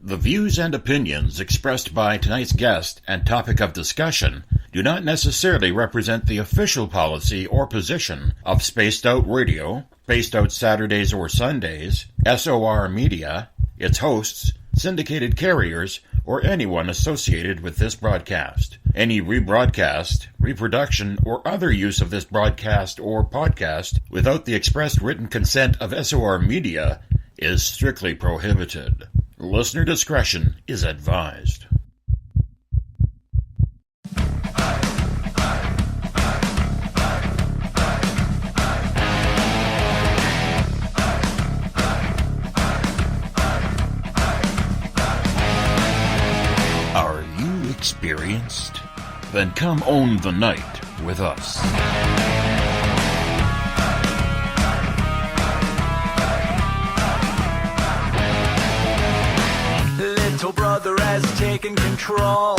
The views and opinions expressed by tonight's guest and topic of discussion do not necessarily represent the official policy or position of Spaced Out Radio, Spaced Out Saturdays or Sundays, SOR Media, its hosts, syndicated carriers, or anyone associated with this broadcast. Any rebroadcast, reproduction, or other use of this broadcast or podcast without the express written consent of SOR Media is strictly prohibited. Listener discretion is advised. Are you experienced? Then come own the night with us. Little brother has taken control,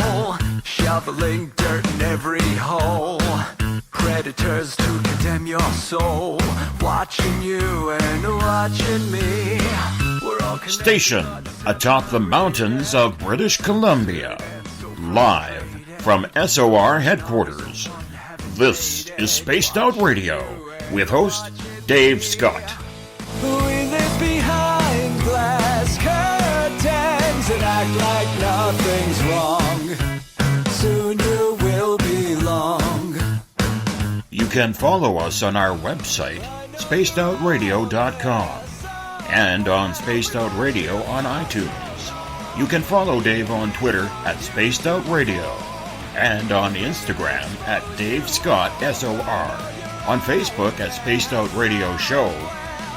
shoveling dirt in every hole. Predators to condemn your soul, watching you and watching me. We're all stationed atop the mountains of British Columbia, live from SOR headquarters. This is Spaced Out Radio with host Dave Scott. We live behind glass curtains and act like nothing's wrong. Soon you will belong. You can follow us on our website, spacedoutradio.com, and on Spaced Out Radio on iTunes. You can follow Dave on Twitter at Spaced Out Radio, and on Instagram at Dave Scott SOR, on Facebook at Spaced Out Radio Show,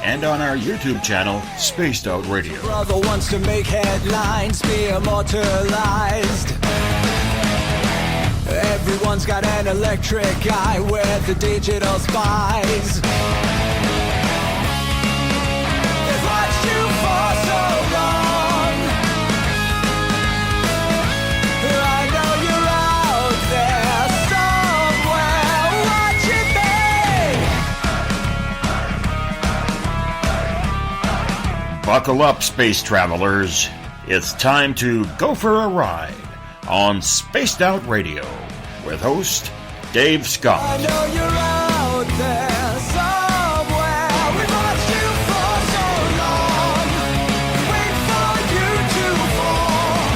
and on our YouTube channel, Spaced Out Radio. Brother wants to make headlines, be immortalized. Everyone's got an electric eye with the digital spies. They've watched you for so long. I know you're out there somewhere watching me. Buckle up, space travelers. It's time to go for a ride on Spaced Out Radio with host Dave Scott. I know you're out there somewhere. We've watched you for so long. Wait for you to fall.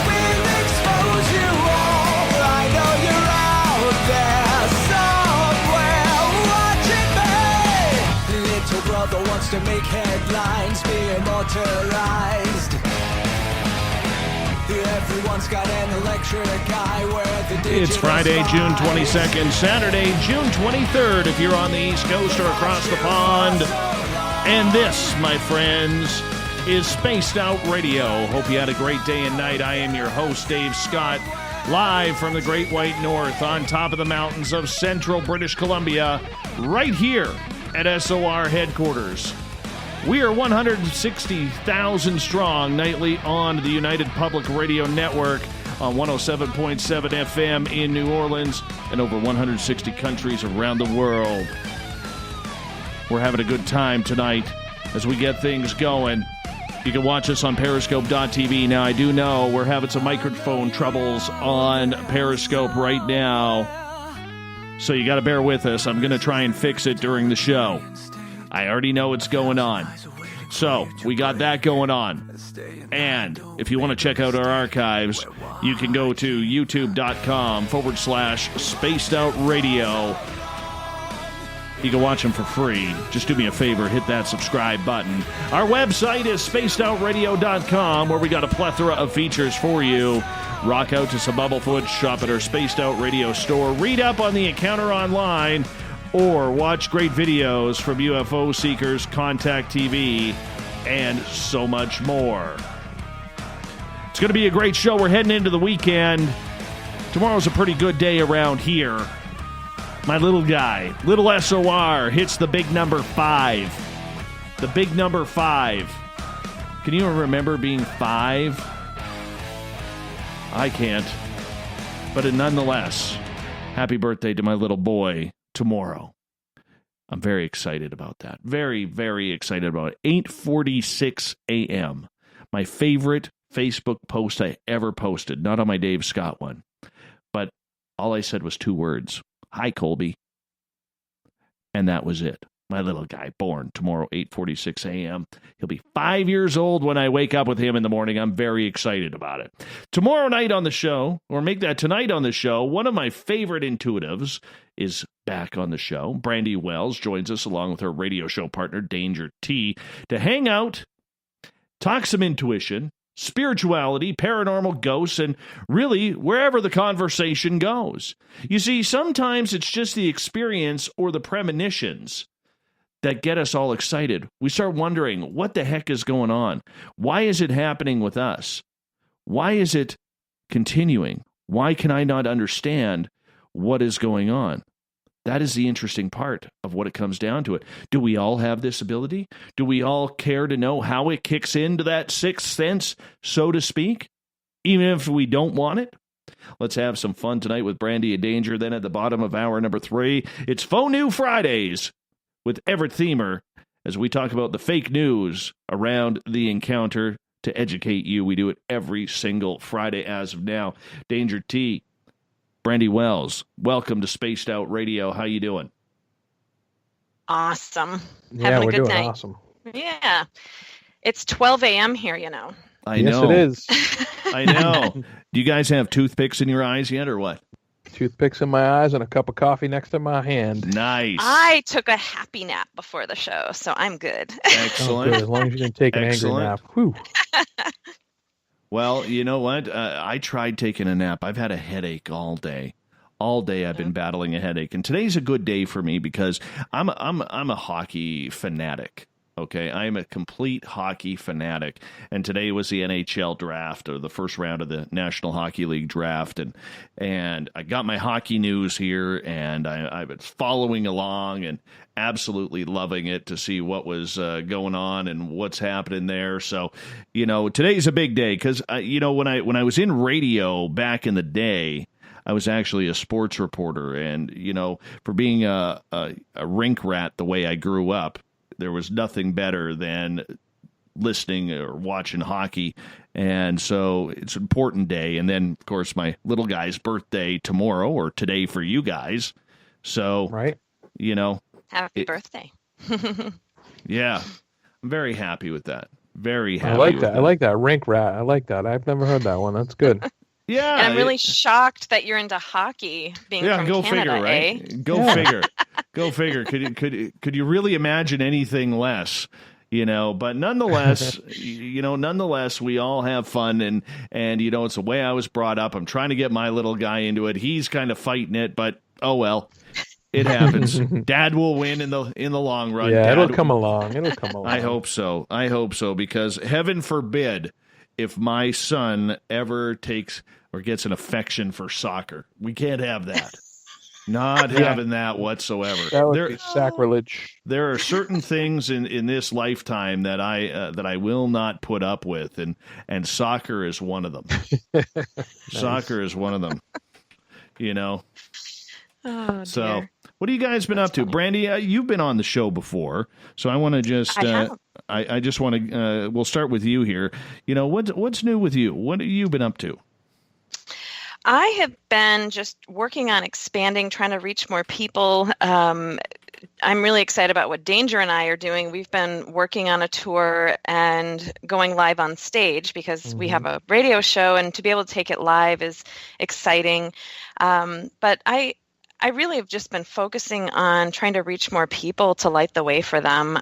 We will expose you all. I know you're out there somewhere watching me. Little brother wants to make headlines, be immortalized. Everyone's got an electric eye where the It's Friday, June 22nd, Saturday, June 23rd, if you're on the East Coast or across the pond. And this, my friends, is Spaced Out Radio. Hope you had a great day and night. I am your host, Dave Scott, live from the Great White North on top of the mountains of central British Columbia, right here at SOR headquarters. We are 160,000 strong nightly on the United Public Radio Network on 107.7 FM in New Orleans and over 160 countries around the world. We're having a good time tonight as we get things going. You can watch us on Periscope.tv. Now, I do know we're having some microphone troubles on Periscope right now, so you got to bear with us. I'm going to try and fix it during the show. I already know what's going on. So, we got that going on. And if you want to check out our archives, you can go to youtube.com/Spaced Out Radio. You can watch them for free. Just do me a favor, hit that subscribe button. Our website is spacedoutradio.com, where we got a plethora of features for you. Rock out to some Bumblefoot, shop at our Spaced Out Radio store, read up on the encounter online, or watch great videos from UFO Seekers, Contact TV, and so much more. It's going to be a great show. We're heading into the weekend. Tomorrow's a pretty good day around here. My little guy, little SOR, hits the big number 5. The big number 5. Can you remember being 5? I can't. But nonetheless, happy birthday to my little boy tomorrow. I'm very excited about that. Very, very excited about it. 8:46 a.m. My favorite Facebook post I ever posted, not on my Dave Scott one, but all I said was 2 words. Hi, Colby. And that was it. My little guy, born tomorrow, 8:46 a.m. He'll be 5 years old when I wake up with him in the morning. I'm very excited about it. Tomorrow night on the show, or make that tonight on the show, one of my favorite intuitives is back on the show. Brandie Wells joins us along with her radio show partner, Danger T, to hang out, talk some intuition, spirituality, paranormal, ghosts, and really wherever the conversation goes. You see, sometimes it's just the experience or the premonitions that get us all excited. We start wondering, what the heck is going on? Why is it happening with us? Why is it continuing? Why can I not understand what is going on? That is the interesting part of what it comes down to it. Do we all have this ability? Do we all care to know how it kicks into that sixth sense, so to speak, even if we don't want it? Let's have some fun tonight with Brandie and Danger. Then at the bottom of hour number 3, it's Faux New Fridays with Everett Themer as we talk about the fake news around the encounter to educate you. We do it every single Friday as of now. Danger T, Brandie Wells, welcome to Spaced Out Radio. How you doing? Awesome. Yeah, Having a we're good doing night. awesome. Yeah. It's 12 a.m. here, you know. I Yes, know. it is. I know. Do you guys have toothpicks in your eyes yet or what? Toothpicks in my eyes and a cup of coffee next to my hand. Nice. I took a happy nap before the show, so I'm good. Oh, Excellent. good. As long as you can take an angry Excellent. nap. Whew. Well, you know what? I tried taking a nap. I've had a headache all day. All day I've been battling a headache, and today's a good day for me because I'm a hockey fanatic. Okay, I am a complete hockey fanatic, and today was the NHL draft, or the first round of the National Hockey League draft, and I got my hockey news here, and I've been following along and absolutely loving it to see what was going on and what's happening there. So, you know, today's a big day because you know, when I was in radio back in the day, I was actually a sports reporter, and you know, for being a rink rat the way I grew up, there was nothing better than listening or watching hockey. And so it's an important day. And then, of course, my little guy's birthday tomorrow, or today for you guys. So, Right? you know, Happy birthday. yeah, I'm very happy with that. Very happy I like with that. I like that. Rink rat. I like that. I've never heard that one. That's good. Yeah. And I'm really shocked that you're into hockey, being yeah, from go Canada, figure, right? eh? Go Yeah. figure. Go figure. Could you really imagine anything less? You know, but nonetheless, nonetheless, we all have fun, and you know, it's the way I was brought up. I'm trying to get my little guy into it. He's kind of fighting it, but oh well, it happens. Dad will win in the long run. Yeah, Dad, it'll come along. It'll come along. I hope so. I hope so, because heaven forbid if my son ever takes or gets an affection for soccer. We can't have that. Not having that whatsoever. That would be sacrilege. There are certain things in this lifetime that I will not put up with, and soccer is one of them. Soccer is one of them. You know. Oh, So, dear. what have you guys been up to, Brandie? You've been on the show before, so I want to just I have. I just want to we'll start with you here. You know, what's new with you? What have you been up to? I have been just working on expanding, trying to reach more people. I'm really excited about what Danger and I are doing. We've been working on a tour and going live on stage because we have a radio show, and to be able to take it live is exciting. But I really have just been focusing on trying to reach more people to light the way for them.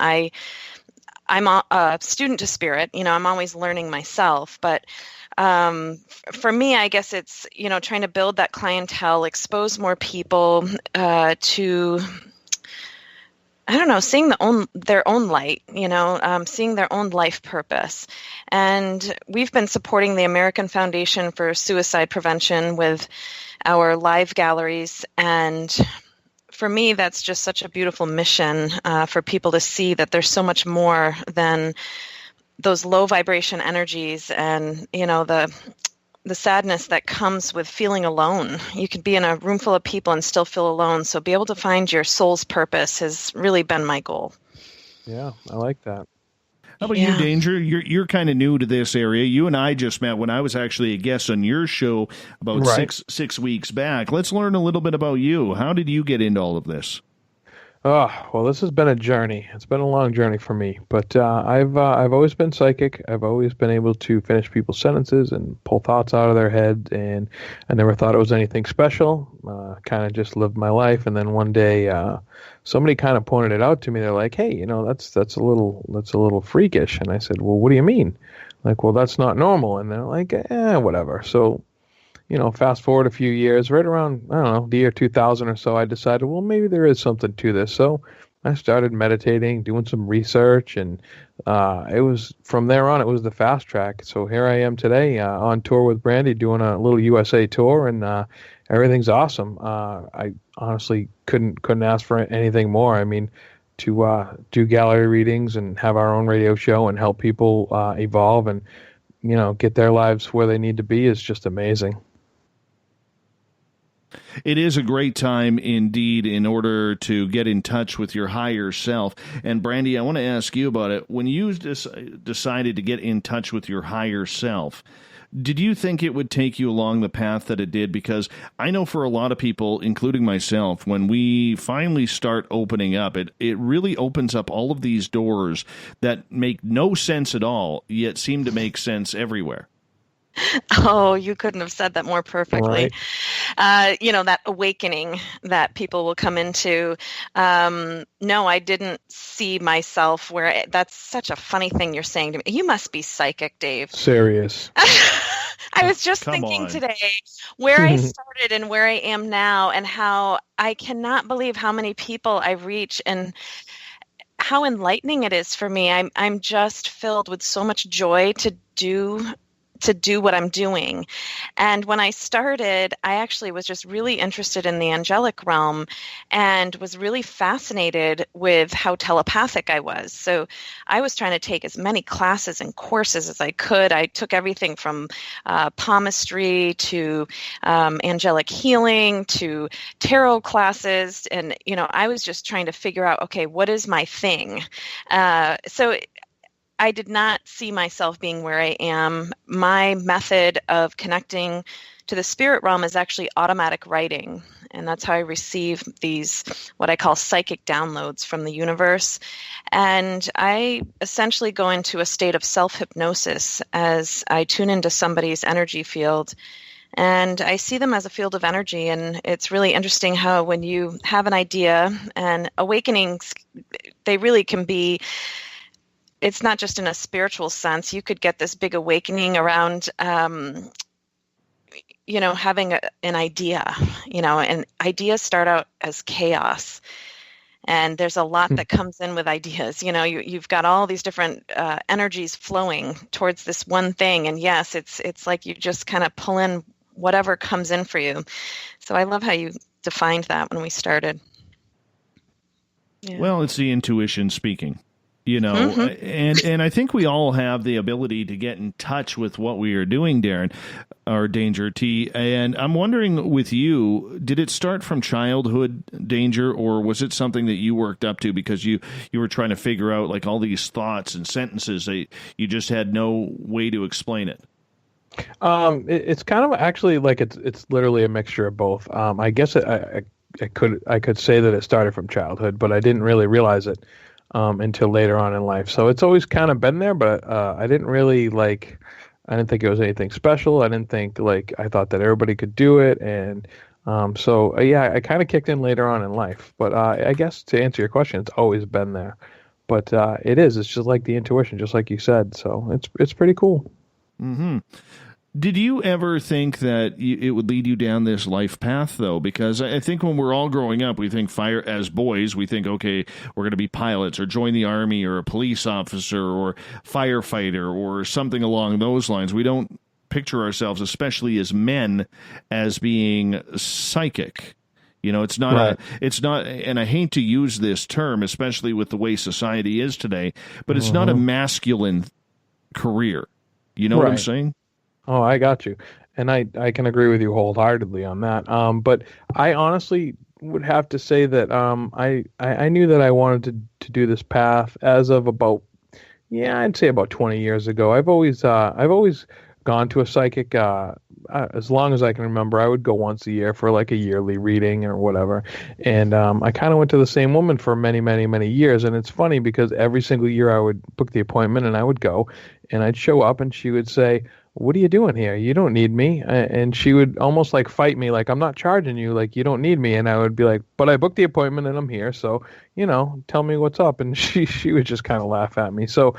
I'm a student to spirit. You know, I'm always learning myself, but for me, I guess it's, you know, trying to build that clientele, expose more people to, I don't know, seeing their own light, you know, seeing their own life purpose. And we've been supporting the American Foundation for Suicide Prevention with our live galleries. And for me, that's just such a beautiful mission for people to see that there's so much more than those low vibration energies and, you know, the sadness that comes with feeling alone. You could be in a room full of people and still feel alone. So be able to find your soul's purpose has really been my goal. Yeah, I like that. How about Yeah. you, Danger? You're kind of new to this area. You and I just met when I was actually a guest on your show about Right. six weeks back. Let's learn a little bit about you. How did you get into all of this? Oh, well, this has been a journey. It's been a long journey for me, but I've always been psychic. I've always been able to finish people's sentences and pull thoughts out of their head, and I never thought it was anything special. Kind of just lived my life, and then one day, somebody kind of pointed it out to me. They're like, "Hey, that's a little freakish," and I said, "Well, what do you mean?" Like, "Well, that's not normal," and they're like, whatever." So, fast forward a few years, right around, I don't know, the year 2000 or so, I decided, well, maybe there is something to this. So I started meditating, doing some research, and it was from there on, it was the fast track. So here I am today on tour with Brandie, doing a little USA tour, and everything's awesome. I honestly couldn't ask for anything more. I mean, to do gallery readings and have our own radio show and help people evolve and, get their lives where they need to be is just amazing. It is a great time indeed in order to get in touch with your higher self. And Brandie, I want to ask you about it. When you decided to get in touch with your higher self, did you think it would take you along the path that it did? Because I know for a lot of people, including myself, when we finally start opening up, it really opens up all of these doors that make no sense at all, yet seem to make sense everywhere. Oh, you couldn't have said that more perfectly. Right. That awakening that people will come into. No, I didn't see myself that's such a funny thing you're saying to me. You must be psychic, Dave. Serious. I was just Come thinking on. today where I started and where I am now, and how I cannot believe how many people I reach and how enlightening it is for me. I'm just filled with so much joy to do what I'm doing. And when I started, I actually was just really interested in the angelic realm and was really fascinated with how telepathic I was. So I was trying to take as many classes and courses as I could. I took everything from palmistry to angelic healing to tarot classes. And, I was just trying to figure out, okay, what is my thing? So I did not see myself being where I am. My method of connecting to the spirit realm is actually automatic writing. And that's how I receive these, what I call psychic downloads from the universe. And I essentially go into a state of self-hypnosis as I tune into somebody's energy field. And I see them as a field of energy. And it's really interesting how when you have an idea, and awakenings, they really can be, it's not just in a spiritual sense. You could get this big awakening around, having an idea, and ideas start out as chaos. And there's a lot that comes in with ideas. You've got all these different energies flowing towards this one thing. And yes, it's like you just kind of pull in whatever comes in for you. So I love how you defined that when we started. Yeah. Well, it's the intuition speaking. And I think we all have the ability to get in touch with what we are doing, Darren, or Danger T. And I'm wondering with you, did it start from childhood, Danger, or was it something that you worked up to because you were trying to figure out like all these thoughts and sentences that you just had no way to explain it? It's kind of actually like it's literally a mixture of both. I guess I could say that it started from childhood, but I didn't really realize it until later on in life. So it's always kind of been there, but I didn't really I didn't think it was anything special. I didn't think I thought that everybody could do it. And I kind of kicked in later on in life. But I guess to answer your question, it's always been there. But it's just like the intuition, just like you said. So it's pretty cool. Mm-hmm. Did you ever think that it would lead you down this life path, though? Because I think when we're all growing up, we think as boys, we think, okay, we're going to be pilots or join the army or a police officer or firefighter or something along those lines. We don't picture ourselves, especially as men, as being psychic. It's not right. It's not, and I hate to use this term, especially with the way society is today, but it's not a masculine career. You know what I'm saying? Oh, I got you. And I can agree with you wholeheartedly on that. But I honestly would have to say that I knew that I wanted to do this path as of about Yeah, I'd say about 20 years ago. I've always gone to a psychic. As long as I can remember, I would go once a year for like a yearly reading or whatever. And I kind of went to the same woman for many, many, many years. And it's funny because every single year I would book the appointment and I would go, and I'd show up and she would say, "What are you doing here? You don't need me." And she would almost like fight me, like, "I'm not charging you, like you don't need me." And I would be like, "But I booked the appointment and I'm here, so tell me what's up." And she would just kind of laugh at me. So,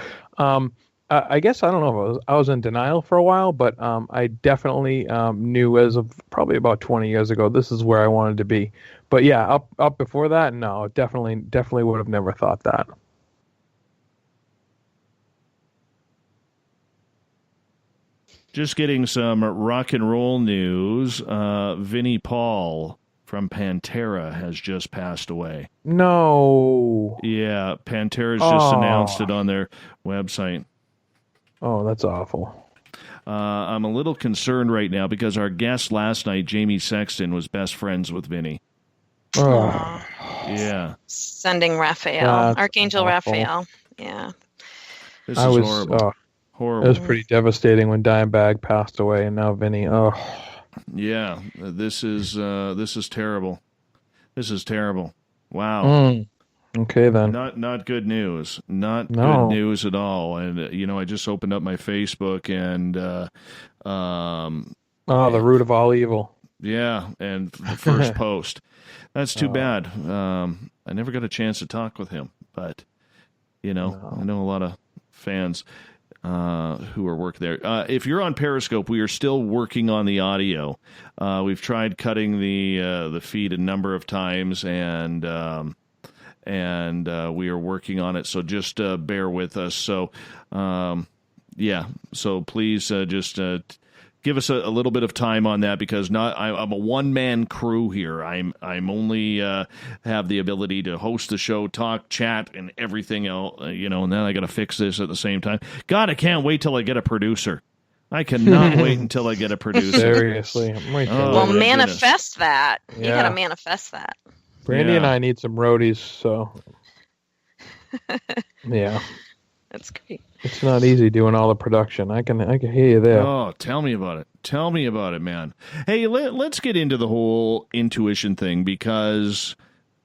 I guess I don't know if I was in denial for a while, but I definitely knew as of probably about 20 years ago, this is where I wanted to be. But yeah, up before that, no, definitely would have never thought that. Just getting some rock and roll news. Vinnie Paul from Pantera has just passed away. No. Yeah, Pantera's just announced it on their website. Oh, that's awful. I'm a little concerned right now because our guest last night, Jamie Sexton, was best friends with Vinnie. Oh. Yeah. Sending Raphael, That's Archangel awful. Raphael. Yeah. This I is was horrible. It Horrible. was pretty devastating when Dimebag passed away, and now Vinny. Oh, Yeah, this is terrible. This is terrible. Wow. Okay then. Not good news. Not No. good news at all. And I just opened up my Facebook and The root of all evil. yeah, and the first post. That's too bad. I never got a chance to talk with him, but I know a lot of fans who are working there. If you're on Periscope, we are still working on the audio. We've tried cutting the feed a number of times, and we are working on it. So just bear with us. So so please just give us a little bit of time on that, because I'm a one-man crew here. I'm only have the ability to host the show, talk, chat, and everything else, and then I got to fix this at the same time. God, I can't wait till I get a producer. I cannot wait until I get a producer. Seriously. I'm right there. Well, my manifest that. You Yeah. got to manifest that. Brandy Yeah. and I need some roadies, so yeah, That's great. it's not easy doing all the production. I can hear you there. Oh, tell me about it. Tell me about it, man. Hey, let's get into the whole intuition thing, because,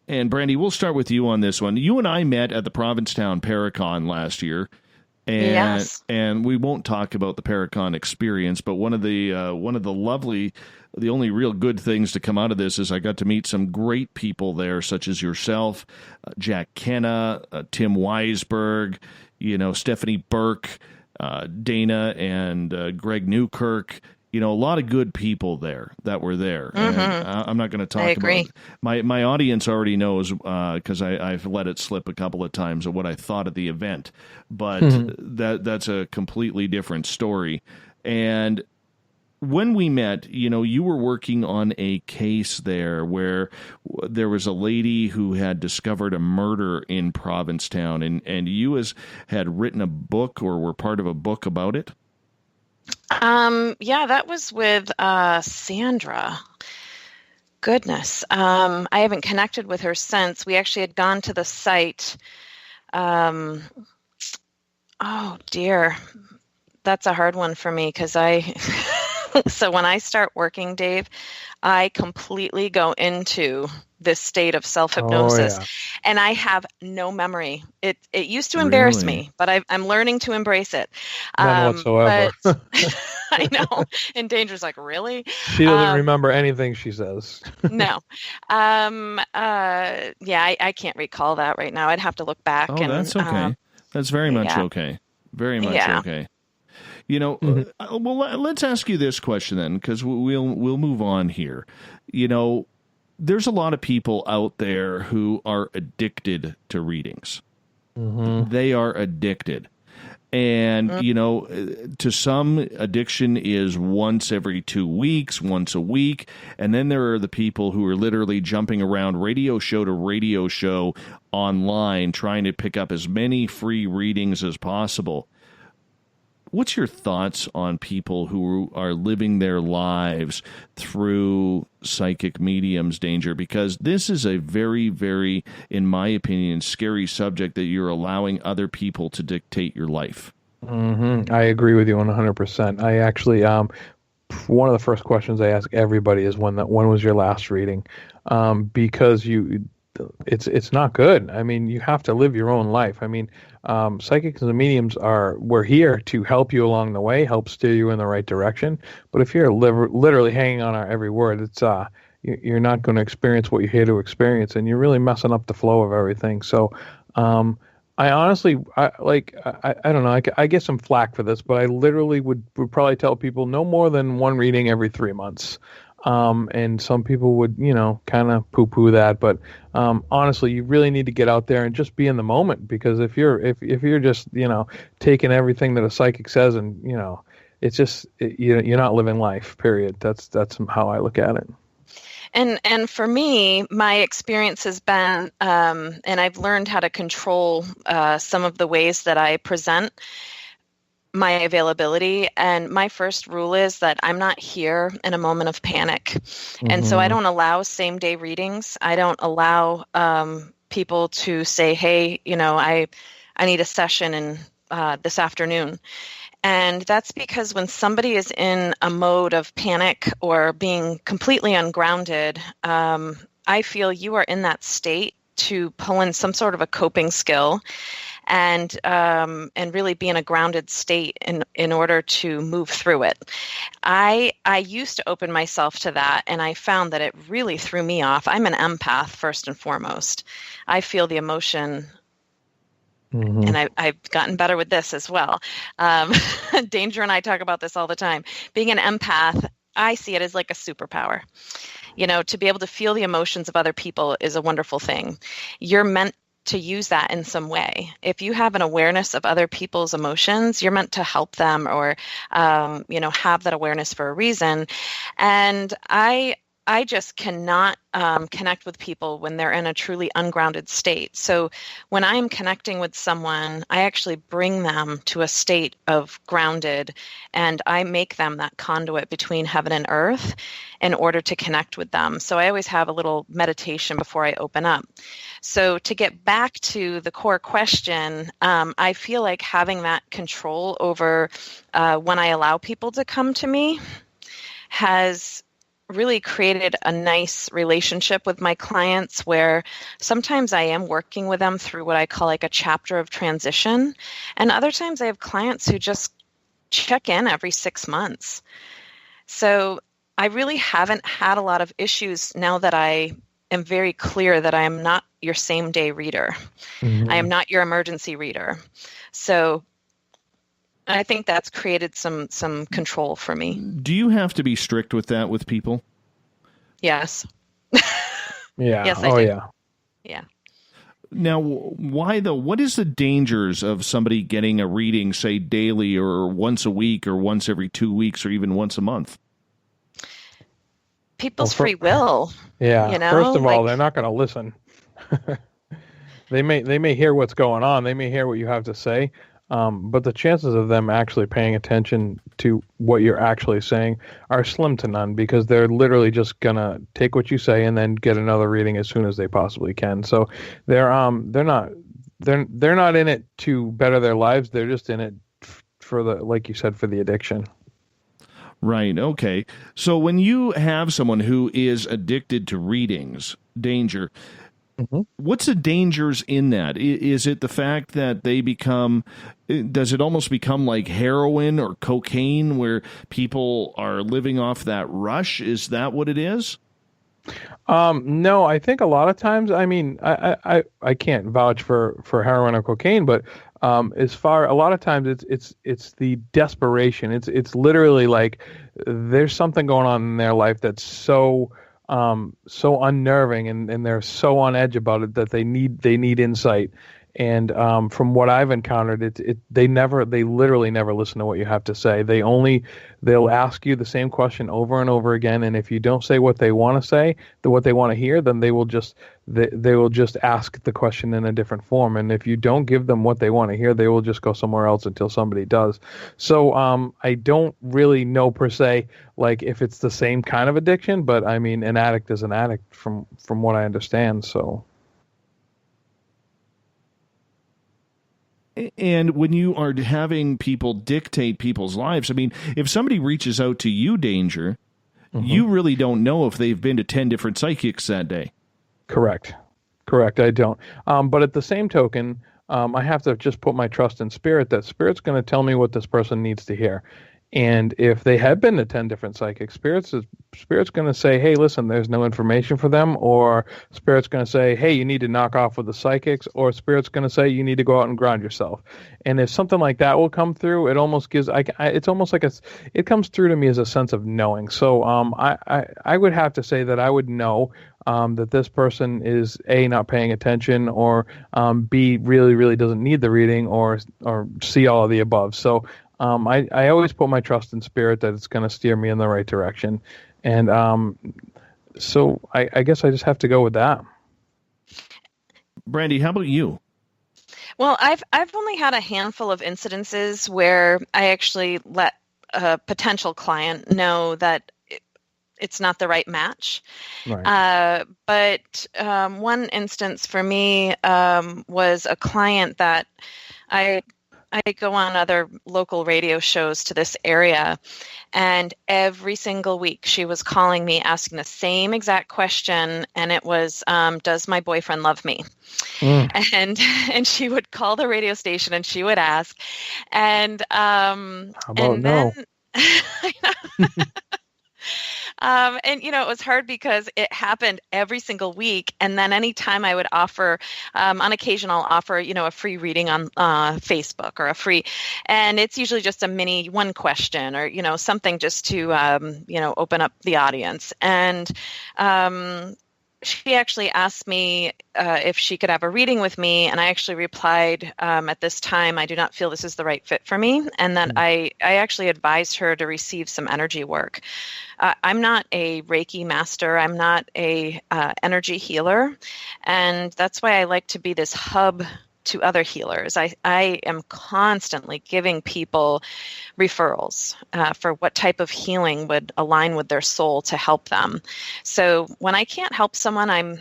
and Brandy, we'll start with you on this one. You and I met at the Provincetown Paracon last year. And, Yes. and we won't talk about the Paracon experience, but one of the the only real good things to come out of this is I got to meet some great people there, such as yourself, Jack Kenna, Tim Weisberg, Stephanie Burke, Dana, and Greg Newkirk. A lot of good people there that were there. And I'm not going to talk I agree. about it. My audience already knows, because I've let it slip a couple of times of what I thought of the event. But that's a completely different story. And when we met, you were working on a case there where there was a lady who had discovered a murder in Provincetown, and you had written a book, or were part of a book about it. Yeah, that was with Sandra. Goodness. I haven't connected with her since. We actually had gone to the site. Oh dear. That's a hard one for me, because so when I start working, Dave, I completely go into this state of self-hypnosis, and I have no memory. It used to embarrass Really? me, but I'm learning to embrace it. None whatsoever. But I know. And Danger's like, really? She doesn't remember anything she says. No. Yeah, I can't recall that right now. I'd have to look back. Oh, and, that's okay. That's very much yeah. okay. Very much Yeah. okay. Well, let's ask you this question then, because we'll move on here. There's a lot of people out there who are addicted to readings. They are addicted. And, to some, addiction is once every 2 weeks, once a week. And then there are the people who are literally jumping around radio show to radio show online, trying to pick up as many free readings as possible. What's your thoughts on people who are living their lives through psychic mediums, Danger? Because this is a very, very, in my opinion, scary subject that you're allowing other people to dictate your life. I agree with you 100%. I actually, one of the first questions I ask everybody is when was your last reading? Because it's not good. I mean, you have to live your own life. I mean, psychics and mediums we're here to help you along the way, help steer you in the right direction. But if you're literally hanging on our every word, it's you're not going to experience what you're here to experience, and you're really messing up the flow of everything. So, I honestly, I don't know, I get some flack for this, but I literally would probably tell people no more than one reading every 3 months. And some people would, kind of poo-poo that, but honestly, you really need to get out there and just be in the moment, because if you're just, taking everything that a psychic says and, it's just, you're not living life, period. That's how I look at it. And for me, my experience has been, and I've learned how to control some of the ways that I present my availability. And my first rule is that I'm not here in a moment of panic. And so I don't allow same day readings. I don't allow people to say, hey, I need a session in this afternoon. And that's because when somebody is in a mode of panic or being completely ungrounded, I feel you are in that state to pull in some sort of a coping skill and really be in a grounded state in order to move through it. I used to open myself to that, and I found that it really threw me off. I'm an empath first and foremost. I feel the emotion. And I've gotten better with this as well. Danger and I talk about this all the time. Being an empath, I see it as like a superpower. To be able to feel the emotions of other people is a wonderful thing. You're meant to use that in some way. If you have an awareness of other people's emotions, you're meant to help them or, have that awareness for a reason. And I just cannot connect with people when they're in a truly ungrounded state. So when I'm connecting with someone, I actually bring them to a state of grounded, and I make them that conduit between heaven and earth in order to connect with them. So I always have a little meditation before I open up. So to get back to the core question, I feel like having that control over when I allow people to come to me has really created a nice relationship with my clients, where sometimes I am working with them through what I call like a chapter of transition. And other times I have clients who just check in every 6 months. So I really haven't had a lot of issues now that I am very clear that I am not your same day reader. I am not your emergency reader. So I think that's created some control for me. Do you have to be strict with that with people? Yes. Yeah. Yes, I do. Yeah. Yeah. Now, why though? What is the dangers of somebody getting a reading, say, daily or once a week or once every 2 weeks or even once a month? People's free will. Yeah. First of all, like, they're not going to listen. They may hear what's going on. They may hear what you have to say. But the chances of them actually paying attention to what you're actually saying are slim to none, because they're literally just gonna take what you say and then get another reading as soon as they possibly can. So they're not in it to better their lives. They're just in it for like you said, for the addiction. Right. Okay. So when you have someone who is addicted to readings, Danger, what's the dangers in that? Is it the fact that they does it almost become like heroin or cocaine where people are living off that rush? Is that what it is? No, I think a lot of times, I mean, I can't vouch for heroin or cocaine, but a lot of times it's the desperation. It's literally like there's something going on in their life that's so unnerving, and they're so on edge about it that they need insight. And from what I've encountered, they literally never listen to what you have to say. They'll ask you the same question over and over again, and if you don't say what they want to say, what they want to hear, then they will just ask the question in a different form. And if you don't give them what they want to hear, they will just go somewhere else until somebody does. So I don't really know per se like if it's the same kind of addiction, but I mean, an addict is an addict from what I understand. So. And when you are having people dictate people's lives, I mean, if somebody reaches out to you, Danger, you really don't know if they've been to 10 different psychics that day. Correct. I don't. But at the same token, I have to just put my trust in Spirit that Spirit's going to tell me what this person needs to hear. And if they have been to 10 different psychics, Spirit's going to say, hey, listen, there's no information for them. Or Spirit's going to say, hey, you need to knock off with the psychics. Or Spirit's going to say, you need to go out and ground yourself. And if something like that will come through, it almost gives, it's almost like it comes through to me as a sense of knowing. So I would have to say that I would know that this person is A, not paying attention, or B, really, really doesn't need the reading, or C, all of the above. So I always put my trust in Spirit that it's going to steer me in the right direction. And so I guess I just have to go with that. Brandie, how about you? Well, I've only had a handful of incidences where I actually let a potential client know that it's not the right match. Right. But one instance for me was a client that I go on other local radio shows to this area, and every single week she was calling me asking the same exact question, and it was, does my boyfriend love me? And she would call the radio station and she would ask, and how about no? And, it was hard because it happened every single week. And then anytime I would offer, on occasion, I'll offer, a free reading on Facebook or and it's usually just a mini one question or, something just to, open up the audience. And she actually asked me if she could have a reading with me, and I actually replied, at this time, I do not feel this is the right fit for me, and then I actually advised her to receive some energy work. I'm not a Reiki master. I'm not a energy healer, and that's why I like to be this hub to other healers. I am constantly giving people referrals for what type of healing would align with their soul to help them. So when I can't help someone,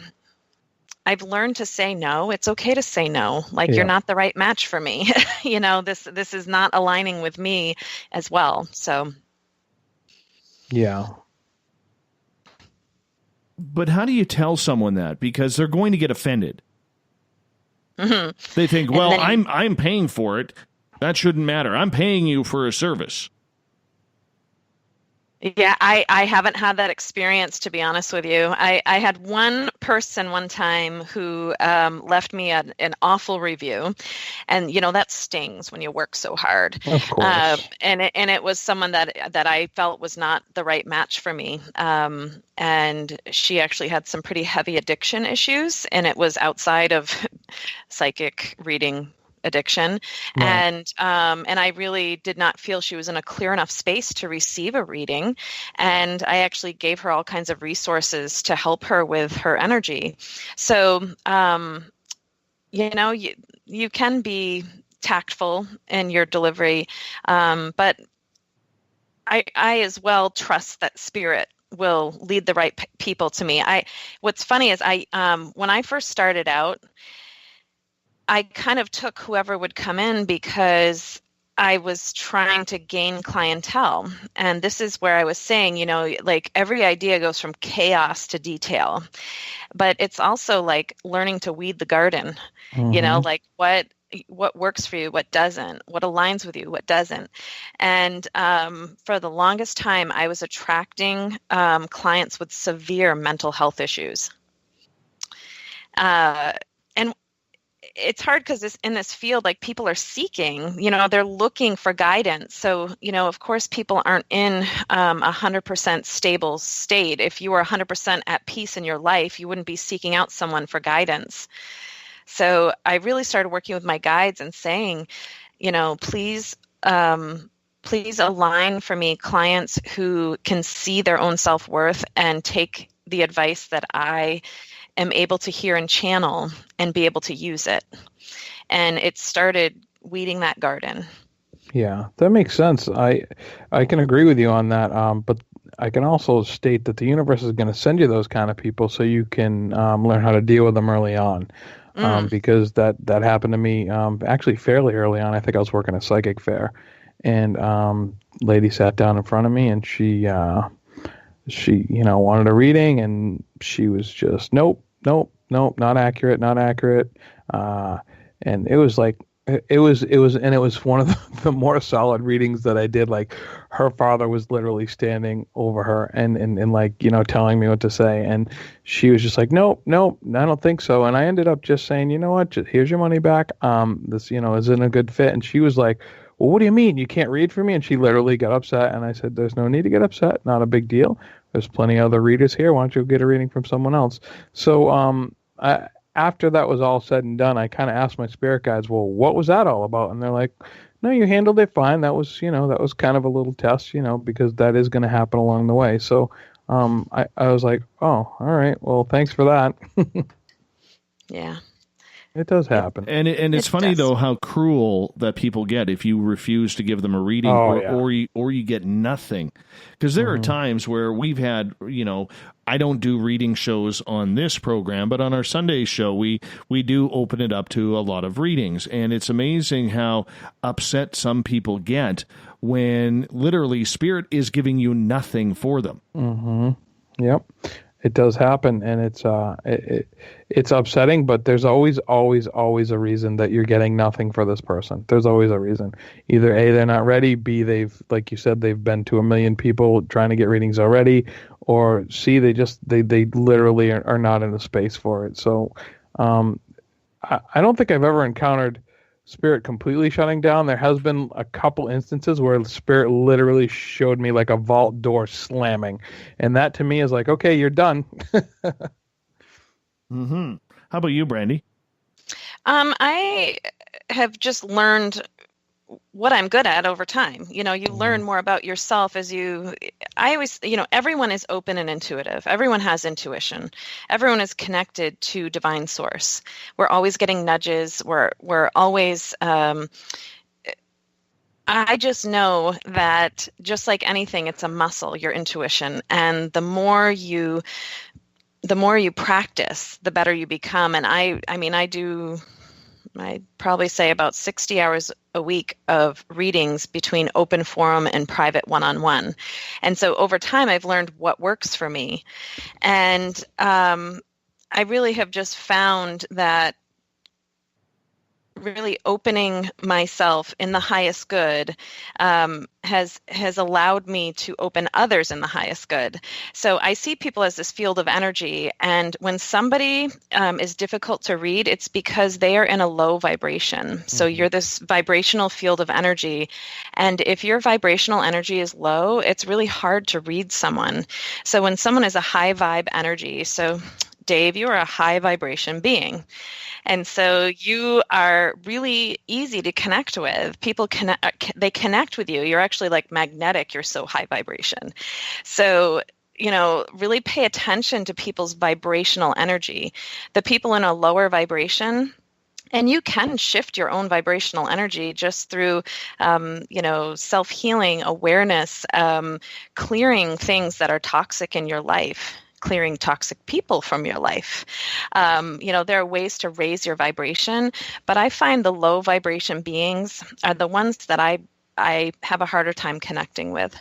I've learned to say no. It's okay to say no. Like, you're not the right match for me. This is not aligning with me as well. So. Yeah. But how do you tell someone that? Because they're going to get offended. Mm-hmm. They think, well, I'm paying for it. That shouldn't matter. I'm paying you for a service. Yeah, I haven't had that experience, to be honest with you. I had one person one time who left me an awful review, and that stings when you work so hard. Of course. And it was someone that I felt was not the right match for me. And she actually had some pretty heavy addiction issues, and it was outside of psychic reading addiction. Right. And I really did not feel she was in a clear enough space to receive a reading. And I actually gave her all kinds of resources to help her with her energy. So, you can be tactful in your delivery. But I as well trust that Spirit will lead the right people to me. What's funny is when I first started out, I kind of took whoever would come in because I was trying to gain clientele. And this is where I was saying, like, every idea goes from chaos to detail. But it's also like learning to weed the garden, like what works for you, what doesn't, what aligns with you, what doesn't. And for the longest time, I was attracting clients with severe mental health issues. And it's hard because in this field, like, people are seeking, they're looking for guidance. So, of course, people aren't in 100% stable state. If you were 100% at peace in your life, you wouldn't be seeking out someone for guidance. So I really started working with my guides and saying, please, please align for me clients who can see their own self-worth and take the advice that I am able to hear and channel and be able to use it. And it started weeding that garden. Yeah, that makes sense. I can agree with you on that. But I can also state that the universe is going to send you those kind of people so you can learn how to deal with them early on. Because that happened to me actually fairly early on. I think I was working a psychic fair, and lady sat down in front of me, and she wanted a reading, and she was just nope, not accurate, and it was like it was one of the more solid readings that I did. Like, her father was literally standing over her and like, telling me what to say, and she was just like, nope, I don't think so. And I ended up just saying, you know what, here's your money back. This isn't a good fit. And she was like, well, what do you mean you can't read for me? And she literally got upset, and I said, there's no need to get upset, not a big deal. There's plenty of other readers here. Why don't you get a reading from someone else? So after that was all said and done, I kind of asked my spirit guides, well, what was that all about? And they're like, no, you handled it fine. That was kind of a little test, because that is going to happen along the way. So I was like, oh, all right. Well, thanks for that. Yeah. It does happen. And it's funny, though, how cruel that people get if you refuse to give them a reading or you get nothing. Because there are times where we've had, I don't do reading shows on this program, but on our Sunday show, we do open it up to a lot of readings. And it's amazing how upset some people get when literally Spirit is giving you nothing for them. Mm-hmm. Yep. It does happen, and it's upsetting, but there's always a reason that you're getting nothing for this person. There's always a reason. Either A, they're not ready, B, they've, like you said, they've been to a million people trying to get readings already, or C, they literally are not in the space for it. So I don't think I've ever encountered Spirit completely shutting down. There has been a couple instances where Spirit literally showed me like a vault door slamming, and that to me is like, okay, you're done. Mm-hmm. How about you, Brandie? I have just learned what I'm good at over time. You learn more about yourself I always, everyone is open and intuitive. Everyone has intuition. Everyone is connected to divine source. We're always getting nudges. We're always, I just know that just like anything, it's a muscle, your intuition. And the more you practice, the better you become. And I'd probably say about 60 hours a week of readings between open forum and private one-on-one. And so over time, I've learned what works for me. And I really have just found that really opening myself in the highest good has allowed me to open others in the highest good. So I see people as this field of energy, and when somebody is difficult to read, it's because they are in a low vibration. So you're this vibrational field of energy, and if your vibrational energy is low, it's really hard to read someone. So when someone is a high vibe energy, so Dave, you are a high vibration being. And so you are really easy to connect with. People they connect with you. You're actually like magnetic. You're so high vibration. So, really pay attention to people's vibrational energy. The people in a lower vibration, and you can shift your own vibrational energy just through, self-healing, awareness, clearing things that are toxic in your life. Clearing toxic people from your life. There are ways to raise your vibration, but I find the low vibration beings are the ones that I have a harder time connecting with.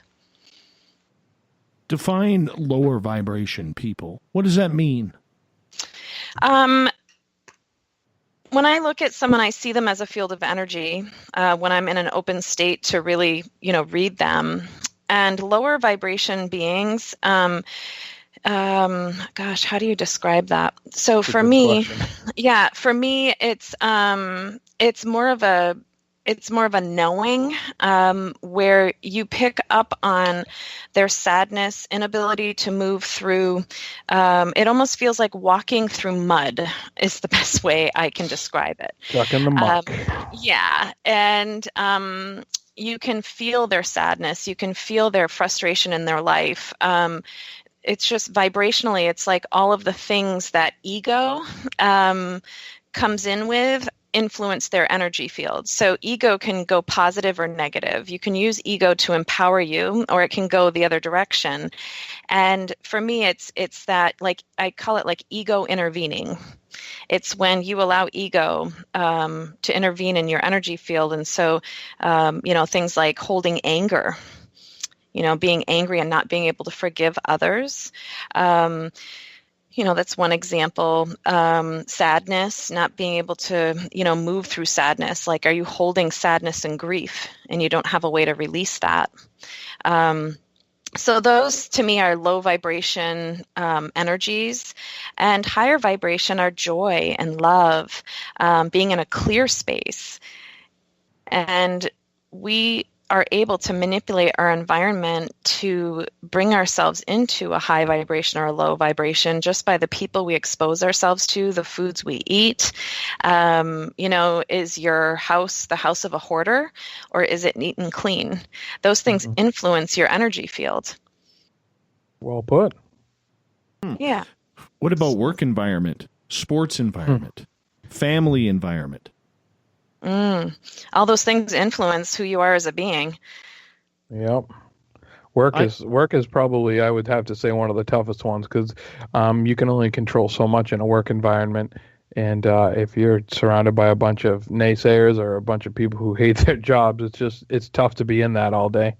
Define lower vibration people. What does that mean? When I look at someone, I see them as a field of energy when I'm in an open state to really, read them. And lower vibration beings, gosh, how do you describe that? So for me, it's more of it's more of a knowing, where you pick up on their sadness, inability to move through. It almost feels like walking through mud is the best way I can describe it. Stuck in the muck. Yeah, and you can feel their sadness. You can feel their frustration in their life. It's just vibrationally, it's like all of the things that ego comes in with influence their energy field. So ego can go positive or negative. You can use ego to empower you, or it can go the other direction. And for me, it's that, like, I call it like ego intervening. It's when you allow ego to intervene in your energy field. And so, things like holding anger, being angry and not being able to forgive others. That's one example. Sadness, not being able to, move through sadness. Like, are you holding sadness and grief and you don't have a way to release that? So those, to me, are low vibration energies, and higher vibration are joy and love, being in a clear space. And we are able to manipulate our environment to bring ourselves into a high vibration or a low vibration just by the people we expose ourselves to, the foods we eat. Is your house the house of a hoarder, or is it neat and clean? Those things influence your energy field. Well put. Yeah. What about work environment, sports environment, family environment? All those things influence who you are as a being. Yep. Work is probably, I would have to say, one of the toughest ones, because you can only control so much in a work environment. And if you're surrounded by a bunch of naysayers or a bunch of people who hate their jobs, it's tough to be in that all day.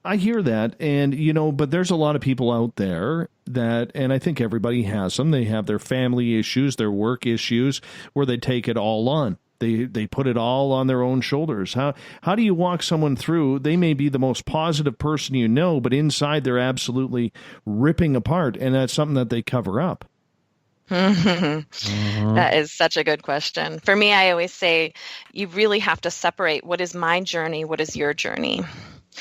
I hear that, and but there's a lot of people out there that, and I think everybody has them. They have their family issues, their work issues, where they take it all on. They put it all on their own shoulders. How do you walk someone through? They may be the most positive person but inside they're absolutely ripping apart, and that's something that they cover up. That is such a good question. For me, I always say you really have to separate what is my journey, what is your journey.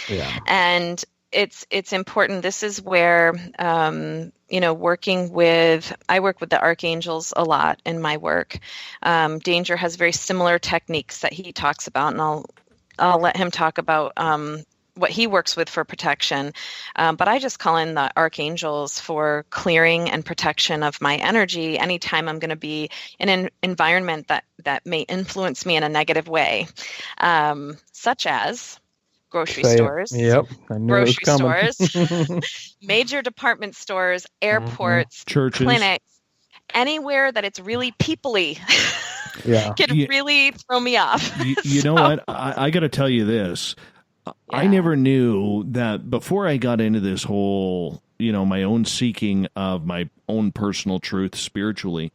Yeah. And it's important. This is where, I work with the archangels a lot in my work. Danger has very similar techniques that he talks about, and I'll let him talk about what he works with for protection. But I just call in the archangels for clearing and protection of my energy anytime I'm going to be in an environment that may influence me in a negative way, such as grocery stores, grocery stores, major department stores, airports, churches, clinics, anywhere that it's really people-y can really throw me off. You know what? I got to tell you this. Yeah. I never knew that before I got into this whole, my own seeking of my own personal truth spiritually.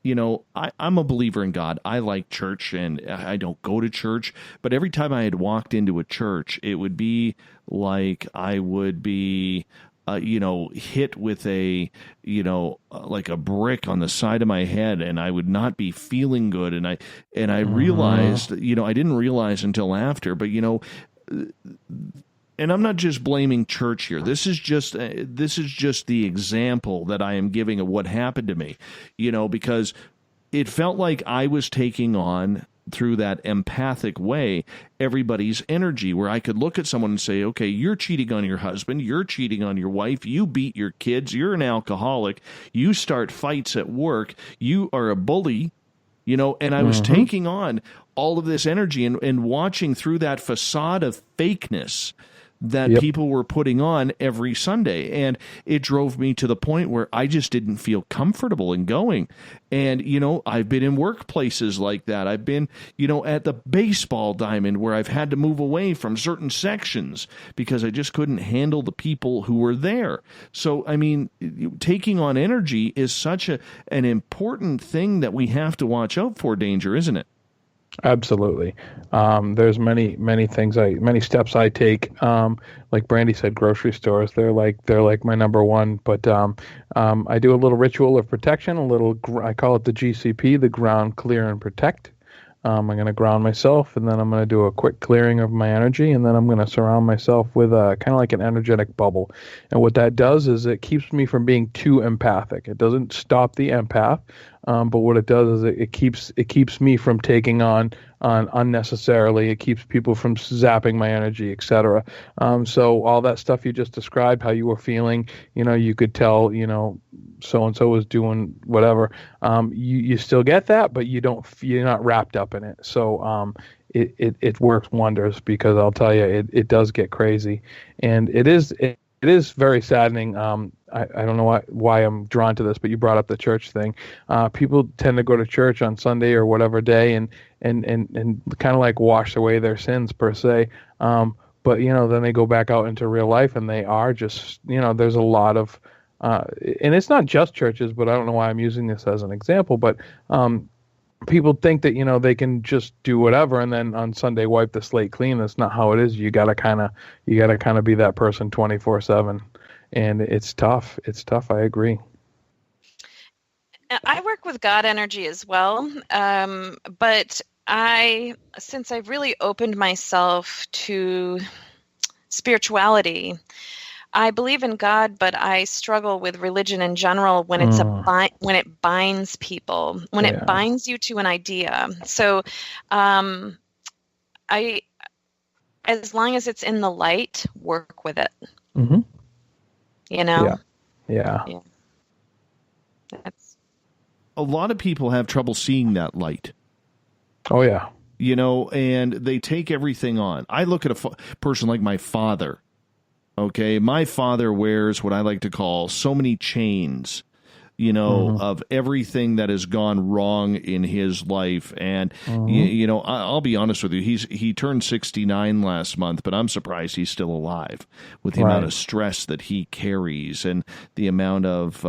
I'm a believer in God. I like church, and I don't go to church. But every time I had walked into a church, it would be like I would be, hit with a, like a brick on the side of my head, and I would not be feeling good. And I realized, I didn't realize until after, but and I'm not just blaming church here. This is just the example that I am giving of what happened to me, because it felt like I was taking on, through that empathic way, everybody's energy, where I could look at someone and say, okay, you're cheating on your husband, you're cheating on your wife, you beat your kids, you're an alcoholic, you start fights at work, you are a bully, and I was taking on all of this energy and watching through that facade of fakeness that people were putting on every Sunday. And it drove me to the point where I just didn't feel comfortable in going. And, I've been in workplaces like that. I've been, at the baseball diamond where I've had to move away from certain sections because I just couldn't handle the people who were there. So, taking on energy is such an important thing that we have to watch out for, Danger, isn't it? Absolutely. There's many things many steps I take. Like Brandie said, grocery stores, they're like my number one, but I do a little ritual of protection, I call it the GCP, the ground, clear, and protect. I'm going to ground myself, and then I'm going to do a quick clearing of my energy, and then I'm going to surround myself with a kind of like an energetic bubble. And what that does is it keeps me from being too empathic. It doesn't stop the empath, but what it does is it keeps me from taking on unnecessarily. It keeps people from zapping my energy, etc. So all that stuff you just described, how you were feeling, you could tell, so and so was doing whatever. You still get that, but you're not wrapped up in it. So it works wonders, because I'll tell you, it does get crazy, and it is very saddening. I don't know why I'm drawn to this, but you brought up the church thing. People tend to go to church on Sunday or whatever day and kind of like wash away their sins per se. But then they go back out into real life, and they are just, there's a lot of, and it's not just churches, but I don't know why I'm using this as an example, but people think that, they can just do whatever and then on Sunday wipe the slate clean. That's not how it is. You gotta kind of be that person 24/7, and it's tough. It's tough. I agree. I work with God energy as well, but since I've really opened myself to spirituality, I believe in God, but I struggle with religion in general when when it binds people, when it binds you to an idea. So, as long as it's in the light, work with it. Mm-hmm. Yeah. That's... A lot of people have trouble seeing that light. Oh yeah. And they take everything on. I look at a person like my father. Okay, my father wears what I like to call so many chains, of everything that has gone wrong in his life. And, I'll be honest with you, he turned 69 last month, but I'm surprised he's still alive with the amount of stress that he carries and the amount of,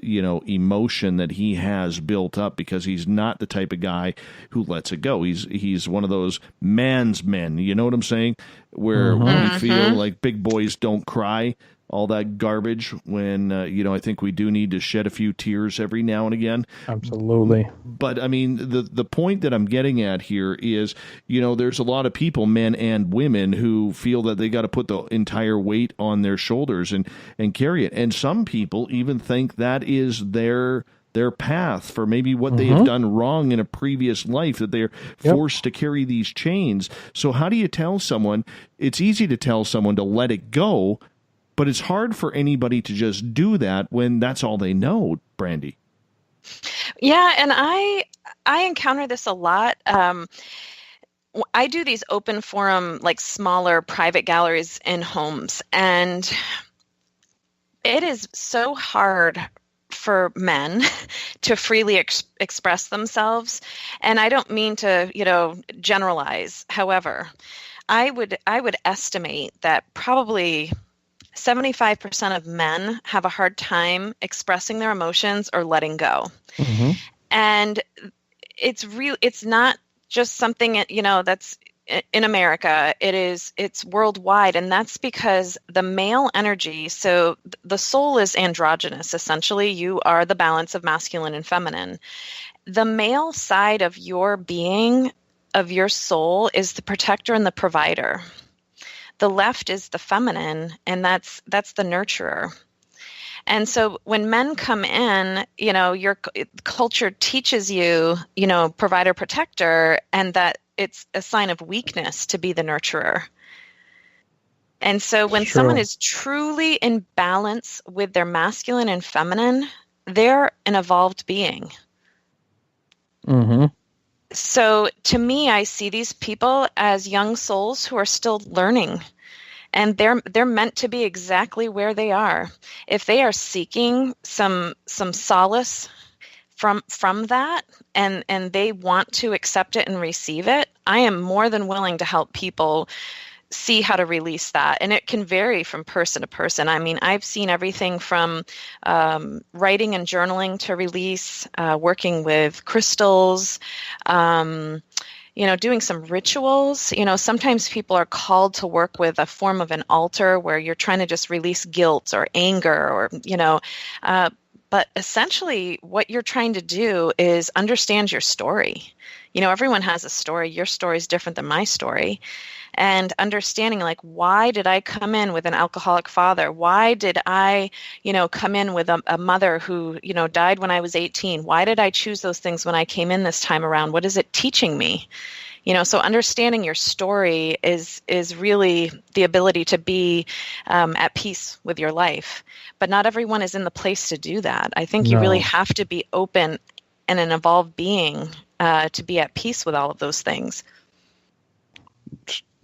emotion that he has built up, because he's not the type of guy who lets it go. He's one of those man's men, you know what I'm saying? Where we feel like big boys don't cry, all that garbage, when, I think we do need to shed a few tears every now and again. Absolutely. But, I mean, the point that I'm getting at here is, there's a lot of people, men and women, who feel that they got to put the entire weight on their shoulders and carry it. And some people even think that is their path for maybe what they have done wrong in a previous life, that they're forced to carry these chains. So how do you tell someone? It's easy to tell someone to let it go, but it's hard for anybody to just do that when that's all they know, Brandie. Yeah, and I encounter this a lot. I do these open forum, like smaller private galleries in homes, and it is so hard for men to freely express themselves. And I don't mean to, generalize. However, I would estimate that probably 75% of men have a hard time expressing their emotions or letting go. And it's not just something, that's in America. It's worldwide. And that's because the male energy, so the soul is androgynous. Essentially, you are the balance of masculine and feminine. The male side of your being, of your soul, is the protector and the provider. The left is the feminine, and that's the nurturer. And so when men come in, your culture teaches you, provider, protector, and that it's a sign of weakness to be the nurturer. And so when someone is truly in balance with their masculine and feminine, they're an evolved being. So to me, I see these people as young souls who are still learning, and they're meant to be exactly where they are. If they are seeking some solace from that, and they want to accept it and receive it, I am more than willing to help people see how to release that. And it can vary from person to person. I mean, I've seen everything from writing and journaling to release, working with crystals, doing some rituals. Sometimes people are called to work with a form of an altar where you're trying to just release guilt or anger or, but essentially what you're trying to do is understand your story. Everyone has a story. Your story is different than my story. And understanding, like, why did I come in with an alcoholic father? Why did I, come in with a mother who, died when I was 18? Why did I choose those things when I came in this time around? What is it teaching me? So understanding your story is really the ability to be at peace with your life. But not everyone is in the place to do that. I think you really have to be open and an evolved being to be at peace with all of those things.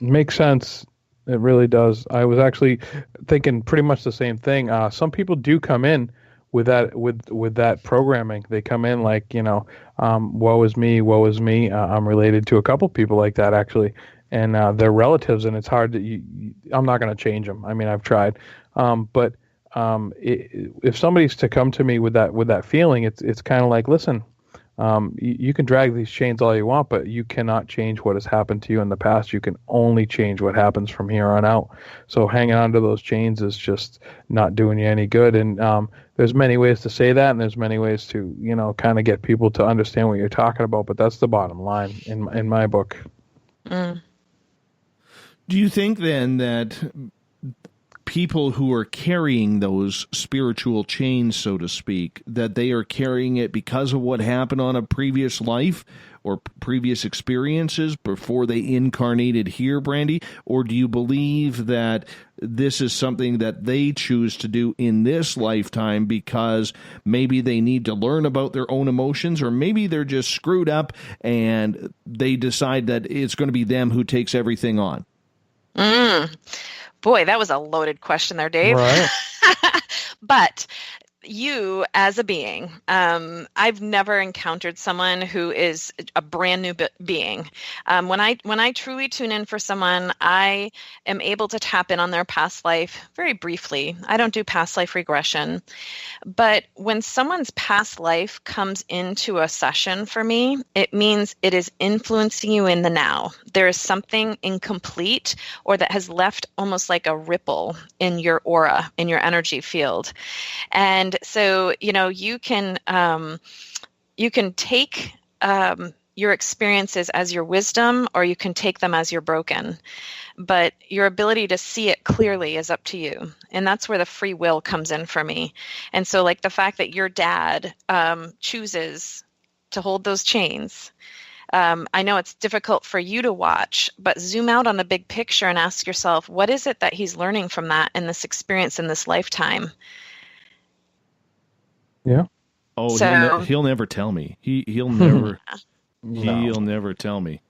Makes sense. It really does. I was actually thinking pretty much the same thing. Some people do come in with that programming. They come in like, woe is me, woe is me. I'm related to a couple people like that actually, and they're relatives, and it's hard to. I'm not going to change them. I mean, I've tried, but if somebody's to come to me with that feeling, it's kind of like, listen. You can drag these chains all you want, but you cannot change what has happened to you in the past. You can only change what happens from here on out. So hanging on to those chains is just not doing you any good. And there's many ways to say that, and there's many ways to, kind of get people to understand what you're talking about. But that's the bottom line in my book. Do you think then that people who are carrying those spiritual chains, so to speak, that they are carrying it because of what happened on a previous life or previous experiences before they incarnated here, Brandie? Or do you believe that this is something that they choose to do in this lifetime because maybe they need to learn about their own emotions, or maybe they're just screwed up and they decide that it's going to be them who takes everything on? Boy, that was a loaded question there, Dave. Right. But you as a being, I've never encountered someone who is a brand new being. When I truly tune in for someone, I am able to tap in on their past life very briefly. I don't do past life regression. But when someone's past life comes into a session for me, it means it is influencing you in the now. There is something incomplete or that has left almost like a ripple in your aura, in your energy field. And so, you can take your experiences as your wisdom, or you can take them as your broken. But your ability to see it clearly is up to you. And that's where the free will comes in for me. And so, like the fact that your dad chooses to hold those chains, I know it's difficult for you to watch, but zoom out on the big picture and ask yourself, what is it that he's learning from that in this experience in this lifetime? Yeah. Oh, So, he'll never tell me. He'll never No. he'll never tell me.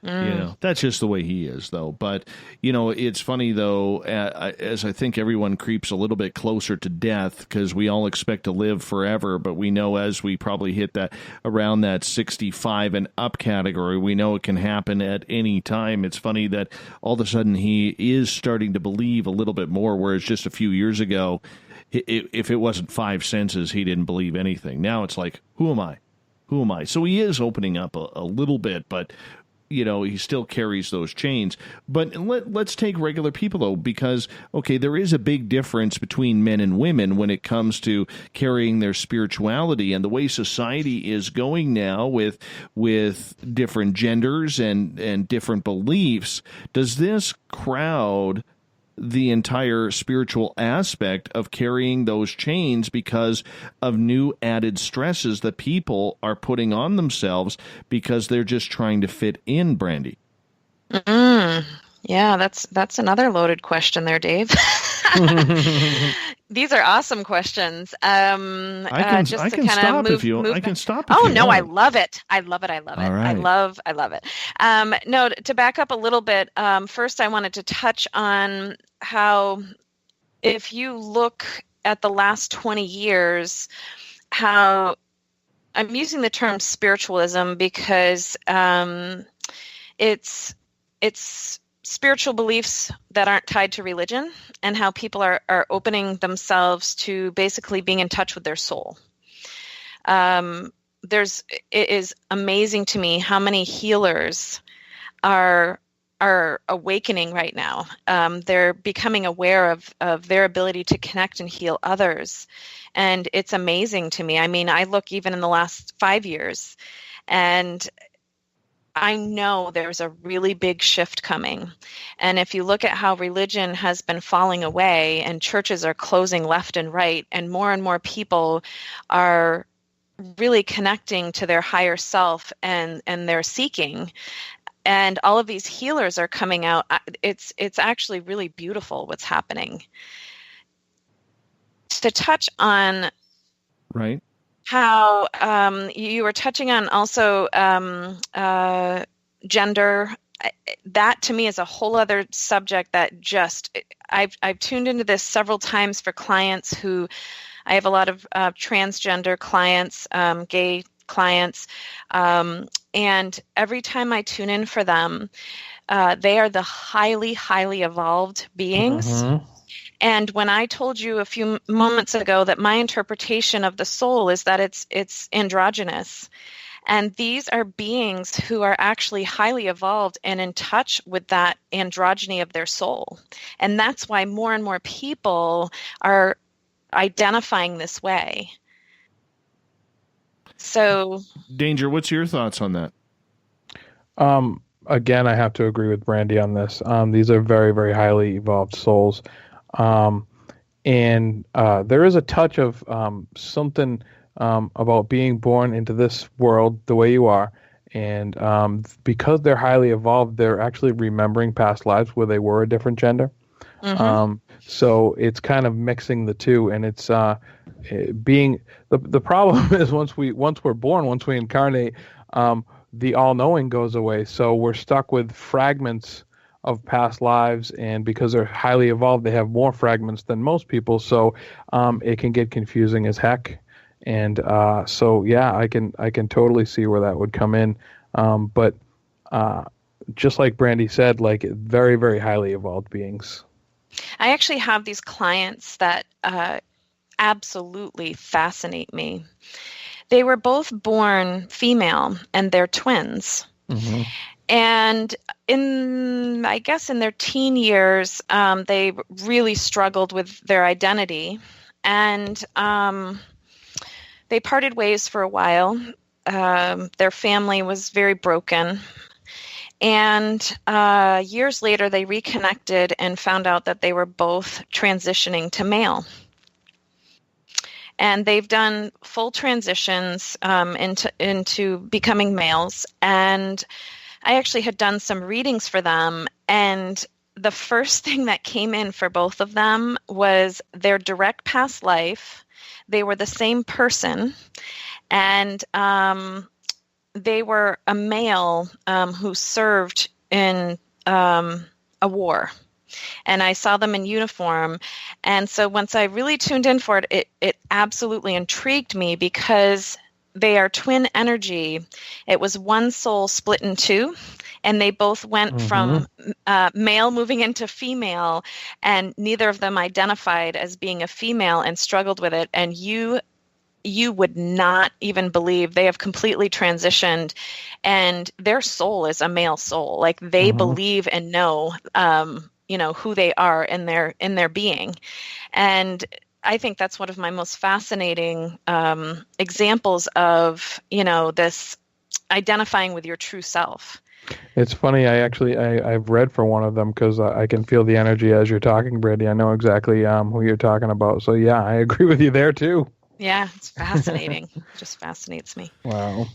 That's just the way he is, though. But it's funny though, as I think everyone creeps a little bit closer to death, because we all expect to live forever, but we know as we probably hit that around that 65 and up category, we know it can happen at any time. It's funny that all of a sudden he is starting to believe a little bit more, whereas just a few years ago, if it wasn't five senses, he didn't believe anything. Now it's like, who am I? Who am I? So he is opening up a little bit, but he still carries those chains. But let's take regular people, though, because, okay, there is a big difference between men and women when it comes to carrying their spirituality, and the way society is going now with different genders and different beliefs. Does this crowd the entire spiritual aspect of carrying those chains because of new added stresses that people are putting on themselves because they're just trying to fit in, Brandie? Yeah, that's another loaded question there, Dave. Ththese are awesome questions. I can stop if you no, want. I love it. I love it. All right. I love it. No, to back up a little bit, first I wanted to touch on how, if you look at the last 20 years, how I'm using the term spiritualism because it's spiritual beliefs that aren't tied to religion, and how people are opening themselves to basically being in touch with their soul. It is amazing to me how many healers are awakening right now. They're becoming aware of their ability to connect and heal others. And it's amazing to me. I mean, I look even in the last 5 years, and I know there's a really big shift coming. And if you look at how religion has been falling away and churches are closing left and right, and more people are really connecting to their higher self and they're seeking, and all of these healers are coming out, it's actually really beautiful what's happening. To touch on Right. how you were touching on also gender, that to me is a whole other subject that just I've tuned into this several times for clients who I have a lot of transgender clients, gay clients, and every time I tune in for them, they are the highly evolved beings. And when I told you a few moments ago that my interpretation of the soul is that it's androgynous, and these are beings who are actually highly evolved and in touch with that androgyny of their soul. And that's why more and more people are identifying this way. So, Danger, what's your thoughts on that? Again, I have to agree with Brandie on this. These are very, very highly evolved souls. And there is a touch of something about being born into this world the way you are. And because they're highly evolved, they're actually remembering past lives where they were a different gender. So it's kind of mixing the two, and it's being the problem is once we're born, once we incarnate, the all-knowing goes away. So we're stuck with fragments of past lives, and because they're highly evolved, they have more fragments than most people. So it can get confusing as heck. And so yeah, I can totally see where that would come in. But just like Brandie said, like very, very highly evolved beings. I actually have these clients that absolutely fascinate me. They were both born female, and they're twins. And in their teen years, they really struggled with their identity, and they parted ways for a while. Their family was very broken. And years later, they reconnected and found out that they were both transitioning to male. And they've done full transitions into becoming males. And I actually had done some readings for them. And the first thing that came in for both of them was their direct past life. They were the same person. And they were a male who served in a war. And I saw them in uniform. And so once I really tuned in for it, it absolutely intrigued me because they are twin energy. It was one soul split in two, and they both went from male moving into female, and neither of them identified as being a female and struggled with it. And you would not even believe they have completely transitioned, and their soul is a male soul. Like they believe and know, who they are in their being. And I think that's one of my most fascinating examples of, this identifying with your true self. It's funny. I've read for one of them because I can feel the energy as you're talking, Brandie. I know exactly who you're talking about. So yeah, I agree with you there too. Yeah, it's fascinating. It just fascinates me. Wow.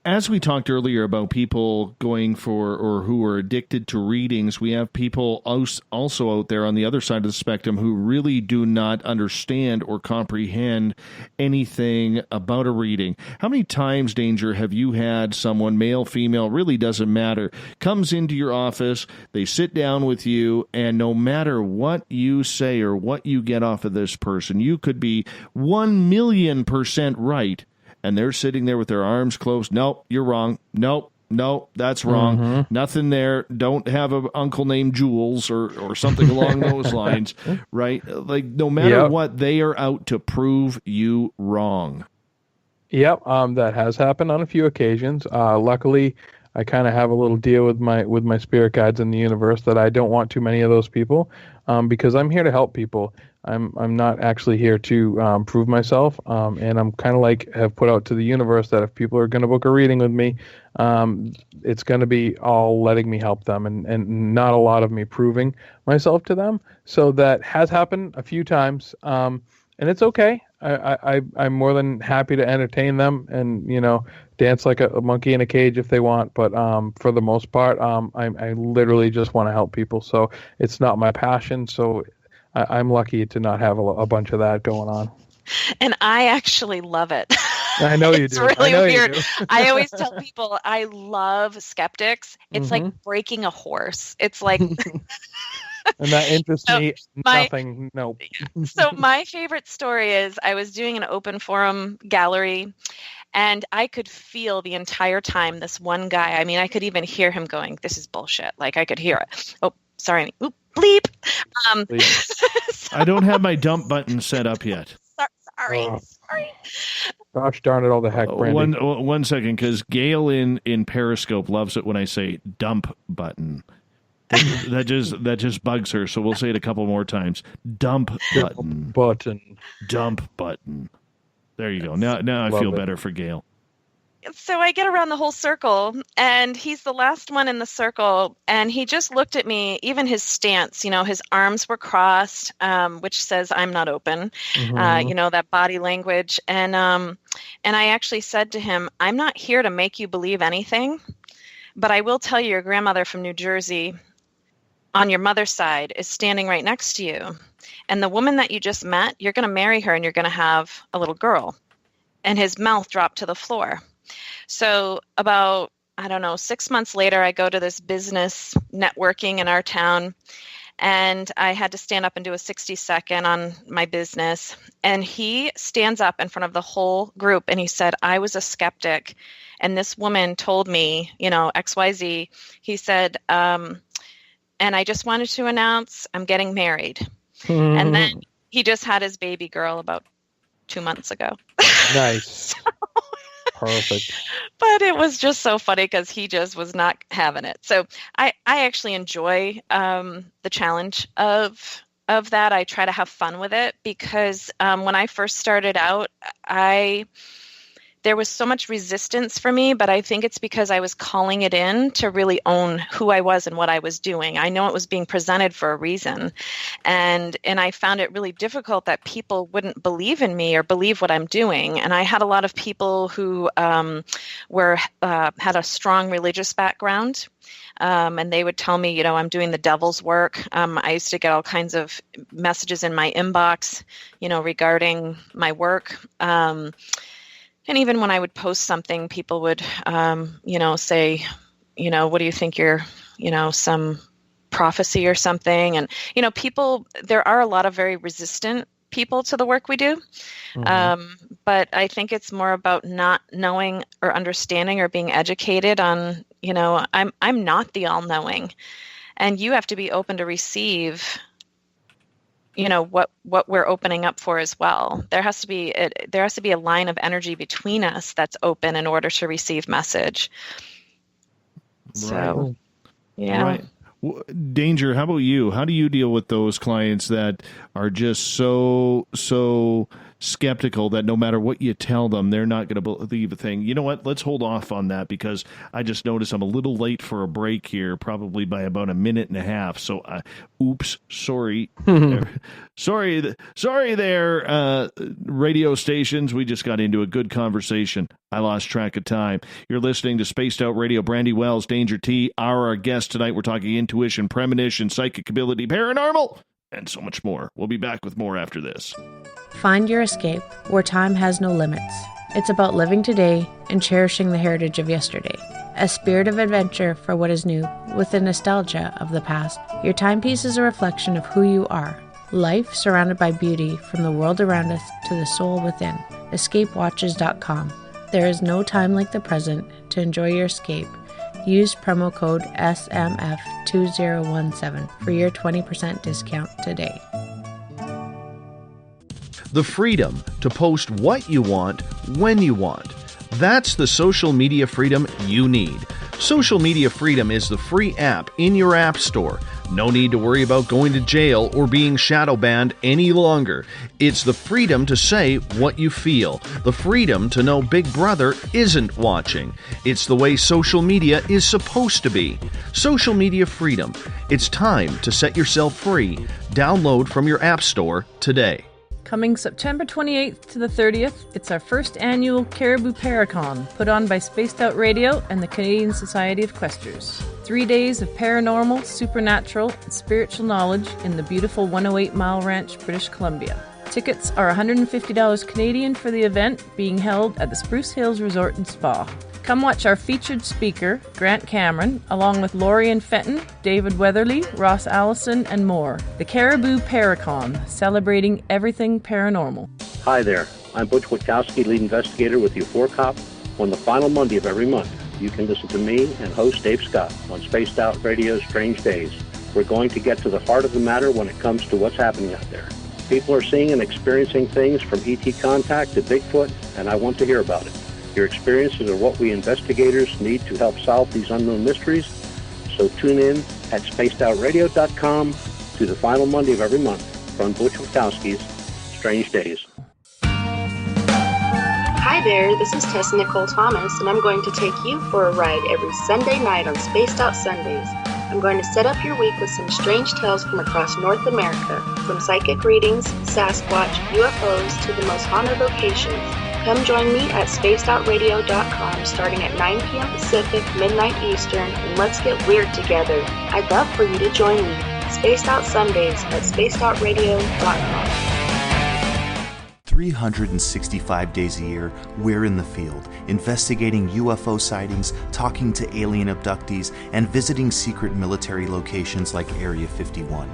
As we talked earlier about people going for or who are addicted to readings, we have people also out there on the other side of the spectrum who really do not understand or comprehend anything about a reading. How many times, Danger, have you had someone, male, female, really doesn't matter, comes into your office, they sit down with you, and no matter what you say or what you get off of this person, you could be 1,000,000% right, and they're sitting there with their arms closed. Nope, you're wrong. Nope, that's wrong. Nothing there. Don't have an uncle named Jules or something along those lines, right? Like, no matter what, they are out to prove you wrong. Yep, that has happened on a few occasions. Luckily, I kind of have a little deal with my spirit guides in the universe that I don't want too many of those people, because I'm here to help people. I'm not actually here to prove myself, and I'm kind of like have put out to the universe that if people are going to book a reading with me, it's going to be all letting me help them, and not a lot of me proving myself to them. So that has happened a few times, and it's okay. I'm more than happy to entertain them and, dance like a monkey in a cage if they want. But for the most part, I literally just want to help people. So it's not my passion. So I'm lucky to not have a bunch of that going on. And I actually love it. I know you It's do. really I know weird. You do. I always tell people I love skeptics. It's like breaking a horse. It's like... And that interests me nothing. No. So my favorite story is I was doing an open forum gallery, and I could feel the entire time this one guy, I mean, I could even hear him going, "This is bullshit." Like, I could hear it. Oh, sorry. Oop, bleep. I don't have my dump button set up yet. Sorry. Gosh darn it, all the heck, Brandie. One second, because Gail in Periscope loves it when I say dump button. That just bugs her, so we'll say it a couple more times. Dump button. Dump button. There you go. Now I feel better for Gail. So I get around the whole circle, and he's the last one in the circle, and he just looked at me, even his stance, his arms were crossed, which says I'm not open, that body language. And I actually said to him, "I'm not here to make you believe anything, but I will tell you your grandmother from New Jersey on your mother's side is standing right next to you. And the woman that you just met, you're going to marry her and you're going to have a little girl." And his mouth dropped to the floor. So about, 6 months later, I go to this business networking in our town, and I had to stand up and do a 60-second on my business. And he stands up in front of the whole group, and he said, "I was a skeptic, and this woman told me, XYZ. He said, and I just wanted to announce I'm getting married." And then he just had his baby girl about 2 months ago. Nice. Perfect. But it was just so funny because he just was not having it. So I actually enjoy the challenge of that. I try to have fun with it because when I first started out, there was so much resistance for me, but I think it's because I was calling it in to really own who I was and what I was doing. I know it was being presented for a reason. And I found it really difficult that people wouldn't believe in me or believe what I'm doing. And I had a lot of people who had a strong religious background. And they would tell me, I'm doing the devil's work. I used to get all kinds of messages in my inbox, regarding my work. And even when I would post something, people would, say, "What do you think you're, some prophecy or something?" And, there are a lot of very resistant people to the work we do. But I think it's more about not knowing or understanding or being educated on, I'm not the all-knowing. And you have to be open to receive what we're opening up for as well. There has to be a line of energy between us that's open in order to receive message. So, yeah. Right. Danger, how about you? How do you deal with those clients that are just so skeptical that no matter what you tell them, they're not going to believe a thing? You know what? Let's hold off on that because I just noticed I'm a little late for a break here, probably by about a minute and a half. So, oops, sorry. Sorry there, radio stations. We just got into a good conversation. I lost track of time. You're listening to Spaced Out Radio. Brandie Wells, Danger T, our guest tonight. We're talking intuition, premonition, psychic ability, paranormal, and so much more. We'll be back with more after this. Find your escape where time has no limits. It's about living today and cherishing the heritage of yesterday. A spirit of adventure for what is new with the nostalgia of the past. Your timepiece is a reflection of who you are. Life surrounded by beauty from the world around us to the soul within. EscapeWatches.com. There is no time like the present to enjoy your escape. Use promo code SMF2017 for your 20% discount today. The freedom to post what you want, when you want. That's the social media freedom you need. Social Media Freedom is the free app in your app store. No need to worry about going to jail or being shadow banned any longer. It's the freedom to say what you feel. The freedom to know Big Brother isn't watching. It's the way social media is supposed to be. Social Media Freedom. It's time to set yourself free. Download from your app store today. Coming September 28th to the 30th, it's our first annual Caribou Paracon, put on by Spaced Out Radio and the Canadian Society of Questers. 3 days of paranormal, supernatural, and spiritual knowledge in the beautiful 108 Mile Ranch, British Columbia. Tickets are $150 Canadian for the event, being held at the Spruce Hills Resort and Spa. Come watch our featured speaker, Grant Cameron, along with Lorian Fenton, David Weatherly, Ross Allison, and more. The Caribou Paracon, celebrating everything paranormal. Hi there, I'm Butch Witkowski, lead investigator with U4Cop. On the final Monday of every month, you can listen to me and host Dave Scott on Spaced Out Radio's Strange Days. We're going to get to the heart of the matter when it comes to what's happening out there. People are seeing and experiencing things from ET contact to Bigfoot, and I want to hear about it. Your experiences are what we investigators need to help solve these unknown mysteries. So tune in at spacedoutradio.com to the final Monday of every month from Butch Witkowski's Strange Days. Hi there, this is Tessa Nicole Thomas, and I'm going to take you for a ride every Sunday night on Spaced Out Sundays. I'm going to set up your week with some strange tales from across North America, from psychic readings, Sasquatch, UFOs, to the most haunted locations. Come join me at spacedoutradio.com starting at 9 p.m. Pacific, midnight Eastern, and let's get weird together. I'd love for you to join me. Spaced Out Sundays at spacedoutradio.com. 365 days a year, we're in the field, investigating UFO sightings, talking to alien abductees, and visiting secret military locations like Area 51.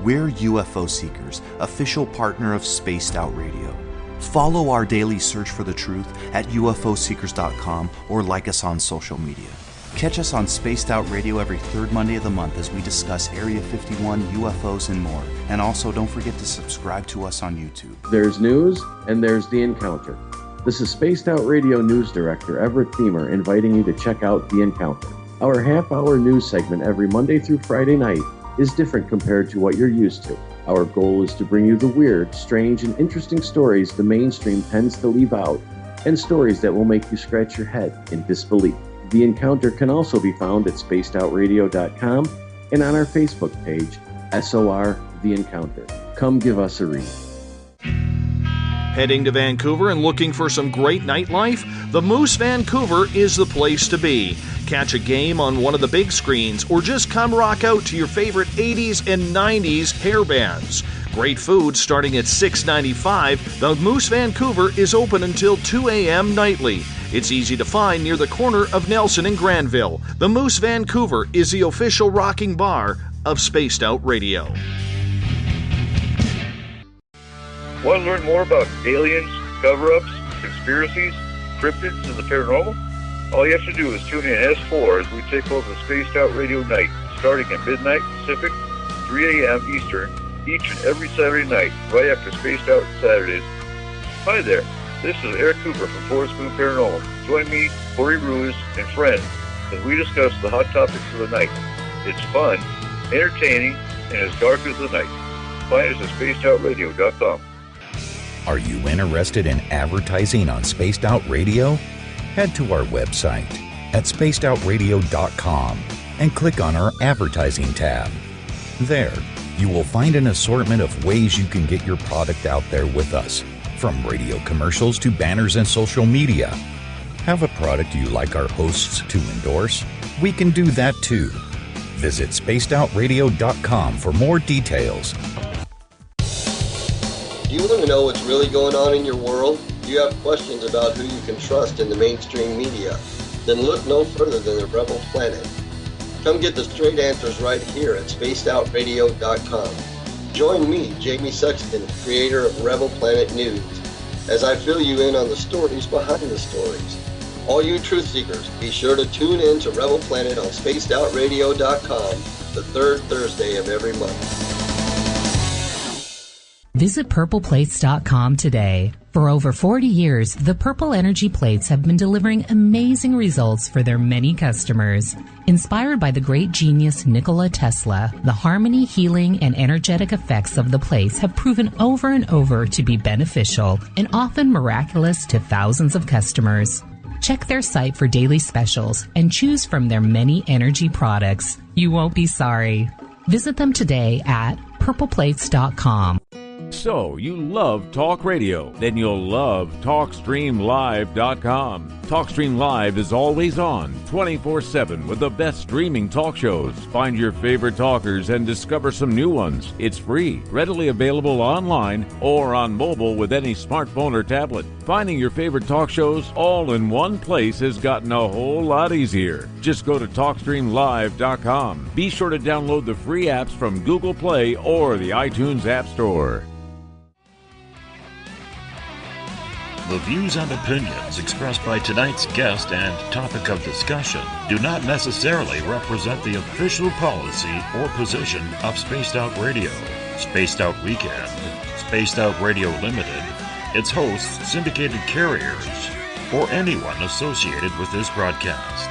We're UFO Seekers, official partner of Spaced Out Radio. Follow our daily search for the truth at ufoseekers.com or like us on social media. Catch us on Spaced Out Radio every third Monday of the month as we discuss Area 51, UFOs, and more. And also, don't forget to subscribe to us on YouTube. There's news, and there's The Encounter. This is Spaced Out Radio News Director Everett Thiemer inviting you to check out The Encounter. Our half-hour news segment every Monday through Friday night is different compared to what you're used to. Our goal is to bring you the weird, strange, and interesting stories the mainstream tends to leave out, and stories that will make you scratch your head in disbelief. The Encounter can also be found at spacedoutradio.com and on our Facebook page, SOR The Encounter. Come give us a read. Heading to Vancouver and looking for some great nightlife? The Moose Vancouver is the place to be. Catch a game on one of the big screens or just come rock out to your favorite 80s and 90s hair bands. Great food starting at $6.95. The Moose Vancouver is open until 2 a.m. nightly. It's easy to find near the corner of Nelson and Granville. The Moose Vancouver is the official rocking bar of Spaced Out Radio. Want to learn more about aliens, cover-ups, conspiracies, cryptids, and the paranormal? All you have to do is tune in S4 as we take over Spaced Out Radio Night, starting at midnight Pacific, 3 a.m. Eastern, each and every Saturday night, right after Spaced Out Saturdays. Hi there, this is Eric Cooper from Forest Moon Paranormal. Join me, Corey Ruiz, and friends as we discuss the hot topics of the night. It's fun, entertaining, and as dark as the night. Find us at spacedoutradio.com. Are you interested in advertising on Spaced Out Radio? Head to our website at spacedoutradio.com and click on our advertising tab. There, you will find an assortment of ways you can get your product out there with us, from radio commercials to banners and social media. Have a product you like our hosts to endorse? We can do that too. Visit spacedoutradio.com for more details. Do you want to know what's really going on in your world? Do you have questions about who you can trust in the mainstream media? Then look no further than the Rebel Planet. Come get the straight answers right here at spacedoutradio.com. Join me, Jamie Sexton, creator of Rebel Planet News, as I fill you in on the stories behind the stories. All you truth seekers, be sure to tune in to Rebel Planet on spacedoutradio.com the third Thursday of every month. Visit purpleplates.com today. For over 40 years, the Purple Energy Plates have been delivering amazing results for their many customers. Inspired by the great genius Nikola Tesla, the harmony, healing, and energetic effects of the plates have proven over and over to be beneficial and often miraculous to thousands of customers. Check their site for daily specials and choose from their many energy products. You won't be sorry. Visit them today at purpleplates.com. So, you love talk radio? Then you'll love TalkStreamLive.com. TalkStream Live is always on, 24/7, with the best streaming talk shows. Find your favorite talkers and discover some new ones. It's free, readily available online or on mobile with any smartphone or tablet. Finding your favorite talk shows all in one place has gotten a whole lot easier. Just go to TalkStreamLive.com. Be sure to download the free apps from Google Play or the iTunes App Store. The views and opinions expressed by tonight's guest and topic of discussion do not necessarily represent the official policy or position of Spaced Out Radio, Spaced Out Weekend, Spaced Out Radio Limited, its hosts, syndicated carriers, or anyone associated with this broadcast.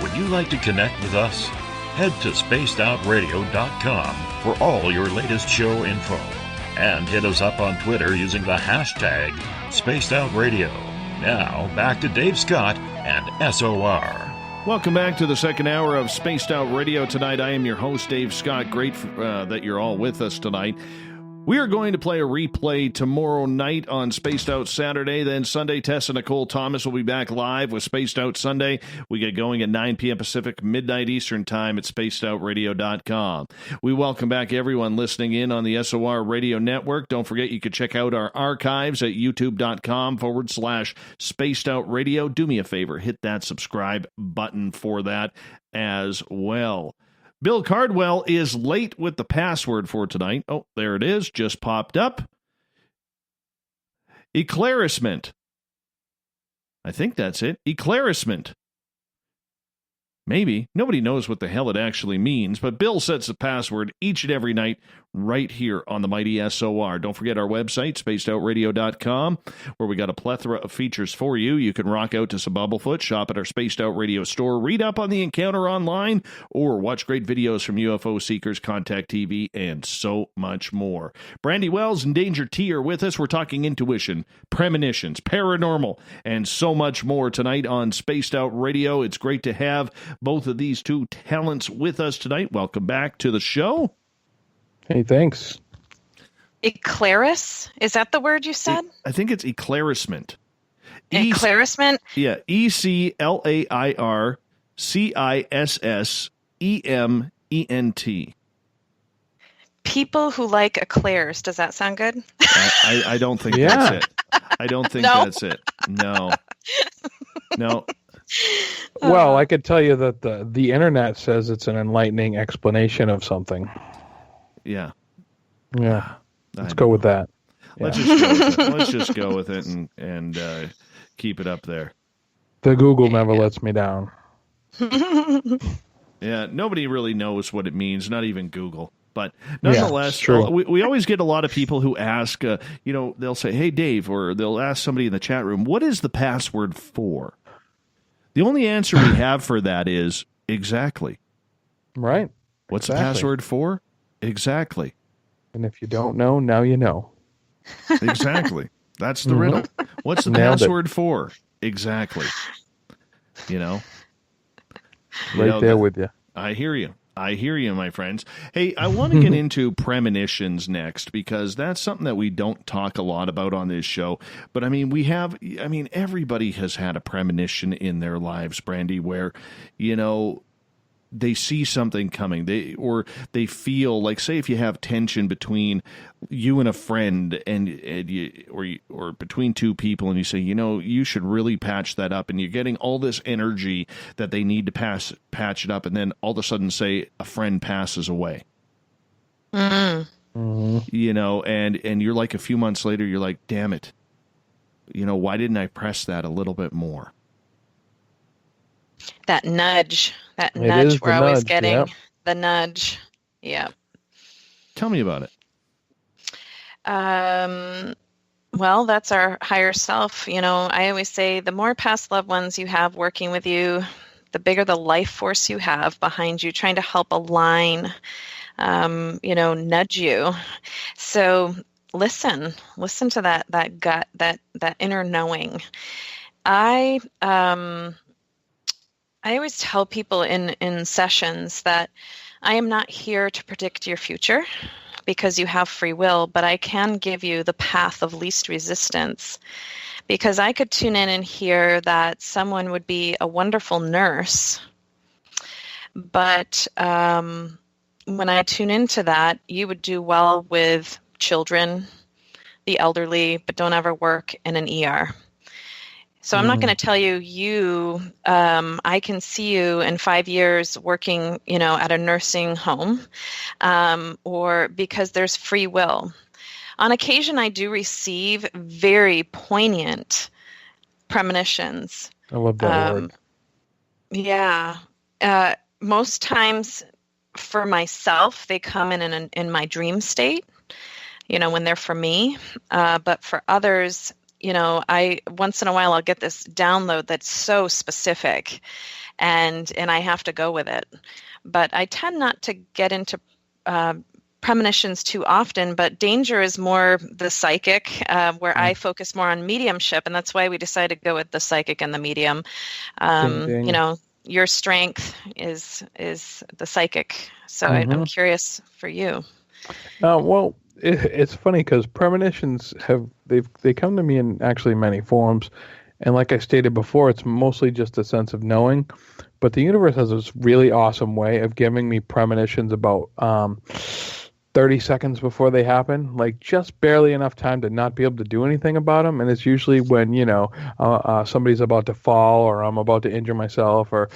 Would you like to connect with us? Head to spacedoutradio.com for all your latest show info. And hit us up on Twitter using the hashtag Spaced Out Radio. Now, back to Dave Scott and SOR. Welcome back to the second hour of Spaced Out Radio tonight. I am your host, Dave Scott. Great that you're all with us tonight. We are going to play a replay tomorrow night on Spaced Out Saturday. Then Sunday, Tess and Nicole Thomas will be back live with Spaced Out Sunday. We get going at 9 p.m. Pacific, midnight Eastern Time at spacedoutradio.com. We welcome back everyone listening in on the SOR Radio Network. Don't forget you can check out our archives at youtube.com/Spaced Out Radio. Do me a favor, hit that subscribe button for that as well. Bill Cardwell is late with the password for tonight. Oh, there it is. Just popped up. Eclaircissement. I think that's it. Eclaircissement. Maybe. Nobody knows what the hell it actually means, but Bill sets the password each and every night right here on the mighty SOR. Don't forget our website, spacedoutradio.com, where we got a plethora of features for you. You can rock out to some Bumblefoot, shop at our Spaced Out Radio store, read up on the encounter online, or watch great videos from UFO Seekers, Contact TV, and so much more. Brandie Wells and Danger T are with us. We're talking intuition, premonitions, paranormal, and so much more tonight on Spaced Out Radio. It's great to have both of these two talents with us tonight. Welcome back to the show. Hey, thanks. Eclairis? Is that the word you said? I think it's eclaircissement. Eclaircissement? Yeah, ECLAIRCISSEMENT. People who like eclairs. Does that sound good? I don't think that's it. I don't think that's it. No. Well, I could tell you that the internet says it's an enlightening explanation of something. Yeah. Let's go with that. Let's just go with it and keep it up there. The Google never lets me down. Yeah, nobody really knows what it means, not even Google. But nonetheless, true. We always get a lot of people who ask, they'll say, hey, Dave, or they'll ask somebody in the chat room, what is the password for? The only answer we have for that is exactly. Right. What's the password for? Exactly. And if you don't know, now you know. Exactly. That's the riddle. What's the password for? Exactly. Right there with you. I hear you. My friends. Hey, I want to get into premonitions next because that's something that we don't talk a lot about on this show. But everybody has had a premonition in their lives, Brandie, where, they see something coming. They feel like, say, if you have tension between you and a friend or between two people, and you say, you should really patch that up, and you're getting all this energy that they need to patch it up, and then all of a sudden, say, a friend passes away. And you're like, a few months later, you're like, damn it. Why didn't I press that a little bit more? That nudge we're always getting. The nudge. Yeah. Tell me about it. Well, that's our higher self. You know, I always say the more past loved ones you have working with you, the bigger the life force you have behind you, trying to help align, nudge you. So listen to that gut, that inner knowing. I always tell people in sessions that I am not here to predict your future, because you have free will, but I can give you the path of least resistance, because I could tune in and hear that someone would be a wonderful nurse, but when I tune into that, you would do well with children, the elderly, but don't ever work in an ER. So I'm not going to tell you, I can see you in 5 years working, at a nursing home, or because there's free will. On occasion, I do receive very poignant premonitions. I love that word. Yeah. Most times for myself, they come in my dream state, when they're for me. But for others, I once in a while I'll get this download that's so specific, and I have to go with it. But I tend not to get into premonitions too often. But Danger is more the psychic, where I focus more on mediumship, and that's why we decided to go with the psychic and the medium. Ding, ding. Your strength is the psychic. So I'm curious for you. Well, it's funny because premonitions they come to me in actually many forms, and like I stated before, it's mostly just a sense of knowing. But the universe has this really awesome way of giving me premonitions about 30 seconds before they happen, like just barely enough time to not be able to do anything about them. And it's usually when somebody's about to fall, or I'm about to injure myself, or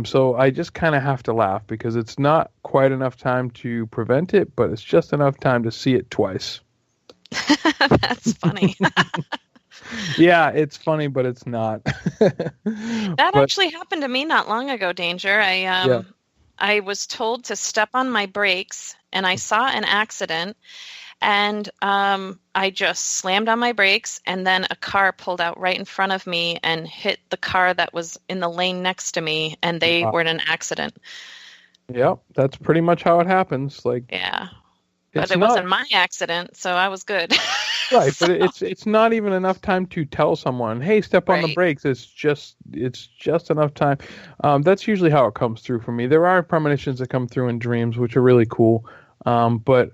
so I just kind of have to laugh, because it's not quite enough time to prevent it, but it's just enough time to see it twice. That's funny. Yeah, it's funny, but it's not. That actually happened to me not long ago, Danger. I was told to step on my brakes, and I saw an accident, and I just slammed on my brakes, and then a car pulled out right in front of me and hit the car that was in the lane next to me, and they were in an accident. Yep, that's pretty much how it happens. Yeah. But it wasn't my accident, so I was good. Right, but it's not even enough time to tell someone, "Hey, step on the brakes." It's just enough time. That's usually how it comes through for me. There are premonitions that come through in dreams, which are really cool. But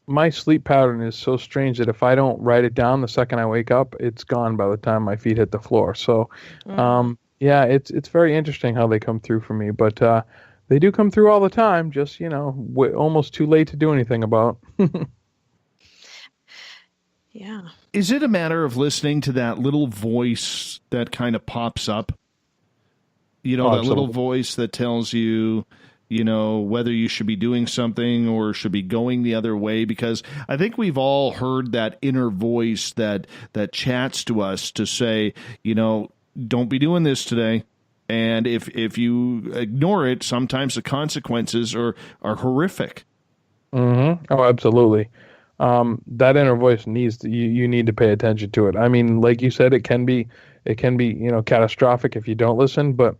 my sleep pattern is so strange that if I don't write it down the second I wake up, it's gone by the time my feet hit the floor. So, yeah, it's very interesting how they come through for me. But they do come through all the time. Just almost too late to do anything about. Yeah. Is it a matter of listening to that little voice that kind of pops up? That little voice that tells you, whether you should be doing something or should be going the other way? Because I think we've all heard that inner voice that chats to us to say, don't be doing this today. And if you ignore it, sometimes the consequences are horrific. Mm-hmm. Oh, absolutely. That inner voice you need to pay attention to it. I mean, like you said, it can be catastrophic if you don't listen, but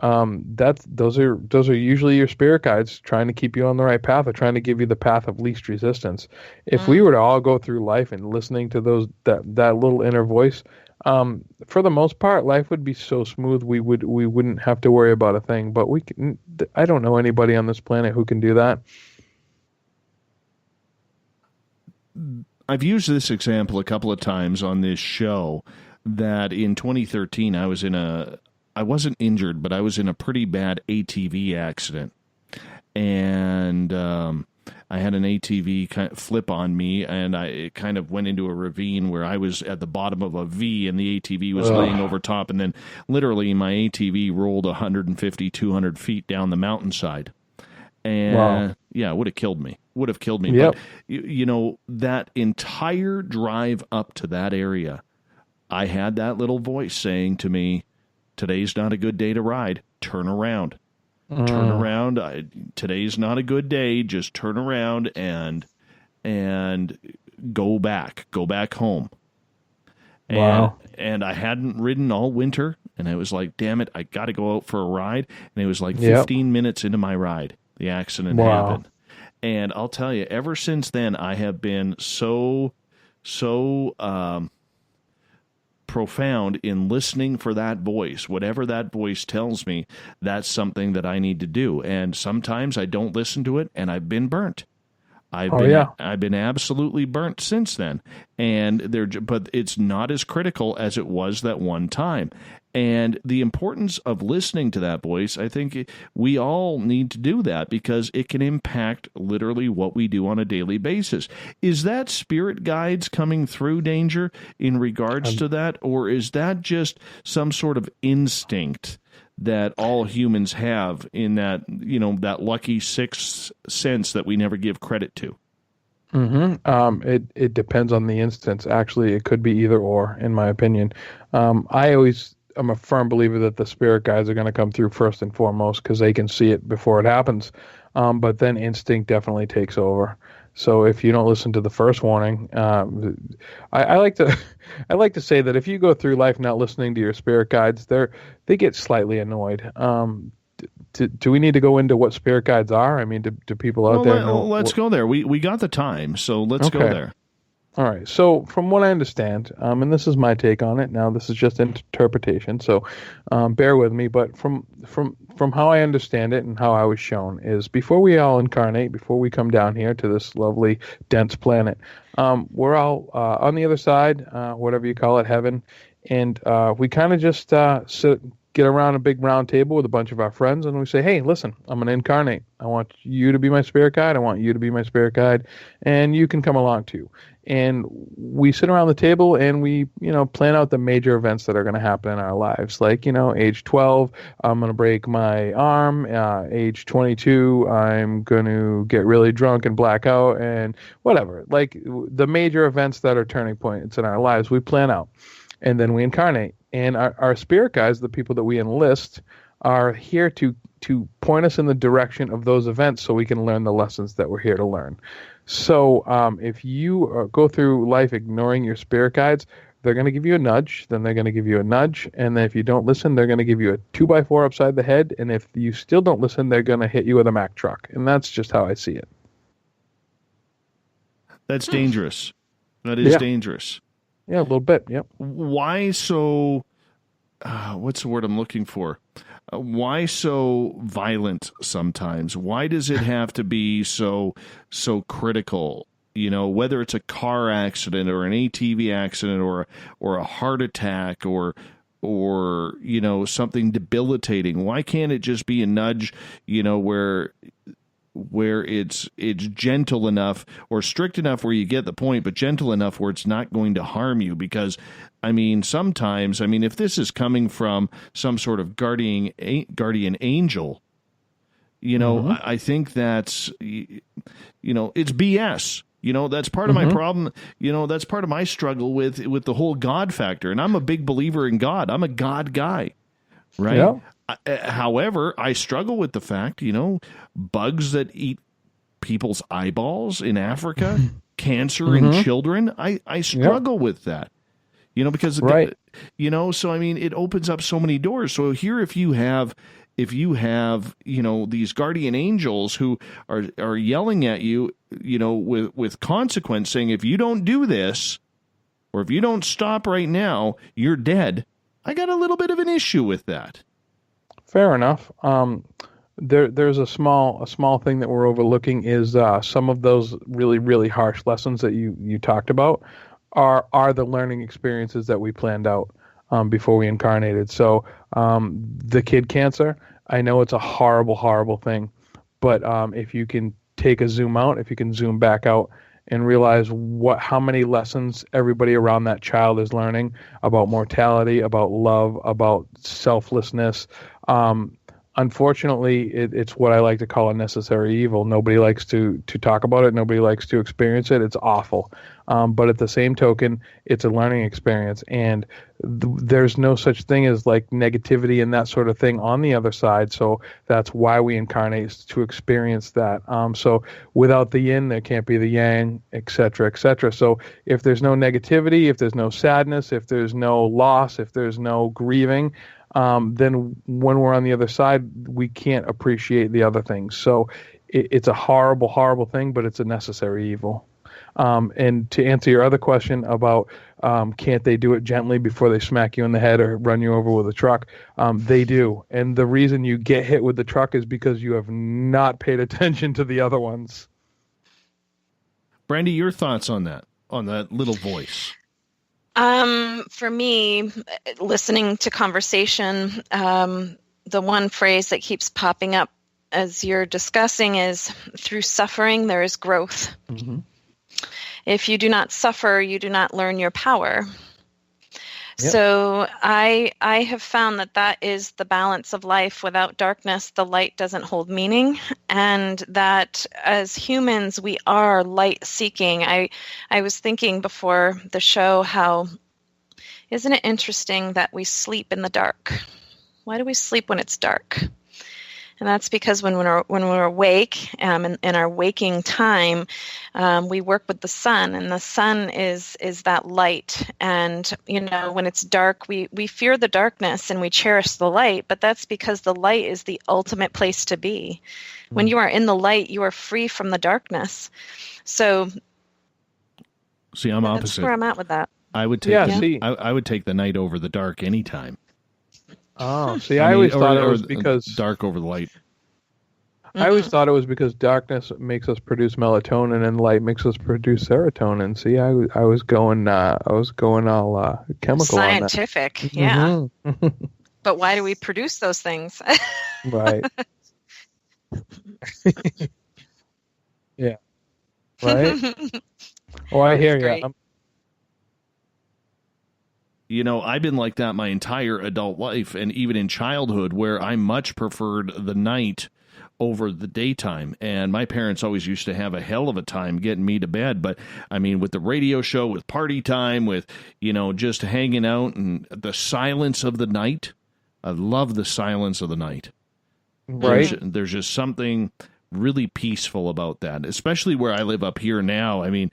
those are usually your spirit guides trying to keep you on the right path, or trying to give you the path of least resistance. If we were to all go through life and listening to that little inner voice, for the most part, life would be so smooth we wouldn't have to worry about a thing. But I don't know anybody on this planet who can do that. I've used this example a couple of times on this show, that in 2013 I wasn't injured, but I was in a pretty bad ATV accident. And I had an ATV kind of flip on me, and it kind of went into a ravine where I was at the bottom of a V, and the ATV was laying over top. And then literally my ATV rolled 150, 200 feet down the mountainside. And yeah, it would have killed me. Yep. But, that entire drive up to that area, I had that little voice saying to me, today's not a good day to ride. Turn around. Turn around. Today's not a good day. Just turn around. And go back home. Wow. And I hadn't ridden all winter, and I was like, damn it, I got to go out for a ride. And it was like 15 minutes into my ride, the accident happened. And I'll tell you, ever since then, I have been so profound in listening for that voice. Whatever that voice tells me, that's something that I need to do. And sometimes I don't listen to it, and I've been burnt. I've been absolutely burnt since then, but it's not as critical as it was that one time. And the importance of listening to that voice, I think we all need to do that because it can impact literally what we do on a daily basis. Is that spirit guides coming through, Danger, in regards to that, or is that just some sort of instinct that all humans have in that, that lucky sixth sense that we never give credit to? It depends on the instance. Actually, it could be either or, in my opinion. I'm a firm believer that the spirit guides are going to come through first and foremost because they can see it before it happens. But then instinct definitely takes over. So if you don't listen to the first warning, I like to say that if you go through life not listening to your spirit guides, they get slightly annoyed. Do we need to go into what spirit guides are? I mean, do people out there know? Let's go there. We got the time, so let's go there. All right. So from what I understand, and this is my take on it. Now, this is just interpretation, so bear with me. But from how I understand it and how I was shown is before we all incarnate, before we come down here to this lovely, dense planet, we're all on the other side, whatever you call it, heaven, and we kind of just get around a big round table with a bunch of our friends, and we say, hey, listen, I'm going to incarnate. I want you to be my spirit guide. I want you to be my spirit guide, and you can come along too. And we sit around the table and we, plan out the major events that are going to happen in our lives. Like, age 12, I'm going to break my arm. Age 22, I'm going to get really drunk and black out and whatever. Like the major events that are turning points in our lives, we plan out. And then we incarnate. And our spirit guides, the people that we enlist, are here to point us in the direction of those events so we can learn the lessons that we're here to learn. So if you go through life ignoring your spirit guides, they're going to give you a nudge, then they're going to give you a nudge, and then if you don't listen, they're going to give you a 2x4 upside the head, and if you still don't listen, they're going to hit you with a Mack truck. And that's just how I see it. That's dangerous. That is dangerous. Yeah, a little bit, yep. Why so, what's the word I'm looking for? Why so violent sometimes? Why does it have to be so critical? Whether it's a car accident or an ATV accident or a heart attack or something debilitating. Why can't it just be a nudge, where it's gentle enough or strict enough where you get the point, but gentle enough where it's not going to harm you? Because sometimes, if this is coming from some sort of guardian angel, I think that's, it's BS. That's part of my problem. That's part of my struggle with the whole God factor. And I'm a big believer in God. I'm a God guy, right? Yeah. However, I struggle with the fact, bugs that eat people's eyeballs in Africa, cancer in children. I struggle with that. Because, so it opens up so many doors. So here, if you have, these guardian angels who are yelling at you, with consequence saying, if you don't do this, or if you don't stop right now, you're dead. I got a little bit of an issue with that. Fair enough. There's a small thing that we're overlooking is some of those really, really harsh lessons that you talked about are the learning experiences that we planned out before we incarnated. So the kid cancer, I know it's a horrible, horrible thing, but if you can take a zoom out, if you can zoom back out and realize how many lessons everybody around that child is learning about mortality, about love, about selflessness, unfortunately, it's what I like to call a necessary evil. Nobody likes to talk about it. Nobody likes to experience it. It's awful. But at the same token, it's a learning experience. And there's no such thing as like negativity and that sort of thing on the other side. So that's why we incarnate, is to experience that. So without the yin, there can't be the yang, et cetera, et cetera. So if there's no negativity, if there's no sadness, if there's no loss, if there's no grieving, then when we're on the other side, we can't appreciate the other things. So it's a horrible, horrible thing, but it's a necessary evil. And to answer your other question about can't they do it gently before they smack you in the head or run you over with a truck, they do. And the reason you get hit with the truck is because you have not paid attention to the other ones. Brandie, your thoughts on that little voice? For me, listening to conversation, the one phrase that keeps popping up as you're discussing is, through suffering, there is growth. Mm-hmm. If you do not suffer, you do not learn your power. Yep. So I have found that is the balance of life. Without darkness, the light doesn't hold meaning, and that as humans, we are light seeking. I was thinking before the show, how isn't it interesting that we sleep in the dark? Why do we sleep when it's dark? And that's because when we're awake, in our waking time, we work with the sun, and the sun is that light. And when it's dark, we fear the darkness and we cherish the light. But that's because the light is the ultimate place to be. Mm. When you are in the light, you are free from the darkness. So, see, I'm opposite. That's where I'm at with that. I would take I would take the night over the dark anytime. Oh, see, I always thought it was because dark over the light. I always thought it was because darkness makes us produce melatonin and light makes us produce serotonin. See, I was going all chemical scientific, on that. Yeah. Mm-hmm. But why do we produce those things? Right. Yeah. Right. Oh, I hear you. I've been like that my entire adult life, and even in childhood, where I much preferred the night over the daytime. And my parents always used to have a hell of a time getting me to bed. But I mean, with the radio show, with party time, with, just hanging out and the silence of the night. I love the silence of the night. Right. There's just something really peaceful about that, especially where I live up here now. I mean,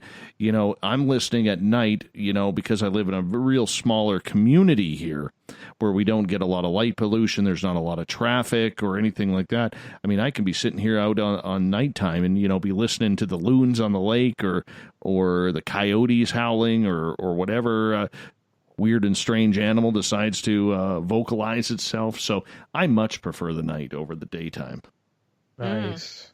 I'm listening at night, because I live in a real smaller community here where we don't get a lot of light pollution. There's not a lot of traffic or anything like that. I mean, I can be sitting here out on nighttime and, be listening to the loons on the lake or the coyotes howling or whatever weird and strange animal decides to vocalize itself. So I much prefer the night over the daytime. Nice.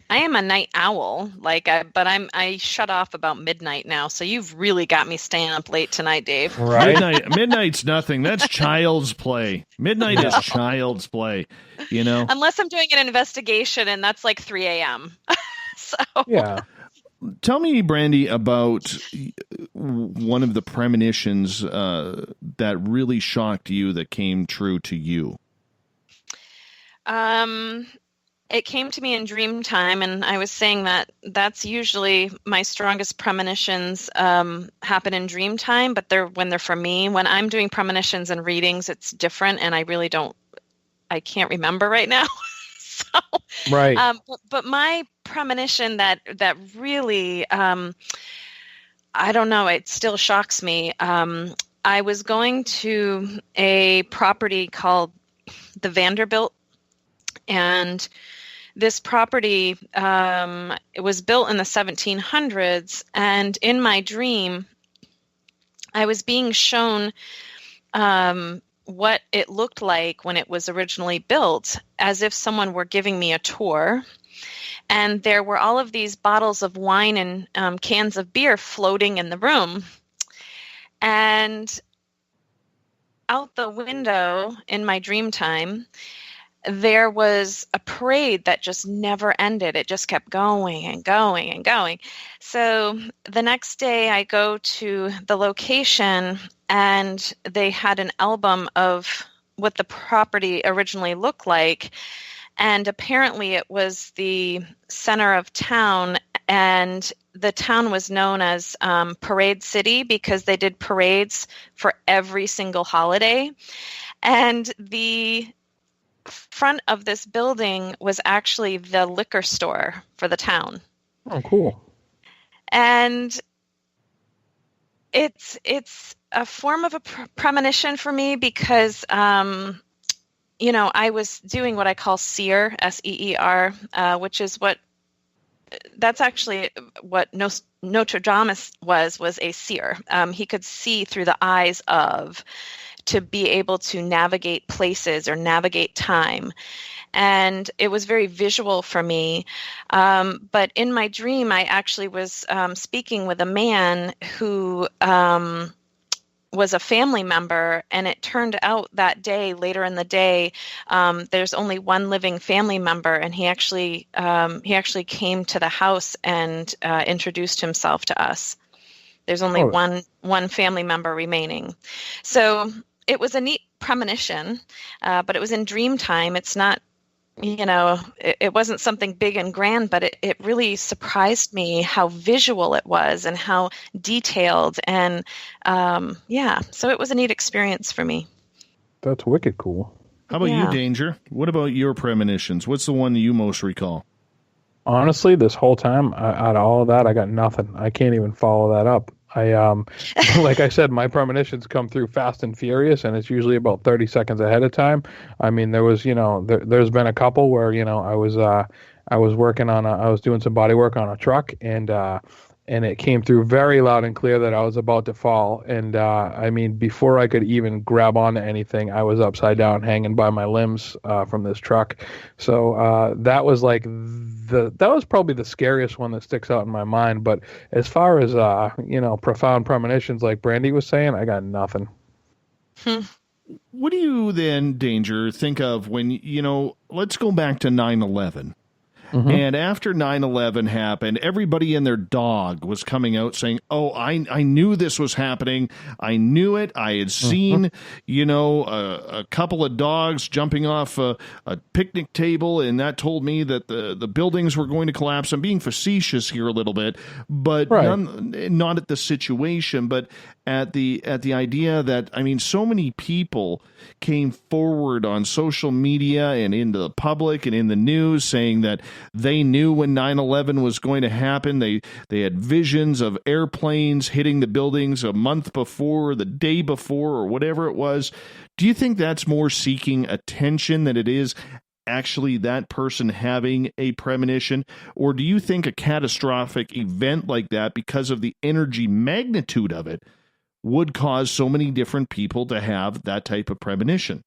I am a night owl, but I shut off about midnight now. So you've really got me staying up late tonight, Dave. Right. Midnight's nothing. That's child's play. Midnight is child's play. Unless I'm doing an investigation, and that's like 3 a.m. So yeah. Tell me, Brandie, about one of the premonitions that really shocked you, that came true to you. It came to me in dream time, and I was saying that's usually my strongest premonitions happen in dream time, but when they're for me. When I'm doing premonitions and readings, it's different, and I can't remember right now. So, right. But my premonition that really, I don't know, it still shocks me. I was going to a property called the Vanderbilt, and this property it was built in the 1700s, and in my dream, I was being shown what it looked like when it was originally built, as if someone were giving me a tour. And there were all of these bottles of wine and cans of beer floating in the room. And out the window in my dream time, there was a parade that just never ended. It just kept going and going and going. So the next day I go to the location, and they had an album of what the property originally looked like. And apparently it was the center of town, and the town was known as Parade City because they did parades for every single holiday. And the front of this building was actually the liquor store for the town. Oh, cool. And it's a form of a premonition for me because, you know, I was doing what I call seer, SEER, which is that's actually what Nostradamus was a seer. He could see through the eyes of, to be able to navigate places or navigate time. And it was very visual for me. But in my dream, I actually was speaking with a man who was a family member, and it turned out that day, later in the day, there's only one living family member, and he actually came to the house and introduced himself to us. There's only one family member remaining. So it was a neat premonition, but it was in dream time. It's not, you know, it wasn't something big and grand, but it really surprised me how visual it was and how detailed. And so it was a neat experience for me. That's wicked cool. How about you, Danger? What about your premonitions? What's the one that you most recall? Honestly, this whole time, out of all of that, I got nothing. I can't even follow that up. Like I said, my premonitions come through fast and furious, and it's usually about 30 seconds ahead of time. I mean, there was, you know, there's been a couple where, you know, I was working on I was doing some body work on a truck, and it came through very loud and clear that I was about to fall. And I mean, before I could even grab onto anything, I was upside down, hanging by my limbs from this truck. So that was like that was probably the scariest one that sticks out in my mind. But as far as you know, profound premonitions like Brandie was saying, I got nothing. What do you then, Danger, think of when, you know, let's go back to 9/11. Mm-hmm. And after 9/11 happened, everybody and their dog was coming out saying, oh, I knew this was happening. I knew it. I had seen, you know, a couple of dogs jumping off a picnic table, and that told me that the buildings were going to collapse. I'm being facetious here a little bit, but not at the situation, but at the idea that, I mean, so many people came forward on social media and into the public and in the news saying that they knew when 9/11 was going to happen. They had visions of airplanes hitting the buildings a month before, the day before, or whatever it was. Do you think that's more seeking attention than it is actually that person having a premonition? Or do you think a catastrophic event like that, because of the energy magnitude of it, would cause so many different people to have that type of premonition?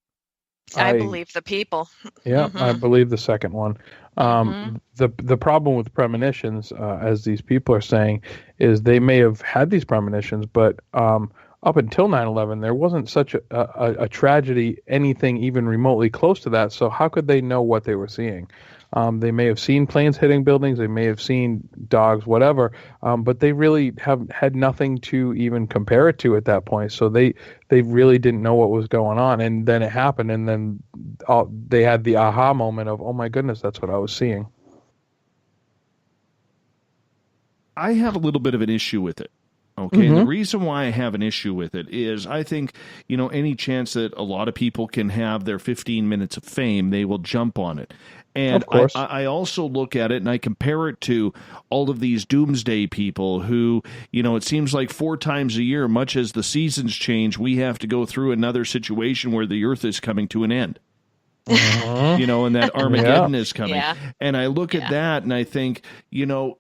I believe the people. Yeah, I believe the second one. The problem with premonitions, as these people are saying, is they may have had these premonitions, but up until 9/11, there wasn't such a tragedy, anything even remotely close to that. So how could they know what they were seeing? They may have seen planes hitting buildings, they may have seen dogs, whatever, but they really have had nothing to even compare it to at that point. So they really didn't know what was going on, and then it happened, and then they had the aha moment of, oh my goodness, that's what I was seeing. I have a little bit of an issue with it. Okay, and the reason why I have an issue with it is I think, you know, any chance that a lot of people can have their 15 minutes of fame, they will jump on it. And I also look at it and I compare it to all of these doomsday people who, you know, it seems like 4 times a year, much as the seasons change, we have to go through another situation where the earth is coming to an end. You know, and that Armageddon is coming. Yeah. And I look at that and I think, you know,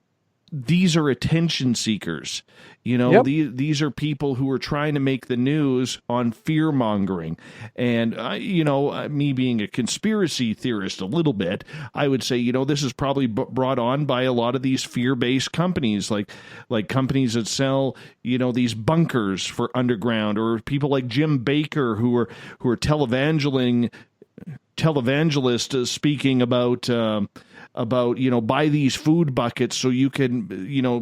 these are attention seekers. You know, these are people who are trying to make the news on fear mongering. And, you know, me being a conspiracy theorist a little bit, I would say, you know, this is probably brought on by a lot of these fear-based companies, like companies that sell, you know, these bunkers for underground, or people like Jim Baker who are televangeling televangelist speaking about buy these food buckets so you can,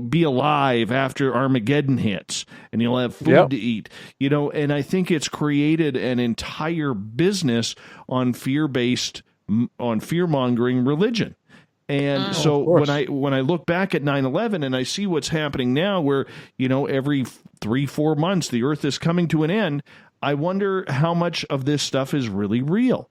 be alive after Armageddon hits and you'll have food to eat, and I think it's created an entire business on fear-mongering religion. And so when I look back at 9/11 and I see what's happening now where, every 3-4 months the earth is coming to an end, I wonder how much of this stuff is really real.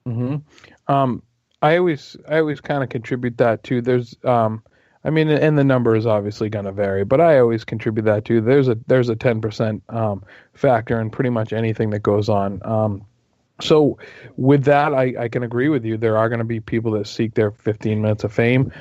Mm-hmm. I always kind of contribute that too. There's, and the number is obviously going to vary, but I always contribute that too. There's a 10% factor in pretty much anything that goes on. So with that, I can agree with you. There are going to be people that seek their 15 minutes of fame,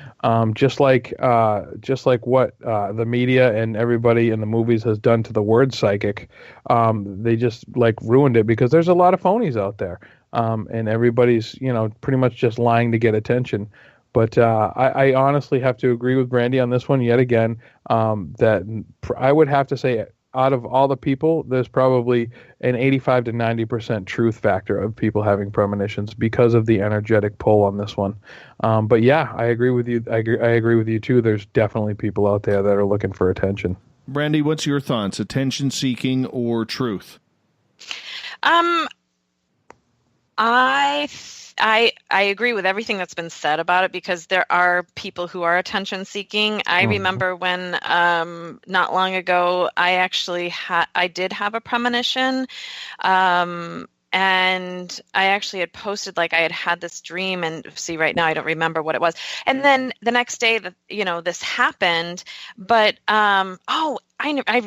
just like what the media and everybody in the movies has done to the word psychic. They just ruined it because there's a lot of phonies out there. And everybody's, pretty much just lying to get attention. But I honestly have to agree with Brandie on this one yet again, that I would have to say out of all the people, there's probably an 85 to 90% truth factor of people having premonitions because of the energetic pull on this one. But yeah, I agree with you. I agree with you too. There's definitely people out there that are looking for attention. Brandie, what's your thoughts? Attention seeking or truth? I agree with everything that's been said about it because there are people who are attention seeking. I remember when not long ago I did have a premonition, and I actually had posted I had this dream, and see right now I don't remember what it was. And then the next day this happened, but I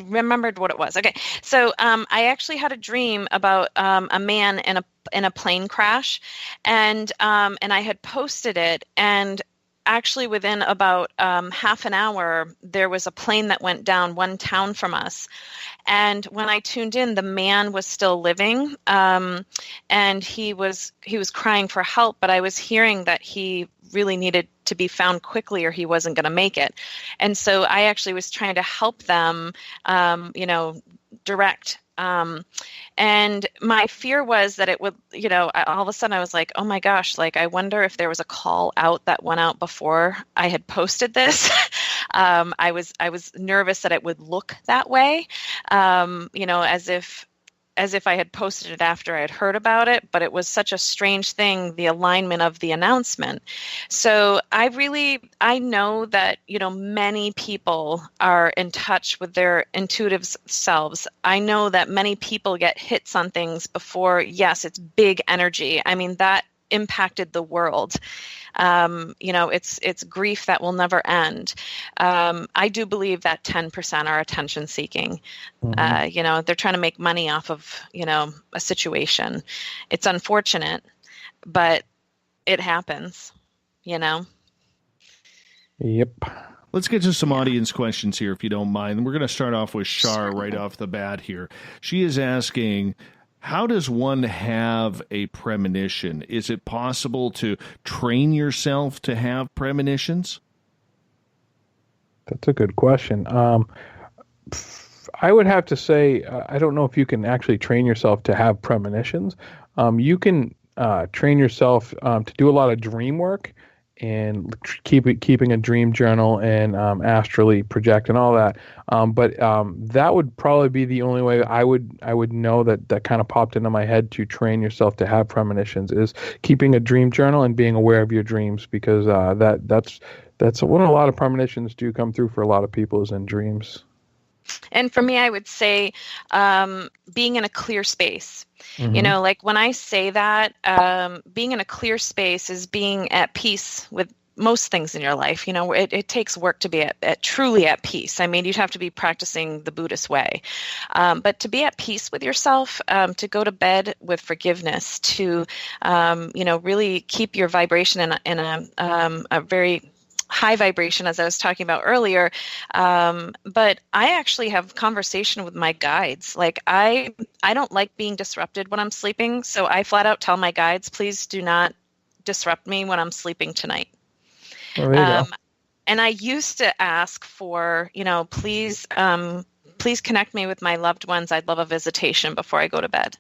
remembered what it was. Okay, so I actually had a dream about a man in a plane crash, and I had posted it, and actually within about half an hour there was a plane that went down one town from us, and when I tuned in, the man was still living, and he was crying for help, but I was hearing that he really needed to be found quickly or he wasn't going to make it. And so I actually was trying to help them, direct. And my fear was that it would, all of a sudden I was like, oh my gosh, I wonder if there was a call out that went out before I had posted this. I was nervous that it would look that way, as if I had posted it after I had heard about it, but it was such a strange thing, the alignment of the announcement. So I know that, many people are in touch with their intuitive selves. I know that many people get hits on things before, yes, it's big energy. I mean, that impacted the world. It's grief that will never end. I do believe that 10% are attention seeking. Mm-hmm. They're trying to make money off of, a situation. It's unfortunate, but it happens, Yep. Let's get to some audience questions here, if you don't mind. We're going to start off with Shar right off the bat here. She is asking, how does one have a premonition? Is it possible to train yourself to have premonitions? That's a good question. I would have to say, I don't know if you can actually train yourself to have premonitions. You can train yourself to do a lot of dream work and keeping a dream journal and astrally project and all that. But that would probably be the only way I would know that kind of popped into my head to train yourself to have premonitions is keeping a dream journal and being aware of your dreams, because that's what a lot of premonitions do come through for a lot of people is in dreams. And for me, I would say being in a clear space. Mm-hmm. When I say that, being in a clear space is being at peace with most things in your life. It takes work to be truly at peace. I mean, you'd have to be practicing the Buddhist way. But to be at peace with yourself, to go to bed with forgiveness, to, really keep your vibration in a very high vibration, as I was talking about earlier. But I actually have conversation with my guides. I don't like being disrupted when I'm sleeping. So I flat out tell my guides, please do not disrupt me when I'm sleeping tonight. Oh, there you go. And I used to ask for, please please connect me with my loved ones. I'd love a visitation before I go to bed.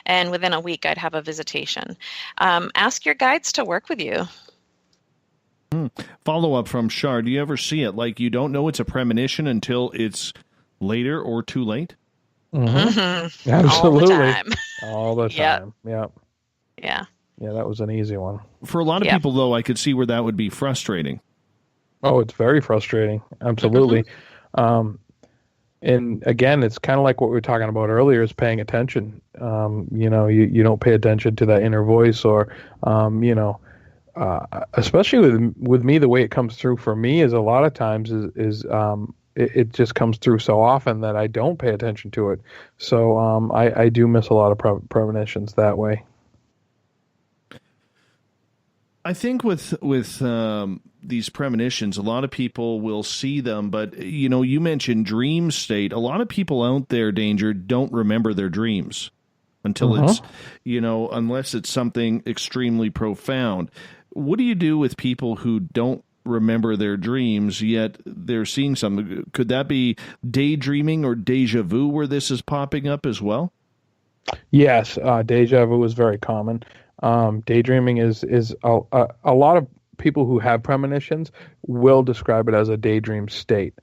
And within a week, I'd have a visitation. Ask your guides to work with you. Follow up from Char. Do you ever see it like you don't know it's a premonition until it's later or too late? Mm-hmm. Absolutely. All the time. Yep. Yeah. Yeah, that was an easy one. For a lot of people, though, I could see where that would be frustrating. Oh, it's very frustrating. Absolutely. And again, it's kind of like what we were talking about earlier, is paying attention. You don't pay attention to that inner voice, or, especially with me, the way it comes through for me is a lot of times it just comes through so often that I don't pay attention to it. So I do miss a lot of premonitions that way. I think with these premonitions, a lot of people will see them, but you mentioned dream state. A lot of people out there, Danger, don't remember their dreams until it's, unless it's something extremely profound. What do you do with people who don't remember their dreams, yet they're seeing something? Could that be daydreaming or deja vu where this is popping up as well? Yes, deja vu is very common. Daydreaming is a lot of people who have premonitions will describe it as a daydream state.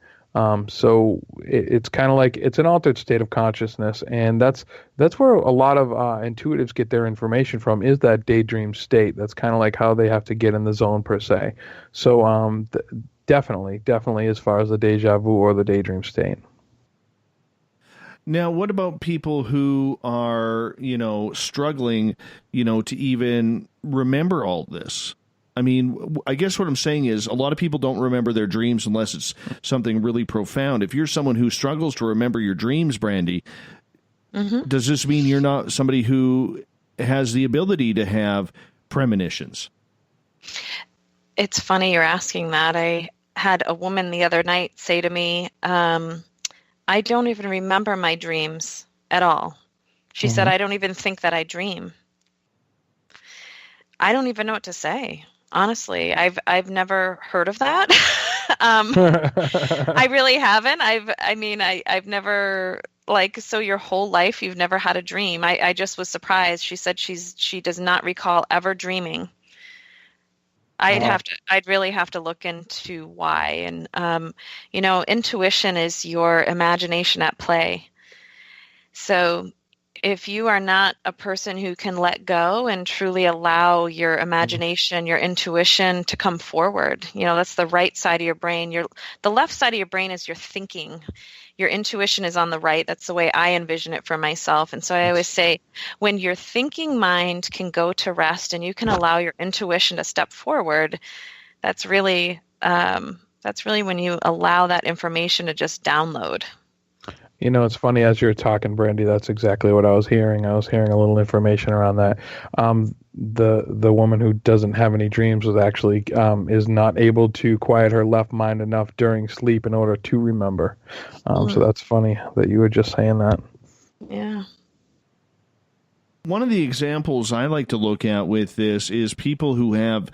So it's kind of like it's an altered state of consciousness, and that's where a lot of intuitives get their information from, is that daydream state. That's kind of like how they have to get in the zone per se. So definitely, as far as the deja vu or the daydream state. Now, what about people who are, struggling, to even remember all this? I mean, I guess what I'm saying is a lot of people don't remember their dreams unless it's something really profound. If you're someone who struggles to remember your dreams, Brandie, does this mean you're not somebody who has the ability to have premonitions? It's funny you're asking that. I had a woman the other night say to me, I don't even remember my dreams at all. She said, I don't even think that I dream. I don't even know what to say. Honestly, I've never heard of that. I really haven't. I've never, so your whole life you've never had a dream. I just was surprised. She said she does not recall ever dreaming. I'd really have to look into why. And, intuition is your imagination at play. So if you are not a person who can let go and truly allow your imagination, your intuition to come forward, that's the right side of your brain. The left side of your brain is your thinking. Your intuition is on the right. That's the way I envision it for myself. And so I always say, when your thinking mind can go to rest and you can allow your intuition to step forward, that's really when you allow that information to just download. It's funny, as you were talking, Brandie, that's exactly what I was hearing. I was hearing a little information around that. The woman who doesn't have any dreams was actually is not able to quiet her left mind enough during sleep in order to remember. So that's funny that you were just saying that. Yeah. One of the examples I like to look at with this is people who have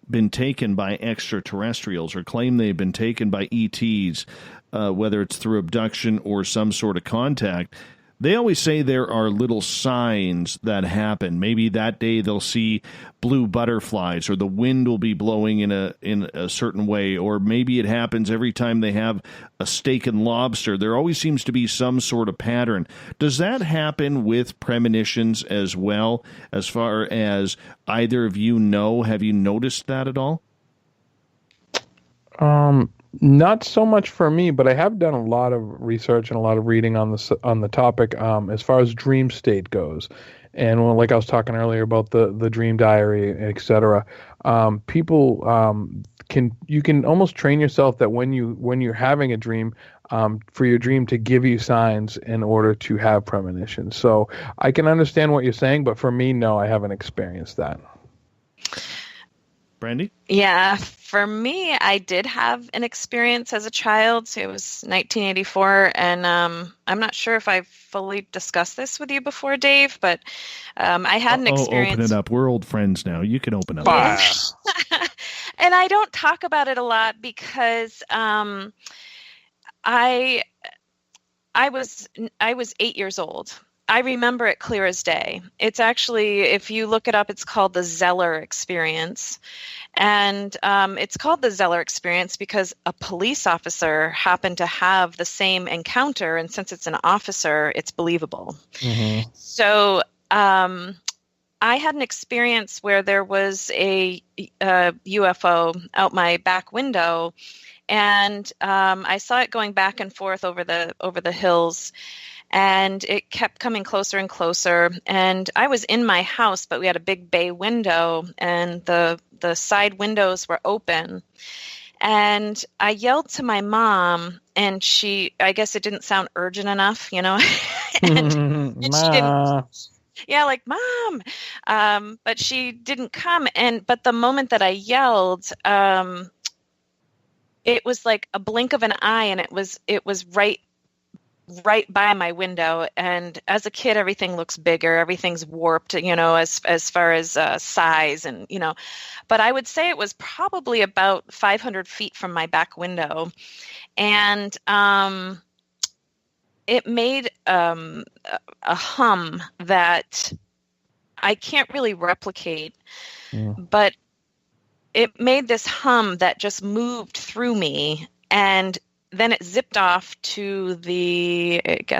been taken by extraterrestrials or claim they've been taken by ETs. Whether it's through abduction or some sort of contact. They always say there are little signs that happen. Maybe that day they'll see blue butterflies, or the wind will be blowing in a certain way, or maybe it happens every time they have a steak and lobster. There always seems to be some sort of pattern. Does that happen with premonitions as well, as far as either of you know? Have you noticed that at all? Not so much for me, but I have done a lot of research and a lot of reading on the topic as far as dream state goes. And like I was talking earlier about the dream diary, etc. People you can almost train yourself that when you're having a dream, for your dream to give you signs in order to have premonitions. So I can understand what you're saying, but for me, no, I haven't experienced that. Brandie? Yeah, for me, I did have an experience as a child. So it was 1984, and I'm not sure if I've fully discussed this with you before, Dave, but I had an experience. Open it up. We're old friends now. You can open it up. And I don't talk about it a lot because I was 8 years old. I remember it clear as day. It's actually, if you look it up, it's called the Zeller experience. And it's called the Zeller experience because a police officer happened to have the same encounter. And since it's an officer, it's believable. Mm-hmm. So I had an experience where there was a UFO out my back window. And I saw it going back and forth over the hills. And it kept coming closer and closer. And I was in my house, but we had a big bay window, and the side windows were open. And I yelled to my mom, and I guess it didn't sound urgent enough, and she didn't. Yeah, like, Mom. But she didn't come. But the moment that I yelled, it was like a blink of an eye, and it was right by my window. And as a kid, everything looks bigger, everything's warped, as far as size, and but I would say it was probably about 500 feet from my back window. And it made a hum that I can't really replicate, but it made this hum that just moved through me. And then it zipped off to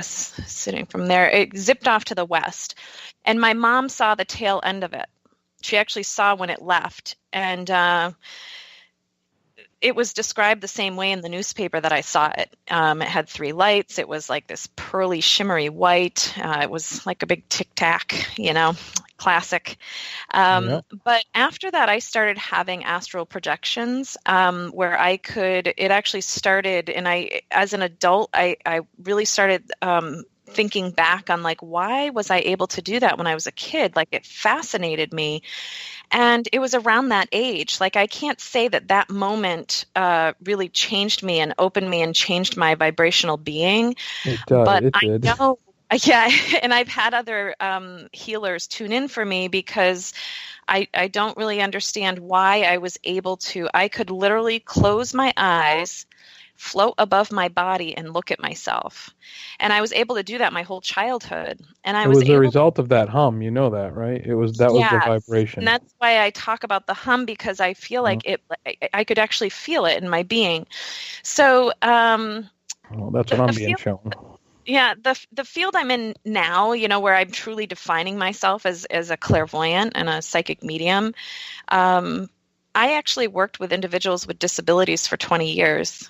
sitting from there, it zipped off to the west. And my mom saw the tail end of it. She actually saw when it left. And it was described the same way in the newspaper that I saw it. It had 3 lights. It was like this pearly, shimmery white. It was like a big tic-tac, classic. But after that, I started having astral projections where it actually started, and as an adult, I really started thinking back on, like, why was I able to do that when I was a kid? Like, it fascinated me. And it was around that age. Like, I can't say that moment really changed me and opened me and changed my vibrational being. It does. But it I did. know, yeah, and I've had other healers tune in for me because I don't really understand why I was able to. I could literally close my eyes, float above my body, and look at myself. And I was able to do that my whole childhood. And It was a result of that hum, that, right? That was the vibration. And that's why I talk about the hum, because I feel like I could actually feel it in my being. So well, that's what I'm being shown. Yeah, the field I'm in now, where I'm truly defining myself as a clairvoyant and a psychic medium, I actually worked with individuals with disabilities for 20 years.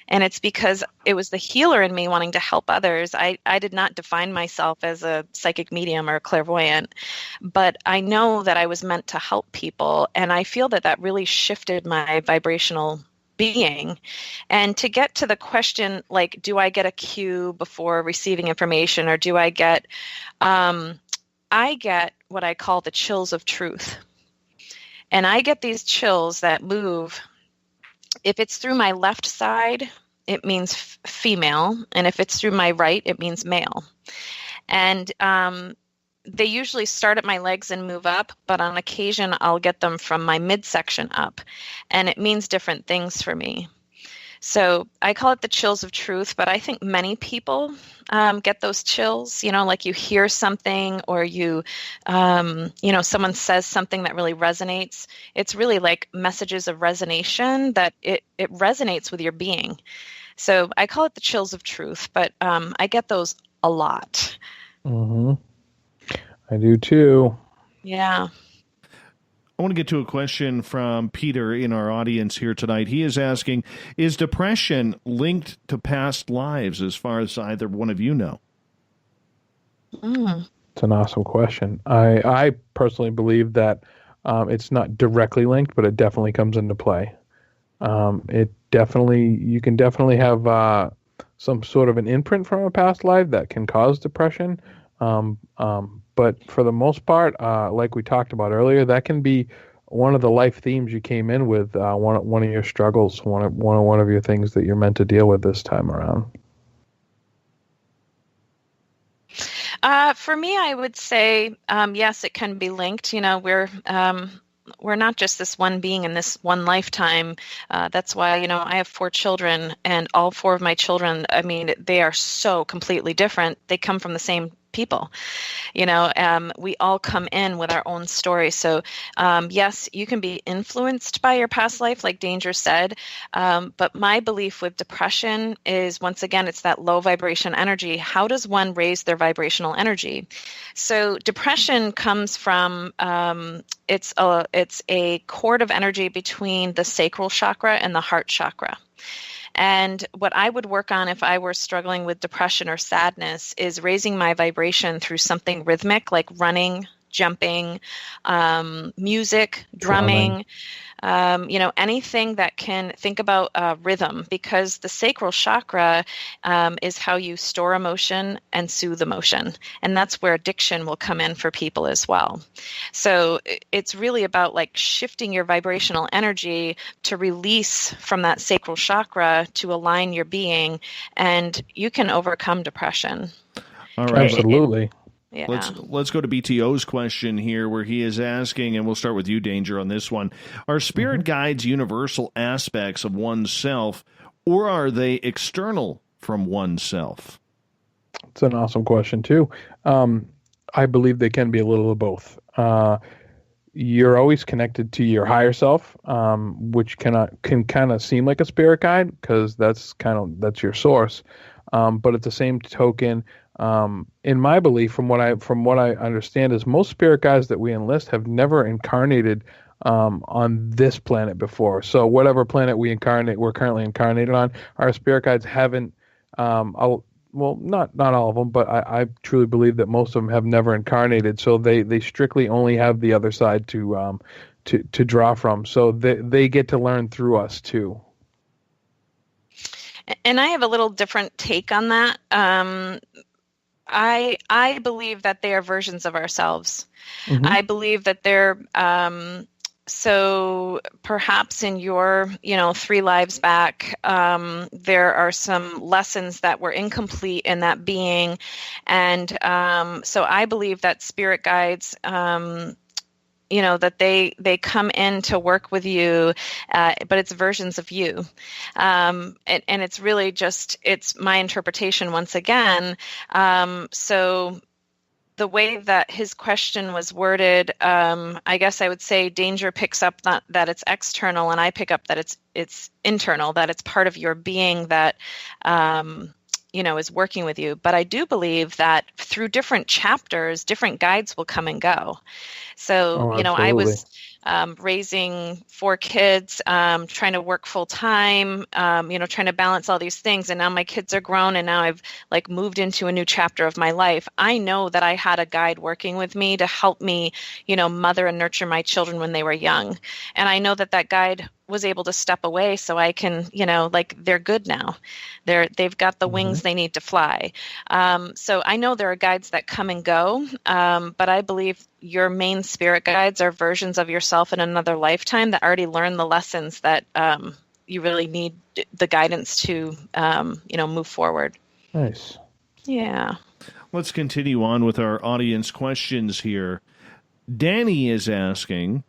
And it's because it was the healer in me wanting to help others. I did not define myself as a psychic medium or a clairvoyant, but I know that I was meant to help people. And I feel that really shifted my vibrational being. And to get to the question, like, do I get a cue before receiving information, or do I get what I call the chills of truth. And I get these chills that move. If it's through my left side, it means female. And if it's through my right, it means male. And they usually start at my legs and move up, but on occasion I'll get them from my midsection up. And it means different things for me. So I call it the chills of truth, but I think many people get those chills, like you hear something, or someone says something that really resonates. It's really like messages of resonation that it resonates with your being. So I call it the chills of truth, but I get those a lot. Mm-hmm. I do too. Yeah. I want to get to a question from Peter in our audience here tonight. He is asking, is depression linked to past lives, as far as either one of you know? It's an awesome question. I personally believe that it's not directly linked, but it definitely comes into play. You can definitely have some sort of an imprint from a past life that can cause depression. But for the most part, like we talked about earlier, that can be one of the life themes you came in with, one of your struggles, one of your things that you're meant to deal with this time around. For me, I would say, yes, it can be linked. We're we're not just this one being in this one lifetime. That's why, I have 4 children, and all 4 of my children, I mean, they are so completely different. They come from the same people. We all come in with our own story. So, yes, you can be influenced by your past life, like Danger said. But my belief with depression is, once again, it's that low vibration energy. How does one raise their vibrational energy? So depression comes from, it's a cord of energy between the sacral chakra and the heart chakra. And what I would work on if I were struggling with depression or sadness is raising my vibration through something rhythmic, like running, jumping, music, drumming, anything that can think about rhythm, because the sacral chakra is how you store emotion and soothe emotion. And that's where addiction will come in for people as well. So it's really about like shifting your vibrational energy to release from that sacral chakra to align your being, and you can overcome depression. All right. Absolutely. Yeah. Let's go to BTO's question here, where he is asking, and we'll start with you, Danger, on this one. Are spirit guides universal aspects of oneself, or are they external from oneself? It's an awesome question, too. I believe they can be a little of both. You're always connected to your higher self, which can kind of seem like a spirit guide, because that's your source. But at the same token, in my belief, from what I understand, is most spirit guides that we enlist have never incarnated on this planet before. So whatever planet we're currently incarnated on, our spirit guides haven't. Well, not all of them, but I truly believe that most of them have never incarnated. So they strictly only have the other side to draw from. So they get to learn through us too. And I have a little different take on that. I believe that they are versions of ourselves. Mm-hmm. I believe that they're so perhaps in your 3 lives back, there are some lessons that were incomplete in that being, and so I believe that spirit guides, that they come in to work with you, but it's versions of you. And it's really it's my interpretation once again. So the way that his question was worded, I guess I would say Danger picks up that it's external, and I pick up that it's internal, that it's part of your being that, is working with you. But I do believe that through different chapters, different guides will come and go. So, I was raising 4 kids, trying to work full time, trying to balance all these things. And now my kids are grown, and now I've moved into a new chapter of my life. I know that I had a guide working with me to help me, mother and nurture my children when they were young. And I know that guide was able to step away so I can, they're good now. They've got the wings they need to fly. So I know there are guides that come and go, but I believe your main spirit guides are versions of yourself in another lifetime that already learned the lessons that you really need the guidance to, move forward. Nice. Yeah. Let's continue on with our audience questions here. Danny is asking,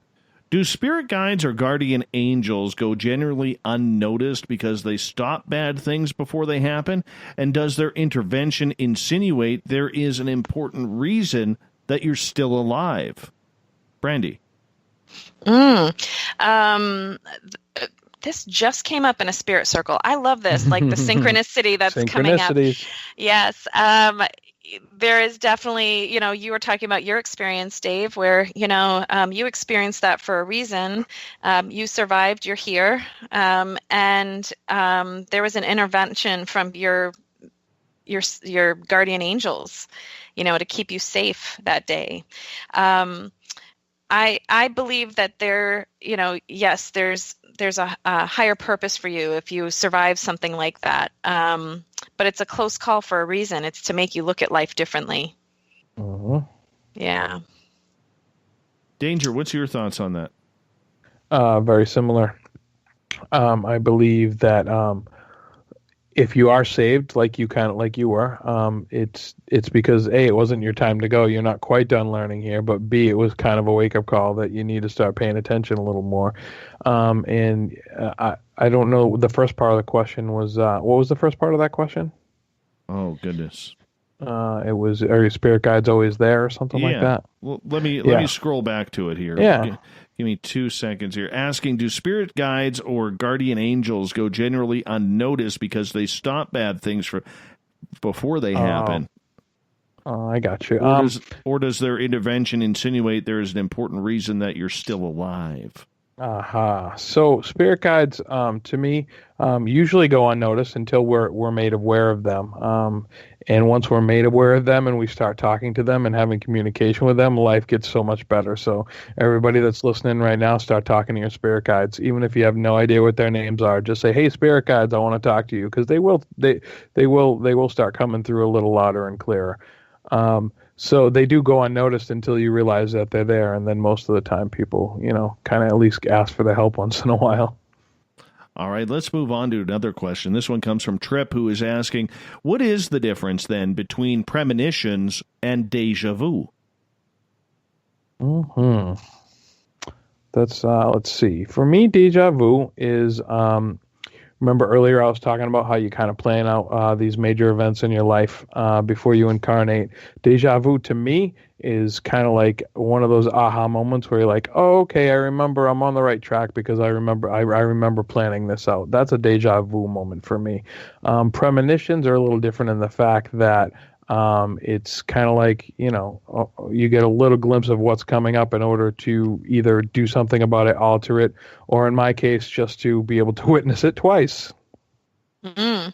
do spirit guides or guardian angels go generally unnoticed because they stop bad things before they happen? And does their intervention insinuate there is an important reason that you're still alive? Brandie. This just came up in a spirit circle. I love this, like the synchronicity that's coming up. Yes. There is definitely, you were talking about your experience, Dave, where, you experienced that for a reason. You survived, you're here. And there was an intervention from your guardian angels, to keep you safe that day. I believe that yes, there's a higher purpose for you if you survive something like that. But it's a close call for a reason. It's to make you look at life differently. Yeah. Danger, what's your thoughts on that? Very similar. I believe that if you are saved, like you were, it's because A, it wasn't your time to go. You're not quite done learning here, but B, it was kind of a wake up call that you need to start paying attention a little more. I don't know. The first part of the question was what was the first part of that question? Oh goodness. It was, are your spirit guides always there or something like that? Well, let me scroll back to it here. Yeah. Give me 2 seconds here. Asking, do spirit guides or guardian angels go generally unnoticed because they stop bad things before they happen? Oh, I got you. Or does their intervention insinuate there is an important reason that you're still alive? So spirit guides, to me, usually go unnoticed until we're made aware of them. And once we're made aware of them and we start talking to them and having communication with them, life gets so much better. So everybody that's listening right now, start talking to your spirit guides. Even if you have no idea what their names are, just say, "Hey, spirit guides, I want to talk to you," because they will start coming through a little louder and clearer. So they do go unnoticed until you realize that they're there, and then most of the time people, kind of at least ask for the help once in a while. All right, let's move on to another question. This one comes from Trip, who is asking, what is the difference then between premonitions and déjà vu? That's let's see. For me, déjà vu is remember earlier I was talking about how you kind of plan out these major events in your life before you incarnate. Déjà vu to me is kind of like one of those aha moments where you're like, oh, okay, I remember I'm on the right track because I remember planning this out. That's a déjà vu moment for me. Premonitions are a little different in the fact that it's kind of like, you get a little glimpse of what's coming up in order to either do something about it, alter it, or in my case, just to be able to witness it twice. Mm-hmm.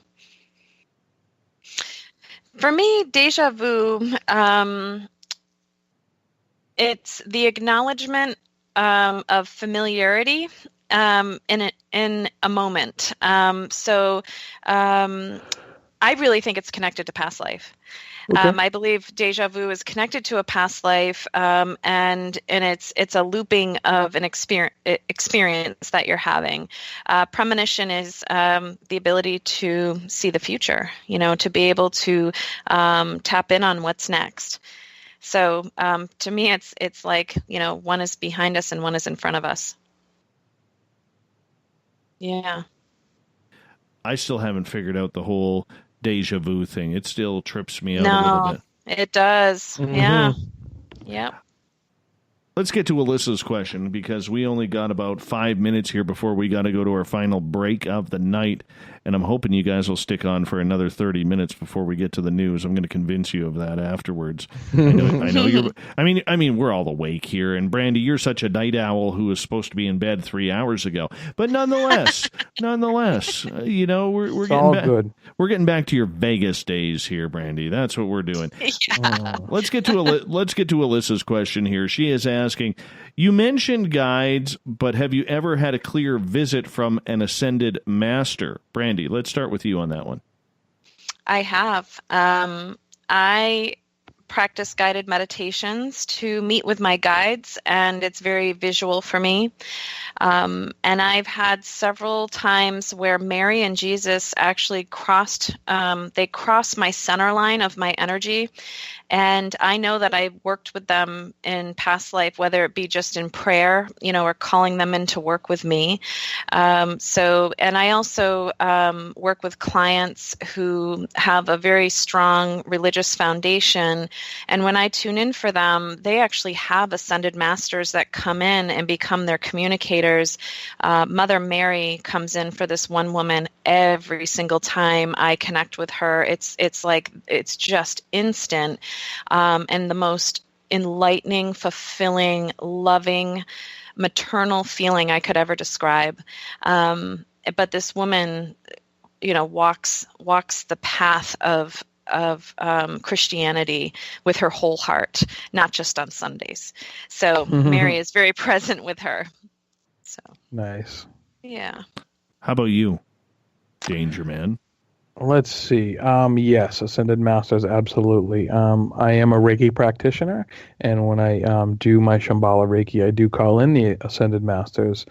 For me, déjà vu, it's the acknowledgement of familiarity in a moment. So I really think it's connected to past life. Okay. I believe déjà vu is connected to a past life, and it's a looping of an experience that you're having. Premonition is the ability to see the future, to be able to tap in on what's next. So to me, it's like, one is behind us and one is in front of us. Yeah. I still haven't figured out the whole déjà vu thing. It still trips me out a little bit. It does. Mm-hmm. Yeah. Yep. Let's get to Alyssa's question, because we only got about 5 minutes here before we got to go to our final break of the night. And I'm hoping you guys will stick on for another 30 minutes before we get to the news. I'm going to convince you of that afterwards. I know you're. I mean, we're all awake here, and Brandie, you're such a night owl who was supposed to be in bed 3 hours ago. But nonetheless, we're getting back. Good. We're getting back to your Vegas days here, Brandie. That's what we're doing. Yeah. Let's get to Alyssa's question here. She is asking, you mentioned guides, but have you ever had a clear visit from an ascended master? Brandie, let's start with you on that one. I have. I practice guided meditations to meet with my guides, and it's very visual for me. And I've had several times where Mary and Jesus actually crossed my center line of my energy. And I know that I worked with them in past life, whether it be just in prayer, or calling them in to work with me. And I also work with clients who have a very strong religious foundation. And when I tune in for them, they actually have ascended masters that come in and become their communicators. Mother Mary comes in for this one woman every single time I connect with her. It's just instant. And the most enlightening, fulfilling, loving, maternal feeling I could ever describe. But this woman, walks the path of Christianity with her whole heart, not just on Sundays. So Mary is very present with her. So nice. Yeah. How about you, Danger Man? Let's see. Yes, Ascended Masters, absolutely. I am a Reiki practitioner, and when I do my Shambhala Reiki, I do call in the Ascended Masters.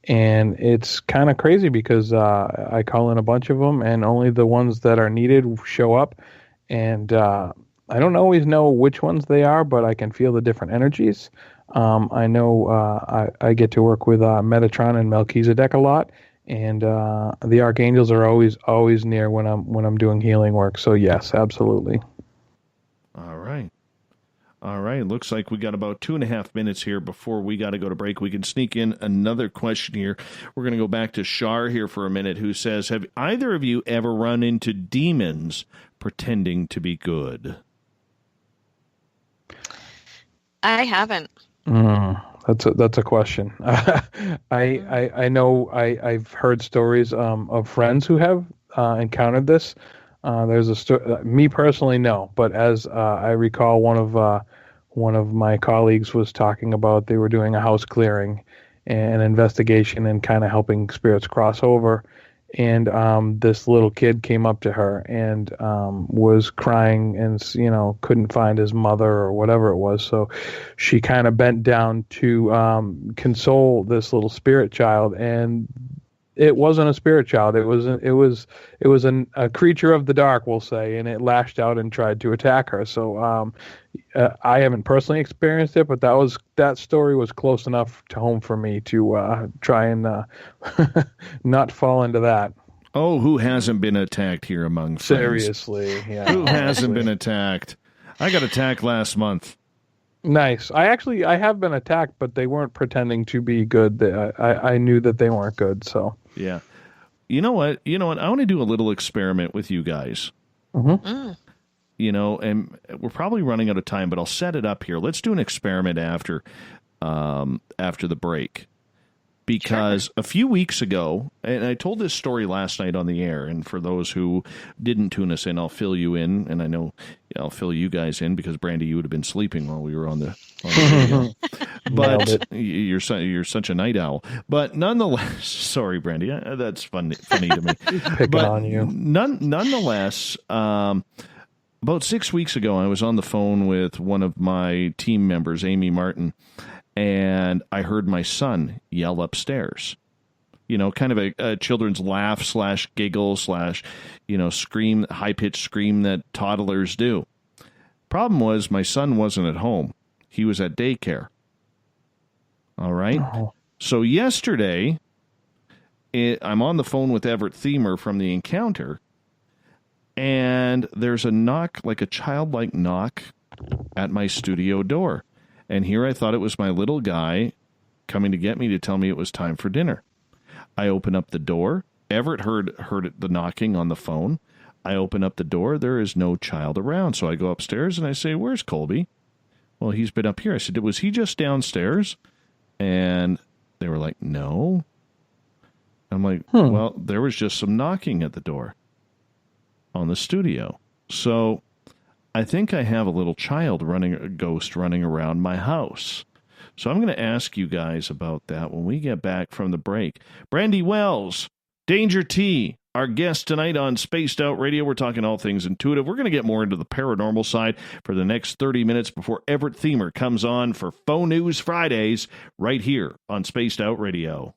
And it's kind of crazy because I call in a bunch of them, and only the ones that are needed show up. And I don't always know which ones they are, but I can feel the different energies. I know I get to work with Metatron and Melchizedek a lot, and the archangels are always near when I'm doing healing work. So yes, absolutely. All right. Looks like we got about 2.5 minutes here before we got to go to break. We can sneak in another question here. We're going to go back to Shar here for a minute, who says, have either of you ever run into demons pretending to be good? I haven't. That's a question. I know I've heard stories of friends who have encountered this. There's a story. Me personally, no. But as I recall, one of my colleagues was talking about they were doing a house clearing, and investigation, and kind of helping spirits cross over. And this little kid came up to her and was crying, and couldn't find his mother or whatever it was. So she kind of bent down to console this little spirit child, and it wasn't a spirit child. It was a creature of the dark, we'll say, and it lashed out and tried to attack her. So I haven't personally experienced it, but that story was close enough to home for me to try and not fall into that. Oh, who hasn't been attacked here among friends? Seriously, yeah. Who hasn't been attacked? I got attacked last month. Nice. I have been attacked, but they weren't pretending to be good. I knew that they weren't good. So yeah. You know what? I want to do a little experiment with you guys. Mm-hmm. And we're probably running out of time, but I'll set it up here. Let's do an experiment after the break. Because a few weeks ago, and I told this story last night on the air, and for those who didn't tune us in, I'll fill you in, and I know I'll fill you guys in because, Brandie, you would have been sleeping while we were on the radio. But you're such a night owl. But nonetheless, sorry, Brandie, that's funny to me. Picking on you. Nonetheless, about 6 weeks ago, I was on the phone with one of my team members, Amy Martin, and I heard my son yell upstairs. Kind of a children's laugh / giggle / scream, high-pitched scream that toddlers do. Problem was, my son wasn't at home. He was at daycare. All right? Oh. So yesterday, I'm on the phone with Everett Thiemer from The Encounter, and there's a knock, like a childlike knock, at my studio door. And here I thought it was my little guy coming to get me to tell me it was time for dinner. I open up the door. Everett heard the knocking on the phone. I open up the door. There is no child around. So I go upstairs and I say, "Where's Colby?" "Well, he's been up here." I said, "Was he just downstairs?" And they were like, "No." I'm like, Well, there was just some knocking at the door on the studio. So I think I have a little ghost running around my house. So I'm going to ask you guys about that when we get back from the break. Brandie Wells, Danger T, our guest tonight on Spaced Out Radio. We're talking all things intuitive. We're going to get more into the paranormal side for the next 30 minutes before Everett Thiemer comes on for Faux News Fridays right here on Spaced Out Radio.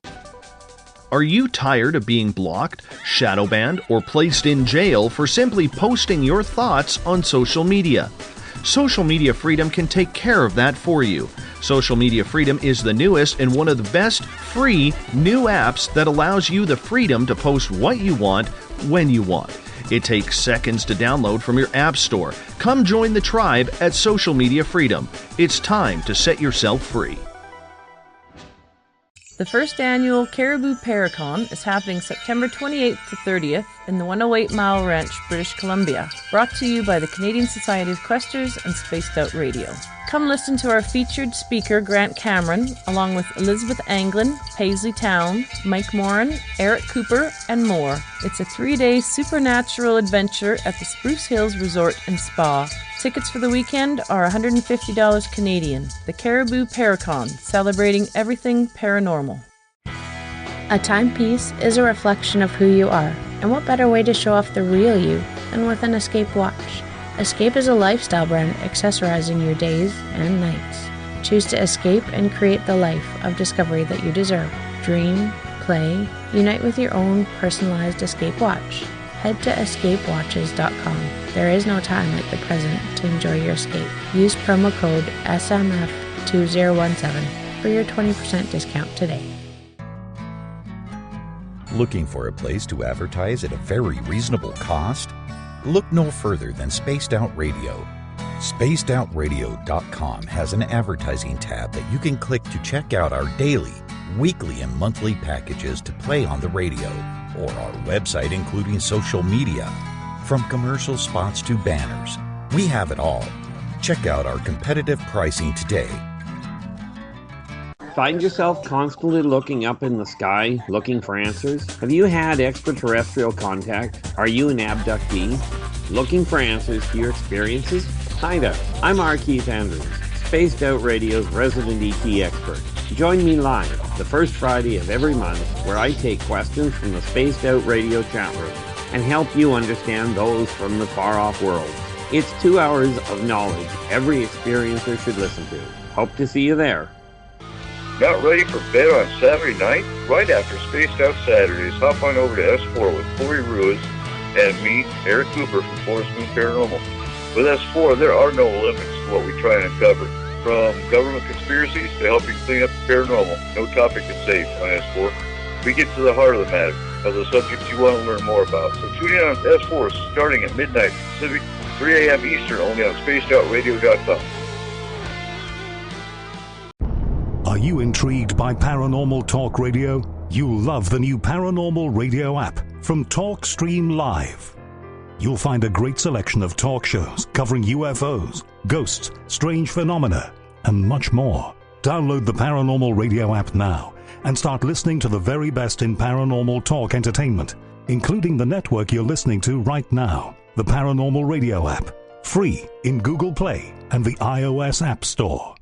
Are you tired of being blocked, shadow banned, or placed in jail for simply posting your thoughts on social media? Social Media Freedom can take care of that for you. Social Media Freedom is the newest and one of the best free new apps that allows you the freedom to post what you want, when you want. It takes seconds to download from your app store. Come join the tribe at Social Media Freedom. It's time to set yourself free. The first annual Caribou Paracon is happening September 28th to 30th in the 108 Mile Ranch, British Columbia. Brought to you by the Canadian Society of Questers and Spaced Out Radio. Come listen to our featured speaker, Grant Cameron, along with Elizabeth Anglin, Paisley Town, Mike Moran, Eric Cooper, and more. It's a 3-day supernatural adventure at the Spruce Hills Resort and Spa. Tickets for the weekend are $150 Canadian. The Caribou Paracon, celebrating everything paranormal. A timepiece is a reflection of who you are, and what better way to show off the real you than with an Escape watch? Escape is a lifestyle brand accessorizing your days and nights. Choose to escape and create the life of discovery that you deserve. Dream, play, unite with your own personalized escape watch. Head to escapewatches.com. There is no time like the present to enjoy your escape. Use promo code SMF2017 for your 20% discount today. Looking for a place to advertise at a very reasonable cost? Look no further than Spaced Out Radio. SpacedOutRadio.com has an advertising tab that you can click to check out our daily, weekly, and monthly packages to play on the radio, or our website including social media. From commercial spots to banners, we have it all. Check out our competitive pricing today. Find yourself constantly looking up in the sky, looking for answers? Have you had extraterrestrial contact? Are you an abductee? Looking for answers to your experiences? Hi there, I'm R. Keith Andrews, Spaced Out Radio's resident ET expert. Join me live the first Friday of every month where I take questions from the Spaced Out Radio chat room and help you understand those from the far-off world. It's 2 hours of knowledge every experiencer should listen to. Hope to see you there. Not ready for bed on Saturday night? Right after Spaced Out Saturdays, hop on over to S4 with Corey Ruiz and me, Eric Cooper from Forest Moon Paranormal. With S4, there are no limits to what we try and uncover. From government conspiracies to helping clean up the paranormal, no topic is safe on S4. We get to the heart of the matter, of the subjects you want to learn more about. So tune in on S4 starting at midnight Pacific, 3 a.m. Eastern, only on SpacedOutRadio.com. Are you intrigued by Paranormal Talk Radio? You'll love the new Paranormal Radio app from TalkStream Live. You'll find a great selection of talk shows covering UFOs, ghosts, strange phenomena, and much more. Download the Paranormal Radio app now and start listening to the very best in paranormal talk entertainment, including the network you're listening to right now, the Paranormal Radio app, free in Google Play and the iOS App Store.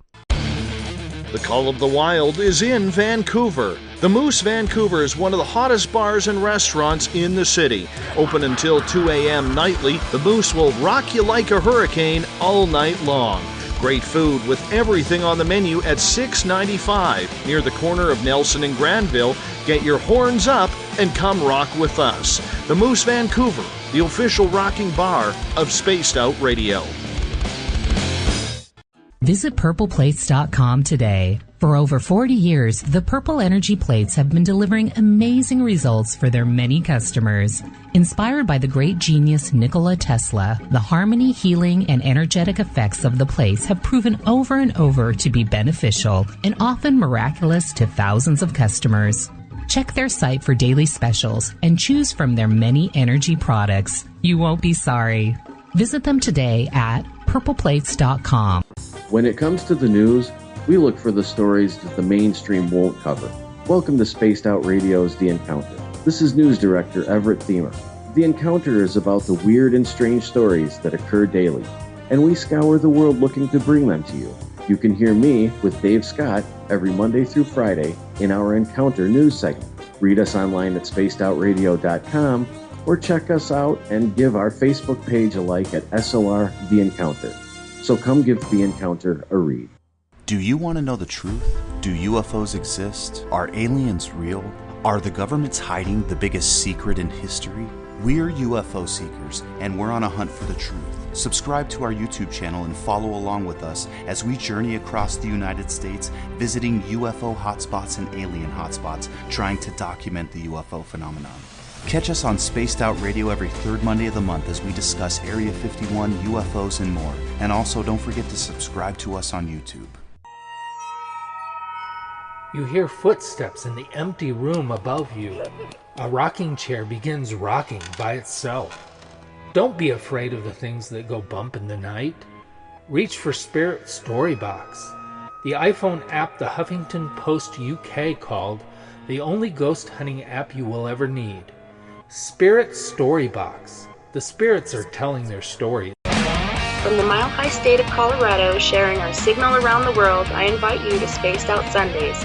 The Call of the Wild is in Vancouver. The Moose Vancouver is one of the hottest bars and restaurants in the city. Open until 2 a.m. nightly, the Moose will rock you like a hurricane all night long. Great food with everything on the menu at $6.95 near the corner of Nelson and Granville. Get your horns up and come rock with us. The Moose Vancouver, the official rocking bar of Spaced Out Radio. Visit purpleplates.com today. For over 40 years, the Purple Energy Plates have been delivering amazing results for their many customers. Inspired by the great genius Nikola Tesla, the harmony, healing, and energetic effects of the plates have proven over and over to be beneficial and often miraculous to thousands of customers. Check their site for daily specials and choose from their many energy products. You won't be sorry. Visit them today at purpleplates.com. When it comes to the news, we look for the stories that the mainstream won't cover. Welcome to Spaced Out Radio's The Encounter. This is News Director Everett Thiemer. The Encounter is about the weird and strange stories that occur daily, and we scour the world looking to bring them to you. You can hear me with Dave Scott every Monday through Friday in our Encounter news segment. Read us online at spacedoutradio.com or check us out and give our Facebook page a like at SOR The Encounter. So come give The Encounter a read. Do you want to know the truth? Do UFOs exist? Are aliens real? Are the governments hiding the biggest secret in history? We're UFO seekers, and we're on a hunt for the truth. Subscribe to our YouTube channel and follow along with us as we journey across the United States, visiting UFO hotspots and alien hotspots, trying to document the UFO phenomenon. Catch us on Spaced Out Radio every third Monday of the month as we discuss Area 51, UFOs, and more. And also, don't forget to subscribe to us on YouTube. You hear footsteps in the empty room above you. A rocking chair begins rocking by itself. Don't be afraid of the things that go bump in the night. Reach for Spirit Storybox, the iPhone app the Huffington Post UK called the only ghost hunting app you will ever need. Spirit Storybox. The spirits are telling their stories. From the mile-high state of Colorado, sharing our signal around the world, I invite you to Spaced Out Sundays.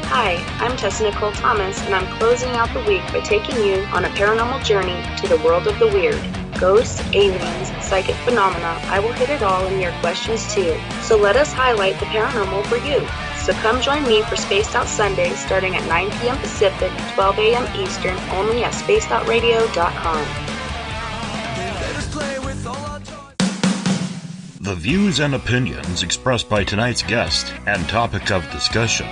Hi, I'm Tessa Nicole Thomas, and I'm closing out the week by taking you on a paranormal journey to the world of the weird. Ghosts, aliens, psychic phenomena, I will hit it all in your questions too. So let us highlight the paranormal for you. So come join me for Spaced Out Sundays starting at 9 p.m. Pacific, 12 a.m. Eastern, only at spacedoutradio.com. The views and opinions expressed by tonight's guest and topic of discussion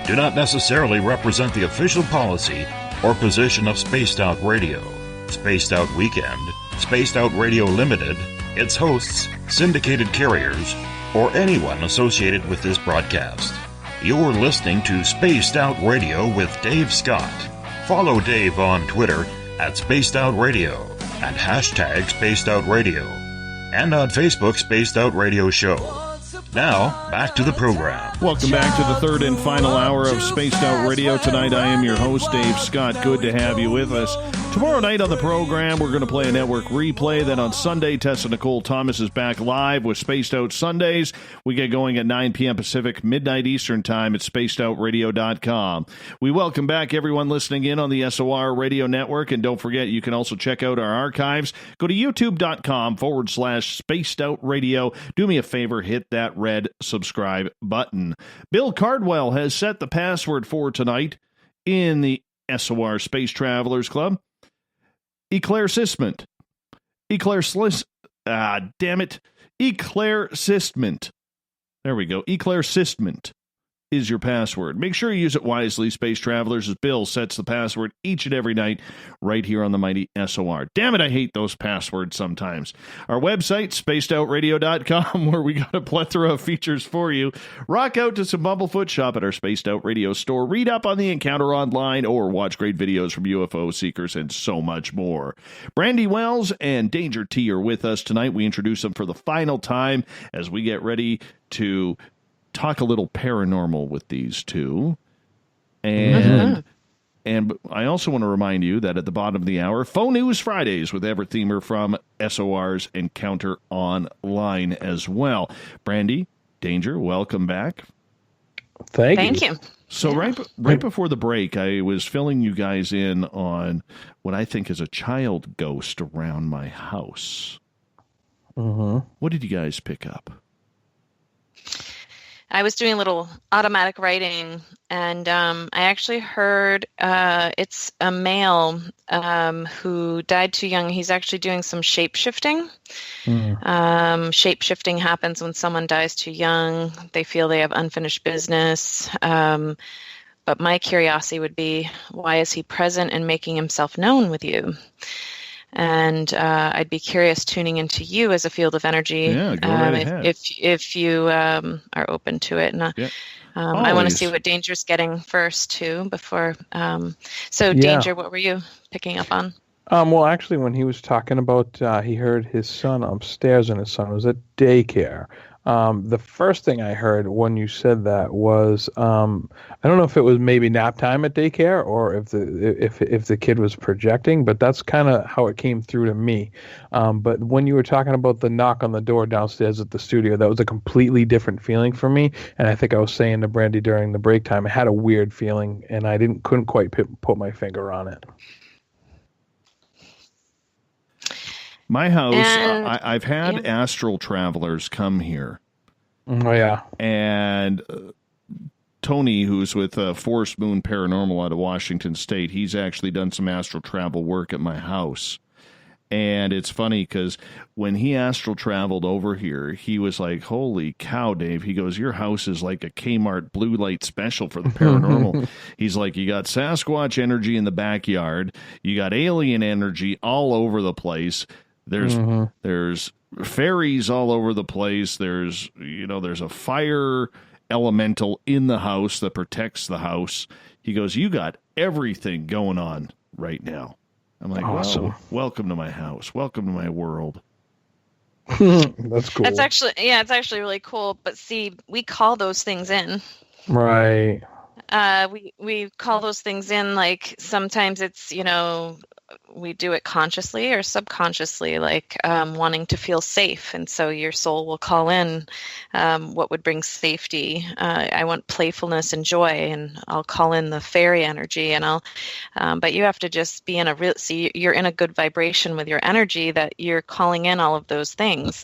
do not necessarily represent the official policy or position of Spaced Out Radio, Spaced Out Weekend, Spaced Out Radio Limited, its hosts, syndicated carriers, or anyone associated with this broadcast. You're listening to Spaced Out Radio with Dave Scott. Follow Dave on Twitter at Spaced Out Radio and hashtag Spaced Out Radio, and on Facebook, Spaced Out Radio Show. Now, back to the program. Welcome back to the third and final hour of Spaced Out Radio. Tonight, I am your host, Dave Scott. Good to have you with us. Tomorrow night on the program, we're going to play a network replay. Then on Sunday, Tessa Nicole Thomas is back live with Spaced Out Sundays. We get going at 9 p.m. Pacific, midnight Eastern Time at spacedoutradio.com. We welcome back everyone listening in on the SOR Radio Network. And don't forget, you can also check out our archives. Go to youtube.com/Spaced Out Radio. Do me a favor, hit that red subscribe button. Bill Cardwell has set the password for tonight in the SOR Space Travelers Club. Eclaircissement. Eclaircissement. There we go. Eclaircissement is your password. Make sure you use it wisely, Space Travelers, as Bill sets the password each and every night right here on the mighty SOR. Damn it, I hate those passwords sometimes. Our website, spacedoutradio.com, where we got a plethora of features for you. Rock out to some Bumblefoot, shop at our Spaced Out Radio store, read up on the encounter online, or watch great videos from UFO seekers and so much more. Brandie Wells and Danger T are with us tonight. We introduce them for the final time as we get ready to talk a little paranormal with these two. And I also want to remind you that at the bottom of the hour, Faux News Fridays with Everett Themer from SOR's Encounter Online as well. Brandie, Danger, welcome back. Thank you. So right before the break, I was filling you guys in on what I think is a child ghost around my house. What did you guys pick up? I was doing a little automatic writing, and I actually heard it's a male who died too young. He's actually doing some shape-shifting. Shape-shifting happens when someone dies too young. They feel they have unfinished business. But my curiosity would be, why is he present and making himself known with you? And I'd be curious tuning into you as a field of energy. Yeah, go right ahead. If you are open to it. And I want to see what Danger's getting first, too, before. Danger, what were you picking up on? Well, actually, when he was talking about he heard his son upstairs and his son was at daycare. The first thing I heard when you said that was I don't know if it was maybe nap time at daycare or if the kid was projecting, but that's kind of how it came through to me. But when you were talking about the knock on the door downstairs at the studio, that was a completely different feeling for me. And I think I was saying to Brandie during the break time, I had a weird feeling, and I couldn't quite put my finger on it. My house, I've had astral travelers come here. Oh, yeah. And Tony, who's with Forest Moon Paranormal out of Washington State, he's actually done some astral travel work at my house. And it's funny because when he astral traveled over here, he was like, holy cow, Dave. He goes, your house is like a Kmart blue light special for the paranormal. He's like, you got Sasquatch energy in the backyard. You got alien energy all over the place. There's fairies all over the place. There's a fire elemental in the house that protects the house. He goes, you got everything going on right now. I'm like, awesome. Wow, welcome to my house. Welcome to my world. That's cool. It's actually really cool. But see, we call those things in. Right. We call those things in, like sometimes it's, we do it consciously or subconsciously, like wanting to feel safe. And so your soul will call in what would bring safety. I want playfulness and joy, and I'll call in the fairy energy. And but you have to just be in you're in a good vibration with your energy that you're calling in all of those things.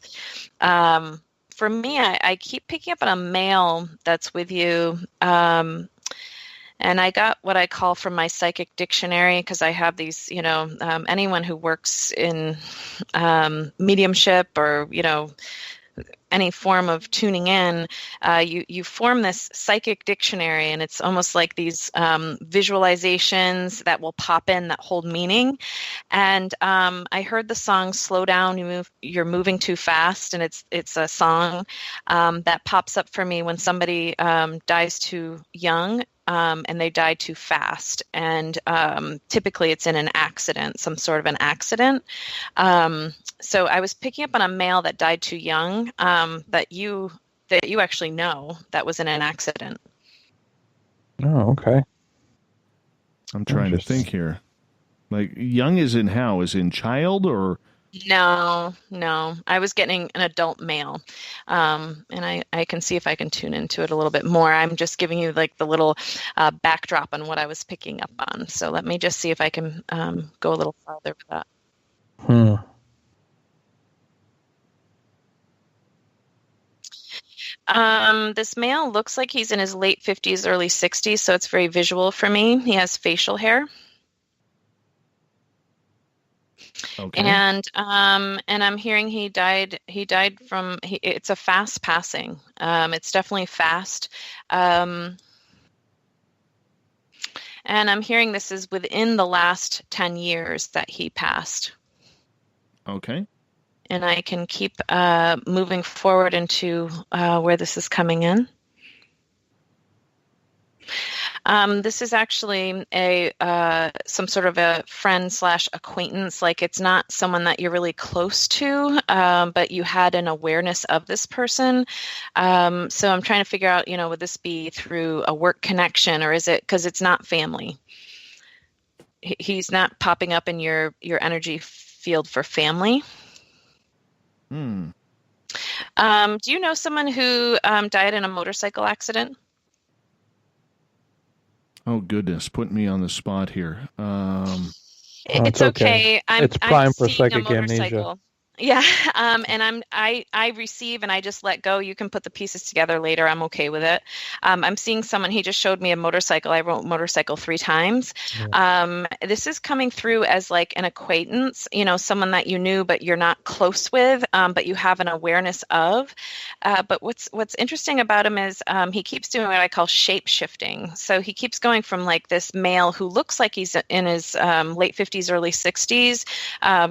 For for me, I keep picking up on a male that's with you. And I got what I call from my psychic dictionary, because I have these, anyone who works in mediumship or, any form of tuning in, you form this psychic dictionary, and it's almost like these visualizations that will pop in that hold meaning. And I heard the song "Slow Down, You're Moving Too Fast," and it's a song that pops up for me when somebody dies too young. And they die too fast. And typically it's in an accident, some sort of an accident. So I was picking up on a male that died too young, that you actually know that was in an accident. Oh, okay. I'm trying to think here. Like, young is in how? Is in child or? No. I was getting an adult male. And I can see if I can tune into it a little bit more. I'm just giving you like the little backdrop on what I was picking up on. So let me just see if I can go a little farther with that. This male looks like he's in his late 50s, early 60s, so it's very visual for me. He has facial hair. Okay. And I'm hearing he died from, it's a fast passing. It's definitely fast. And I'm hearing this is within the last 10 years that he passed. Okay. And I can keep moving forward into where this is coming in. This is actually some sort of a friend/acquaintance. Like, it's not someone that you're really close to, but you had an awareness of this person. So I'm trying to figure out, would this be through a work connection, or is it because it's not family? He's not popping up in your energy field for family. Do you know someone who died in a motorcycle accident? Oh, goodness. Put me on the spot here. It's okay. It's prime for seeing psychic a motorcycle. amnesia. Yeah, and I receive and I just let go. You can put the pieces together later. I'm okay with it. I'm seeing someone. He just showed me a motorcycle. I wrote motorcycle 3 times. This is coming through as like an acquaintance. Someone that you knew but you're not close with, but you have an awareness of. But what's interesting about him is he keeps doing what I call shape shifting. So he keeps going from like this male who looks like he's in his late 50s, early 60s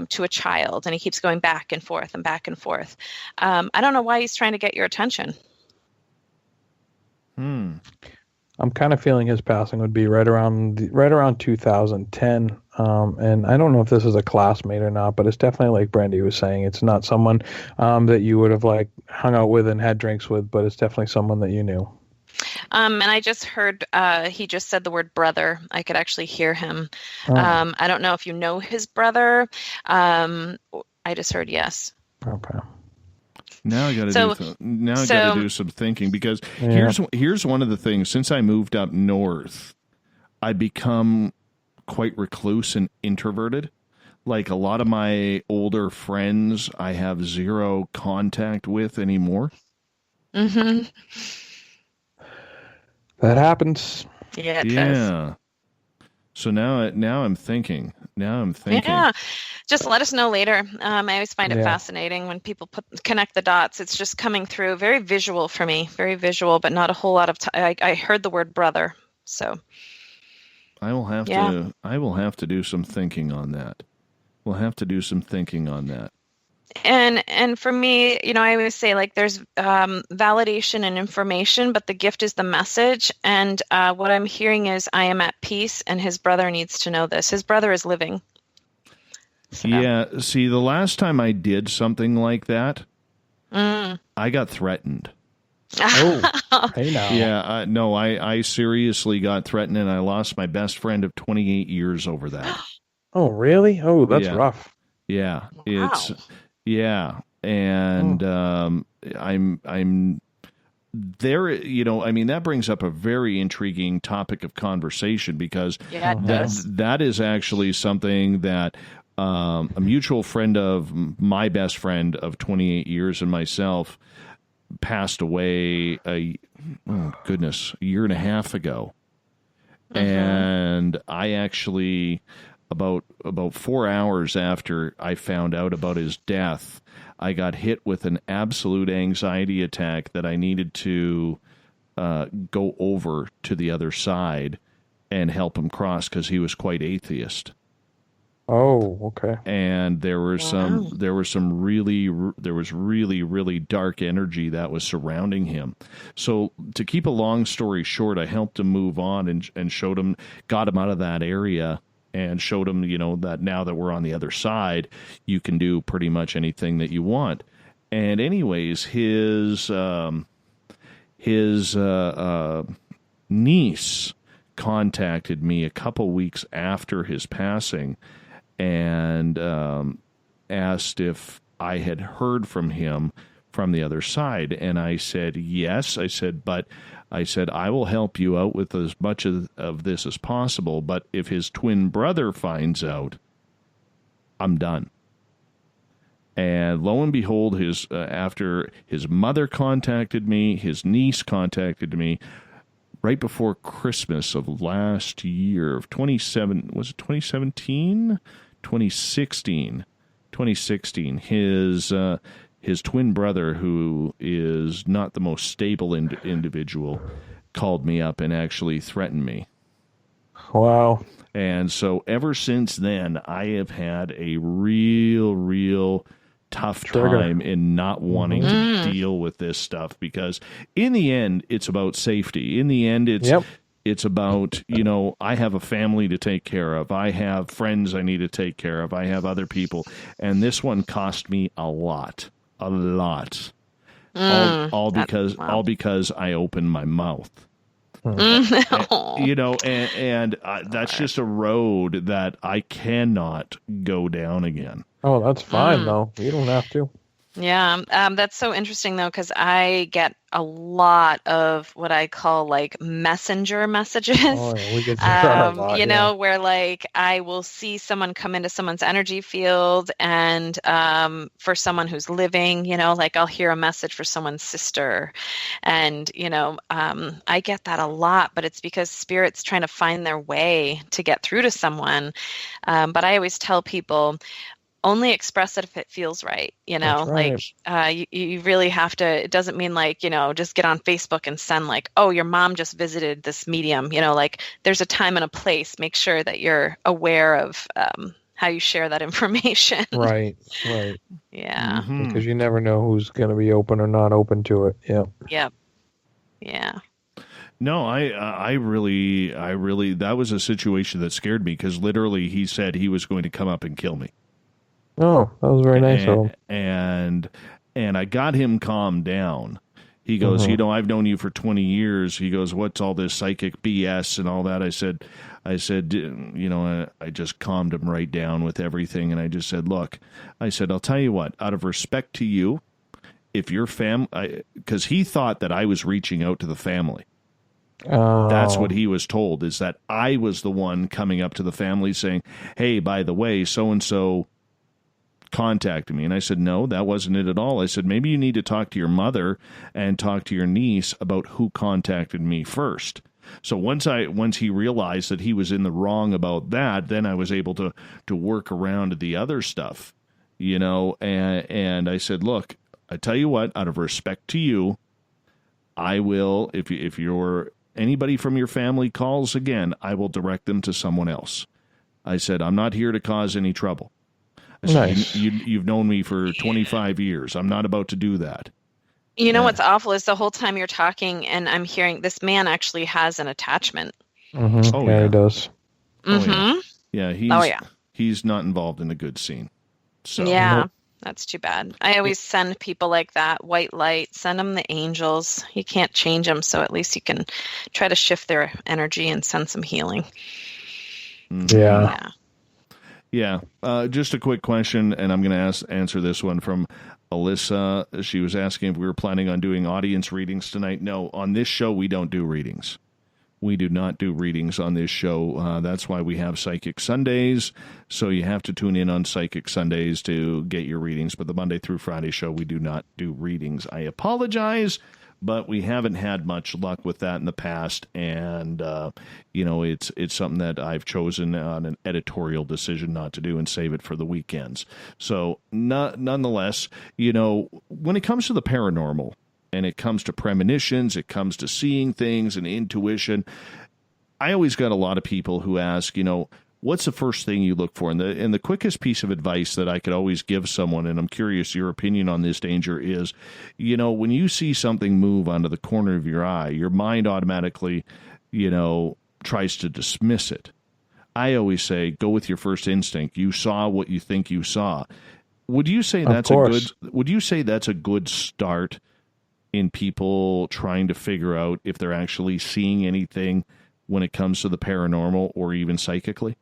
to a child, and he keeps going back and forth and back and forth. I don't know why he's trying to get your attention. I'm kind of feeling his passing would be right around 2010. And I don't know if this is a classmate or not, but it's definitely like Brandie was saying. It's not someone that you would have like hung out with and had drinks with, but it's definitely someone that you knew. And I just heard he just said the word brother. I could actually hear him. Oh. I don't know if you know his brother. I just heard yes. Okay. Now I got to do some thinking, because here's one of the things. Since I moved up north, I become quite recluse and introverted. Like, a lot of my older friends, I have zero contact with anymore. Mm-hmm. That happens. Yeah, it does. So now I'm thinking. Yeah, just let us know later. I always find it fascinating when people connect the dots. It's just coming through very visual for me, very visual, but not a whole lot of time. I heard the word brother, so I will have to do some thinking on that. We'll have to do some thinking on that. And for me, I always say, like, there's validation and information, but the gift is the message. And what I'm hearing is I am at peace, and his brother needs to know this. His brother is living. So. Yeah. See, the last time I did something like that, I got threatened. Oh, hey now. Yeah, no, I seriously got threatened, and I lost my best friend of 28 years over that. Oh, really? Oh, that's rough. Yeah, wow. And I'm there. That brings up a very intriguing topic of conversation, because that is actually something that a mutual friend of my best friend of 28 years and myself passed away a year and a half ago. And I actually, about 4 hours after I found out about his death, I got hit with an absolute anxiety attack that I needed to go over to the other side and help him cross because he was quite atheist. Oh, okay. And there was really, really dark energy that was surrounding him. So to keep a long story short, I helped him move on and showed him, got him out of that area and showed him, that now that we're on the other side, you can do pretty much anything that you want. And anyways, his niece contacted me a couple weeks after his passing and asked if I had heard from him from the other side. And I said, yes. I said, I will help you out with as much of this as possible. But if his twin brother finds out, I'm done. And lo and behold, after his mother contacted me, his niece contacted me, right before Christmas of last year, of 2017? 2016. His twin brother, who is not the most stable individual, called me up and actually threatened me. Wow. And so ever since then, I have had a real tough time in not wanting to deal with this stuff, because in the end, it's about safety. In the end, it's about, I have a family to take care of. I have friends I need to take care of. I have other people. And this one cost me a lot. All because I opened my mouth. And that's just a road that I cannot go down again. Oh, that's fine, though. You don't have to. Yeah, that's so interesting, though, because I get a lot of what I call like messenger messages. Oh, yeah, we get that a lot, where like I will see someone come into someone's energy field, and for someone who's living, like I'll hear a message for someone's sister, and I get that a lot, but it's because spirit's trying to find their way to get through to someone. But I always tell people, only express it if it feels right, right. like you really have to. It doesn't mean like, just get on Facebook and send like, oh, your mom just visited this medium, like there's a time and a place. Make sure that you're aware of how you share that information. Right. Yeah. Mm-hmm. Because you never know who's going to be open or not open to it. Yeah. Yep. Yeah. No, I really, that was a situation that scared me, because literally he said he was going to come up and kill me. Oh, that was very nice of him. And I got him calmed down. He goes, I've known you for 20 years. He goes, what's all this psychic BS and all that? I said, I just calmed him right down with everything. And I just said, look, I said, I'll tell you what, out of respect to you, if your because he thought that I was reaching out to the family. Oh. That's what he was told, is that I was the one coming up to the family saying, hey, by the way, so-and-so contacted me. And I said, no, that wasn't it at all. I said, maybe you need to talk to your mother and talk to your niece about who contacted me first. So once he realized that he was in the wrong about that, then I was able to work around the other stuff, and I said, look, I tell you what, out of respect to you, I will, if anybody from your family calls again, I will direct them to someone else. I said, I'm not here to cause any trouble. I said, nice. You've known me for 25 years. I'm not about to do that. What's awful is the whole time you're talking and I'm hearing this man actually has an attachment. Mm-hmm. Oh, yeah, he does. Mm-hmm. He's not involved in a good scene. So. Yeah, that's too bad. I always send people like that, white light, send them the angels. You can't change them, so at least you can try to shift their energy and send some healing. Yeah. Yeah. Just a quick question, and I'm going to answer this one from Alyssa. She was asking if we were planning on doing audience readings tonight. No, on this show, we don't do readings. We do not do readings on this show. That's why we have Psychic Sundays. So you have to tune in on Psychic Sundays to get your readings. But the Monday through Friday show, we do not do readings. I apologize, but we haven't had much luck with that in the past. And, it's something that I've chosen on an editorial decision not to do and save it for the weekends. So nonetheless, when it comes to the paranormal, and it comes to premonitions, it comes to seeing things and intuition, I always got a lot of people who ask, what's the first thing you look for? And the quickest piece of advice that I could always give someone, and I'm curious your opinion on this, Danger, is, when you see something move onto the corner of your eye, your mind automatically, tries to dismiss it. I always say, go with your first instinct. You saw what you think you saw. Would you say that's a good start in people trying to figure out if they're actually seeing anything when it comes to the paranormal or even psychically?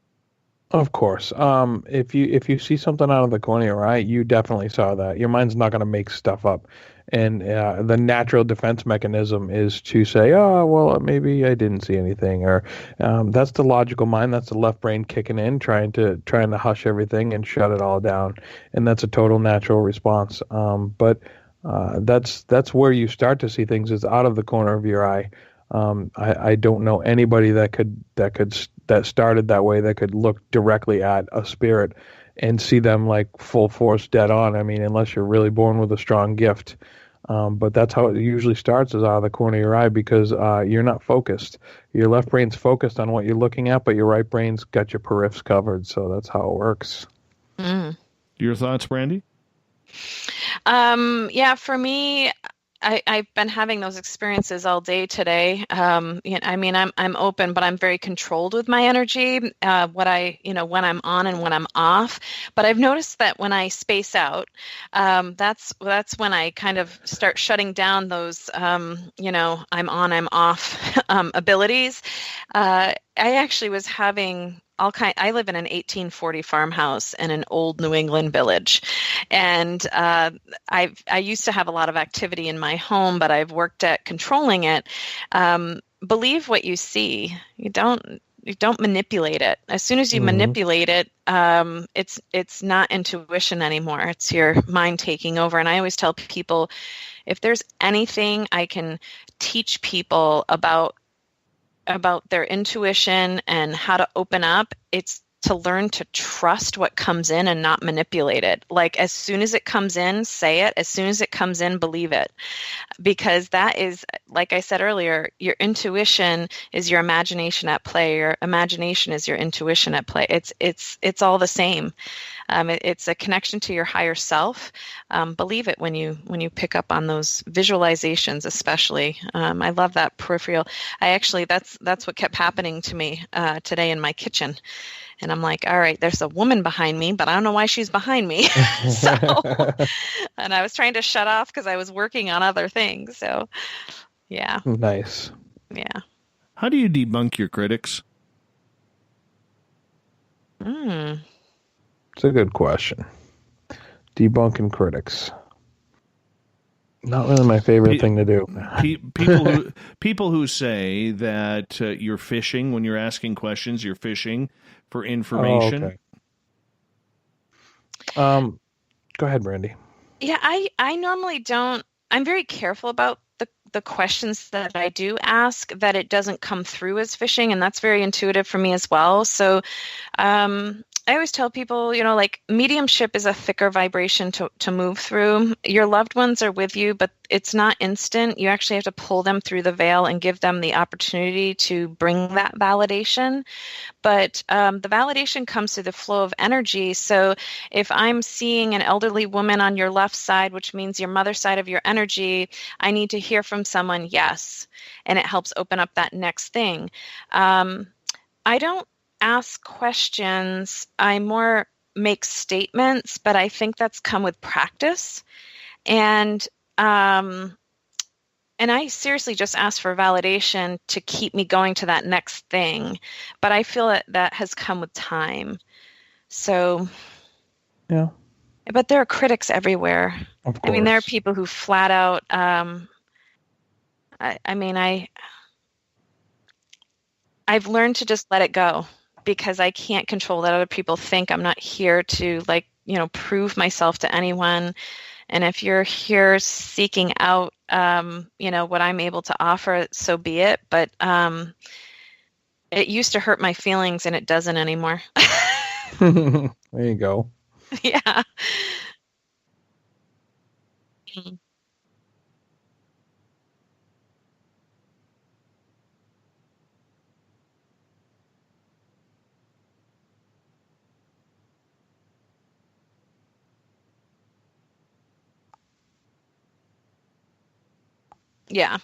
Of course. If you see something out of the corner of your eye, you definitely saw that. Your mind's not going to make stuff up. And the natural defense mechanism is to say, oh, well, maybe I didn't see anything. Or that's the logical mind. That's the left brain kicking in, trying to hush everything and shut it all down. And that's a total natural response. But that's where you start to see things, is out of the corner of your eye. I don't know anybody that started that way, that could look directly at a spirit and see them like full force dead on. I mean, unless you're really born with a strong gift. But that's how it usually starts, is out of the corner of your eye, because you're not focused. Your left brain's focused on what you're looking at, but your right brain's got your periphs covered. So that's how it works. Mm. Your thoughts, Brandie? Yeah, for me, I've been having those experiences all day today. I'm open, but I'm very controlled with my energy, when I'm on and when I'm off. But I've noticed that when I space out, that's when I kind of start shutting down those, I'm on, I'm off abilities. I actually was having I live in an 1840 farmhouse in an old New England village, and I used to have a lot of activity in my home, but I've worked at controlling it. Believe what you see. You don't manipulate it. As soon as you manipulate it, it's not intuition anymore. It's your mind taking over. And I always tell people, if there's anything I can teach people about their intuition and how to open up, it's to learn to trust what comes in and not manipulate it. Like, as soon as it comes in, say it. As soon as it comes in, believe it. Because that is, like I said earlier, your intuition is your imagination at play. Your imagination is your intuition at play. It's all the same. It's a connection to your higher self. Believe it when you pick up on those visualizations, especially. I love that peripheral. That's what kept happening to me today in my kitchen. And I'm like, all right, there's a woman behind me, but I don't know why she's behind me. And I was trying to shut off because I was working on other things. So, yeah. Nice. Yeah. How do you debunk your critics? It's a good question. Debunking critics. Not really my favorite thing to do. People who say that you're fishing when you're asking questions, you're fishing for information. Oh, okay. Go ahead, Brandie. Yeah, I normally don't. I'm very careful about the questions that I do ask, that it doesn't come through as fishing, and that's very intuitive for me as well. So I always tell people, like, mediumship is a thicker vibration to move through. Your loved ones are with you, but it's not instant. You actually have to pull them through the veil and give them the opportunity to bring that validation. But the validation comes through the flow of energy. So if I'm seeing an elderly woman on your left side, which means your mother side of your energy, I need to hear from someone, yes. And it helps open up that next thing. I don't ask questions. I more make statements, but I think that's come with practice. And I seriously just ask for validation to keep me going to that next thing. But I feel that has come with time. So, yeah. But there are critics everywhere. Of course. I mean, there are people who flat out, I've learned to just let it go, because I can't control that other people think. I'm not here to prove myself to anyone. And if you're here seeking out, what I'm able to offer, so be it. But it used to hurt my feelings, and it doesn't anymore. There you go. Yeah. Yeah.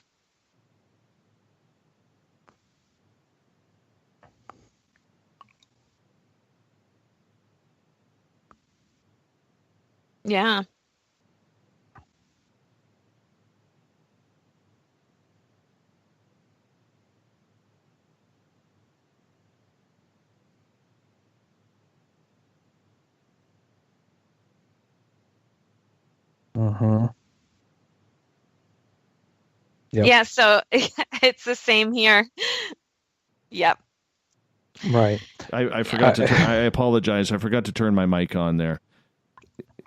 Yeah. Uh-huh. Yep. Yeah, so it's the same here. Yep. Right. I forgot to. I apologize. I forgot to turn my mic on there.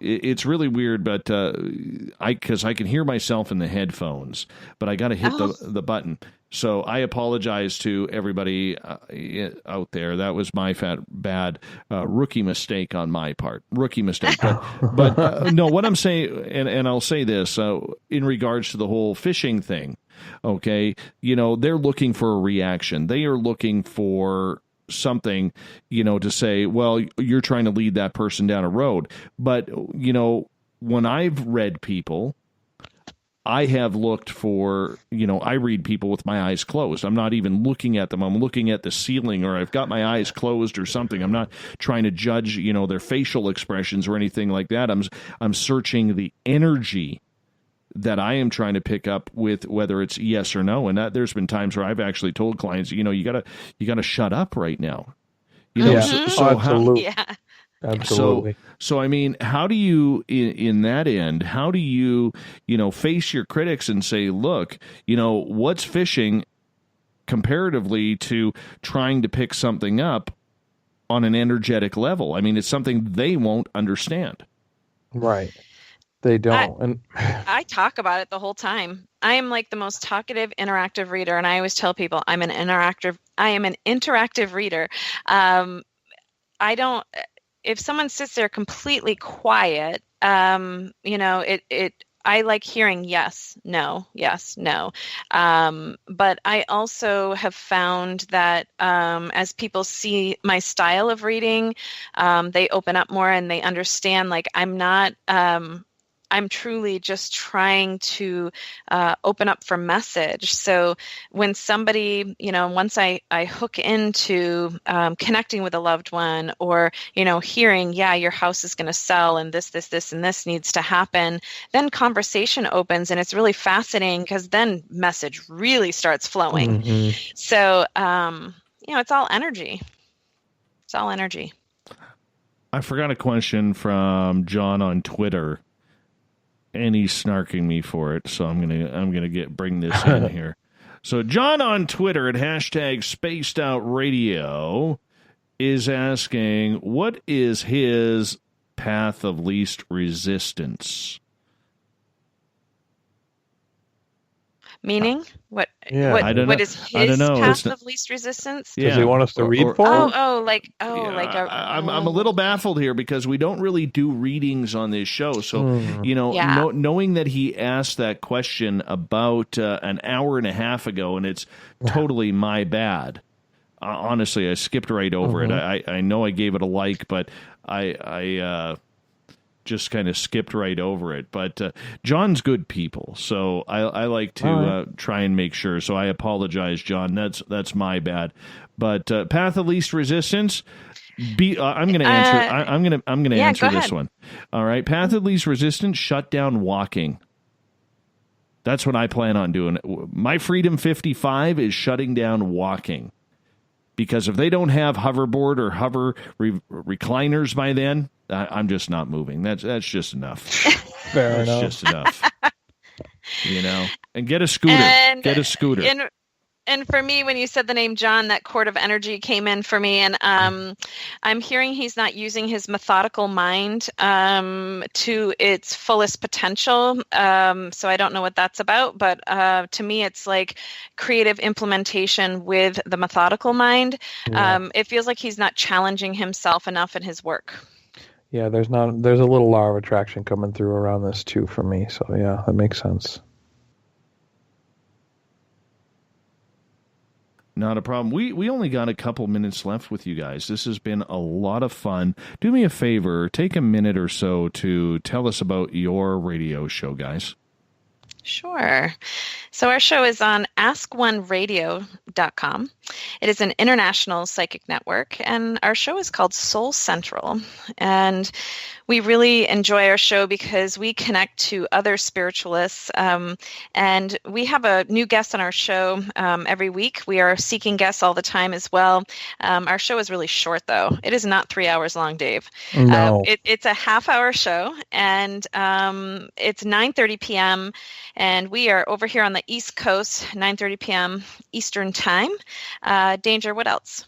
It's really weird, but because I can hear myself in the headphones, but I got to hit the button. So I apologize to everybody out there. That was my bad rookie mistake on my part. Rookie mistake. But no, what I'm saying, and I'll say this in regards to the whole phishing thing. Okay, they're looking for a reaction. They are looking for something, to say, well, you're trying to lead that person down a road. But, when I've read people, I have looked for, I read people with my eyes closed. I'm not even looking at them. I'm looking at the ceiling, or I've got my eyes closed or something. I'm not trying to judge, their facial expressions or anything like that. I'm searching the energy that I am trying to pick up with, whether it's yes or no. And there's been times where I've actually told clients, you gotta shut up right now. Absolutely. Yeah. Absolutely. So I mean, how do you, in that end, how do you, face your critics and say, look, what's phishing comparatively to trying to pick something up on an energetic level? I mean, it's something they won't understand. Right. They don't. I talk about it the whole time. I am like the most talkative, interactive reader, and I always tell people I am an interactive reader. I don't. If someone sits there completely quiet, I like hearing yes, no, yes, no. But I also have found that as people see my style of reading, they open up more and they understand. Like I'm truly just trying to open up for message. So when somebody, once I hook into connecting with a loved one, or, hearing, yeah, your house is going to sell and this, and this needs to happen, then conversation opens, and it's really fascinating because then message really starts flowing. Mm-hmm. So, it's all energy. It's all energy. I forgot a question from John on Twitter, and he's snarking me for it, so I'm gonna bring this in here. So John on Twitter at #SpacedOutRadio is asking, what is his path of least resistance? Meaning? What? Yeah. What is his path of least resistance? Does he want us to read for him? I'm a little baffled here because we don't really do readings on this show. So, knowing that he asked that question about an hour and a half ago, and it's totally my bad. Honestly, I skipped right over it. I know I gave it a like, but I just kind of skipped right over it. But John's good people, so I like to try and make sure. So I apologize, John. That's my bad. But path of least resistance. I'm going to answer. I'm going to answer this one. All right. Path of least resistance. Shut down walking. That's what I plan on doing. My Freedom 55 is shutting down walking. Because if they don't have hoverboard or hover recliners by then, I'm just not moving. That's just enough. Fair enough. Just enough. And get a scooter. Get a scooter. And for me, when you said the name John, that chord of energy came in for me. And I'm hearing he's not using his methodical mind to its fullest potential. So I don't know what that's about. But to me, it's like creative implementation with the methodical mind. Yeah. It feels like he's not challenging himself enough in his work. Yeah, there's a little law of attraction coming through around this too for me. So yeah, that makes sense. Not a problem. We only got a couple minutes left with you guys. This has been a lot of fun. Do me a favor, take a minute or so to tell us about your radio show, guys. Sure. So our show is on AskOneRadio.com. It is an international psychic network, and our show is called Soul Central. And we really enjoy our show because we connect to other spiritualists, and we have a new guest on our show every week. We are seeking guests all the time as well. Our show is really short, though. It is not 3 hours long, Dave. No. It's a half-hour show, and it's 9:30 p.m., and we are over here on the East Coast, 9:30 p.m. Eastern Time. Danger, what else?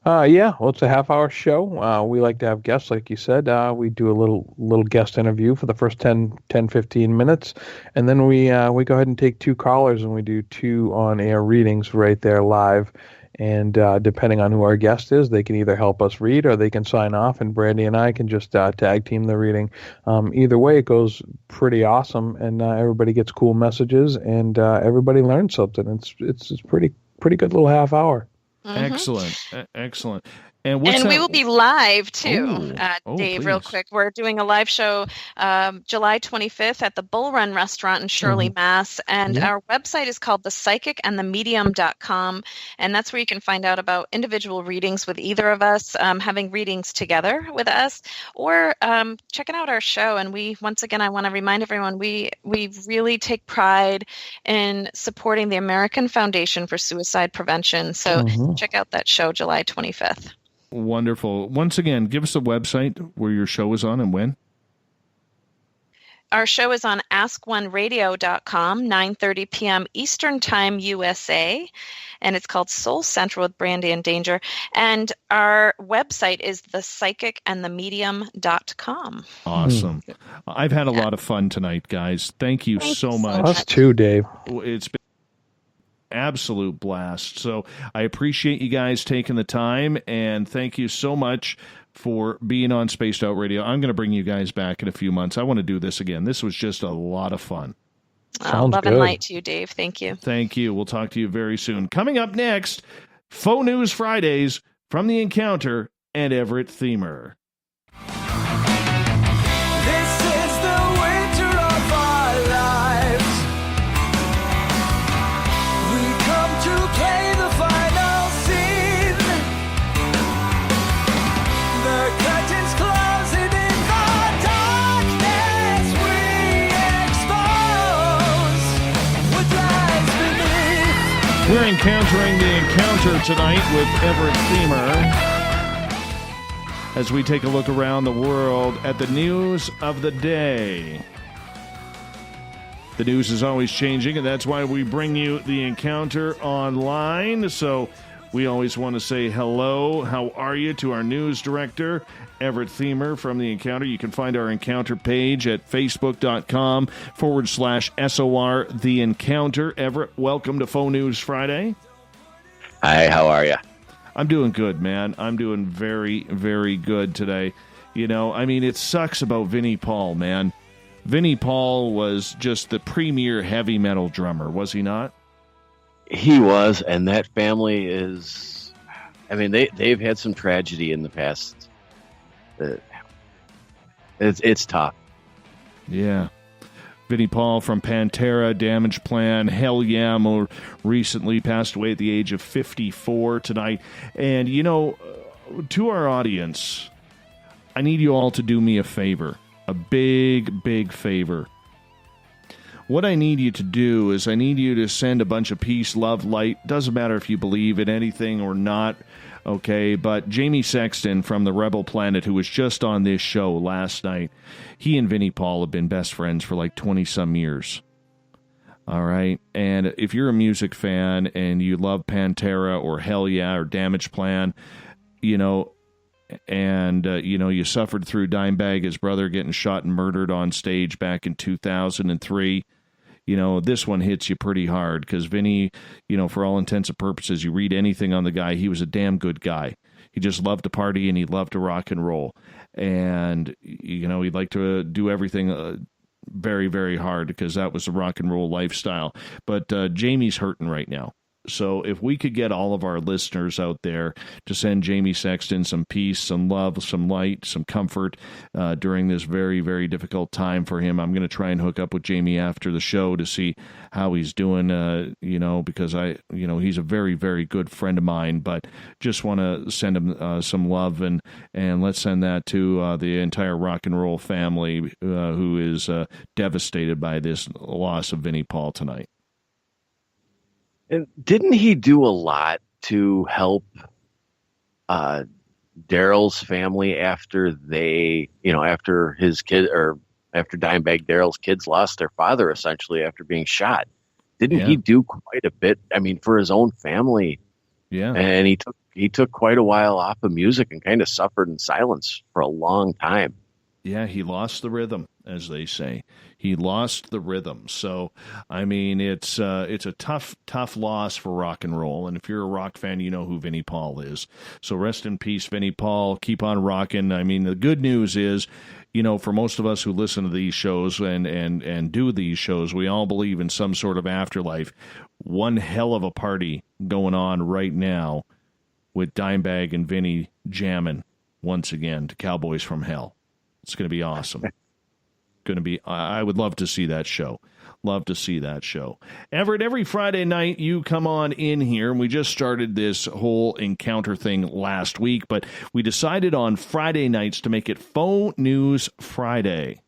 Yeah, well, it's a half-hour show. We like to have guests, like you said. We do a little guest interview for the first 10-15 minutes, and then we go ahead and take 2 callers, and we do 2 on-air readings right there live. And depending on who our guest is, they can either help us read or they can sign off, and Brandie and I can just tag team the reading. Either way, it goes pretty awesome, and everybody gets cool messages, and everybody learns something. It's pretty good little half hour. Mm-hmm. Excellent. And we will be live too, Dave, please. real quick. We're doing a live show July 25th at the Bull Run Restaurant in Shirley, Mass. And our website is called thepsychicandthemedium.com. And that's where you can find out about individual readings with either of us, having readings together with us, or checking out our show. And once again, I want to remind everyone, we really take pride in supporting the American Foundation for Suicide Prevention. So check out that show July 25th. Wonderful. Once again, give us a website where your show is on and when. Our show is on AskOneRadio.com, 9:30 p.m. Eastern Time, USA, and it's called Soul Central with Brandie and Danger. And our website is thepsychicandthemedium.com. Awesome. I've had a lot of fun tonight, guys. Thank you so much. Us too, Dave. It's been absolute blast. So I appreciate you guys taking the time, and thank you so much for being on Spaced Out Radio. I'm going to bring you guys back in a few months. I want to do this again. This was just a lot of fun. Love and light to you, Dave. Thank you. Thank you. We'll talk to you very soon. Coming up next, Faux News Fridays from The Encounter and Everett Themer. This is the winter of our lives. We come to play the final scene. The curtains closing in the darkness we expose what lies beneath. We're encountering The Encounter tonight with Everett Themer as we take a look around the world at the news of the day. The news is always changing, and that's why we bring you The Encounter online. So we always want to say hello, how are you, to our news director, Everett Themer from The Encounter. You can find our Encounter page at facebook.com/SOR The Encounter. Everett, welcome to Faux News Friday. Hi, how are you? I'm doing good, man. I'm doing very, very good today. You know, I mean, it sucks about Vinnie Paul, man. Vinnie Paul was just the premier heavy metal drummer, was he not? He was, and that family is, I mean, they've had some tragedy in the past. It's tough. Yeah. Vinnie Paul from Pantera, Damage Plan, Hell Yeah, more recently passed away at the age of 54 tonight. And, you know, to our audience, I need you all to do me a favor, a big, big favor. What I need you to do is I need you to send a bunch of peace, love, light. Doesn't matter if you believe in anything or not, okay? But Jamie Sexton from the Rebel Planet, who was just on this show last night, he and Vinnie Paul have been best friends for like 20-some years. All right. And if you're a music fan and you love Pantera or Hell Yeah or Damage Plan, and you suffered through Dimebag, his brother, getting shot and murdered on stage back in 2003. This one hits you pretty hard because Vinny, for all intents and purposes, you read anything on the guy, he was a damn good guy. He just loved to party and he loved to rock and roll. And, he'd like to do everything very, very hard because that was the rock and roll lifestyle. But Jamie's hurting right now. So if we could get all of our listeners out there to send Jamie Sexton some peace, some love, some light, some comfort during this very, very difficult time for him. I'm going to try and hook up with Jamie after the show to see how he's doing, because he's a very, very good friend of mine, but just want to send him some love and let's send that to the entire rock and roll family who is devastated by this loss of Vinnie Paul tonight. And didn't he do a lot to help Daryl's family after after his kid or after Dimebag Daryl's kids lost their father essentially after being shot? Didn't he do quite a bit? I mean, for his own family. Yeah. And he took quite a while off of music and kind of suffered in silence for a long time. Yeah, he lost the rhythm, as they say. He lost the rhythm. So, I mean, it's a tough loss for rock and roll. And if you're a rock fan, you know who Vinnie Paul is. So rest in peace, Vinnie Paul. Keep on rocking. I mean, the good news is, for most of us who listen to these shows and do these shows, we all believe in some sort of afterlife. One hell of a party going on right now with Dimebag and Vinnie jamming once again to Cowboys from Hell. It's going to be awesome. I would love to see that show. Love to see that show. Everett, every Friday night you come on in here, and we just started this whole encounter thing last week, but we decided on Friday nights to make it Faux News Friday,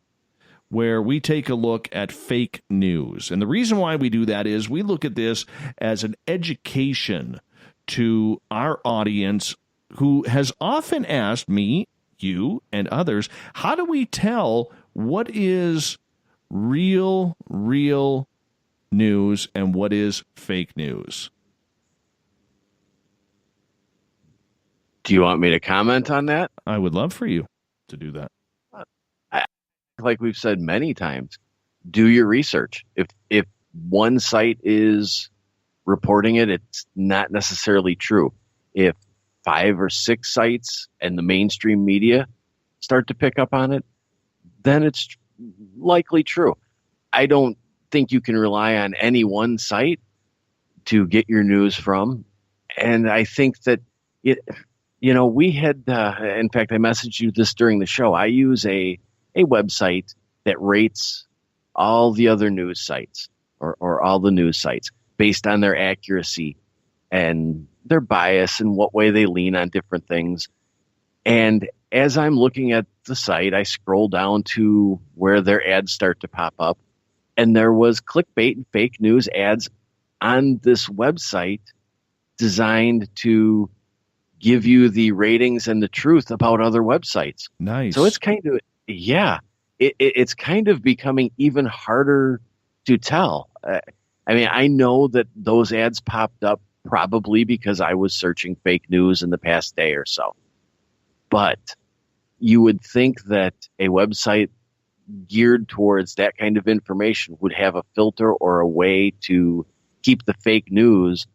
where we take a look at fake news. And the reason why we do that is we look at this as an education to our audience who has often asked me, you, and others, how do we tell what is real news and what is fake news? Do you want me to comment on that? I would love for you to do that. Like we've said many times, do your research. If one site is reporting it, it's not necessarily true. If 5 or 6 sites and the mainstream media start to pick up on it, then it's likely true. I don't think you can rely on any one site to get your news from. And I think that we had, in fact, I messaged you this during the show. I use a website that rates all the other news sites or all the news sites based on their accuracy and their bias and what way they lean on different things. And as I'm looking at the site, I scroll down to where their ads start to pop up, and there was clickbait and fake news ads on this website designed to give you the ratings and the truth about other websites. Nice. So it's kind of, it's kind of becoming even harder to tell. I mean, I know that those ads popped up probably because I was searching fake news in the past day or so. But you would think that a website geared towards that kind of information would have a filter or a way to keep the fake news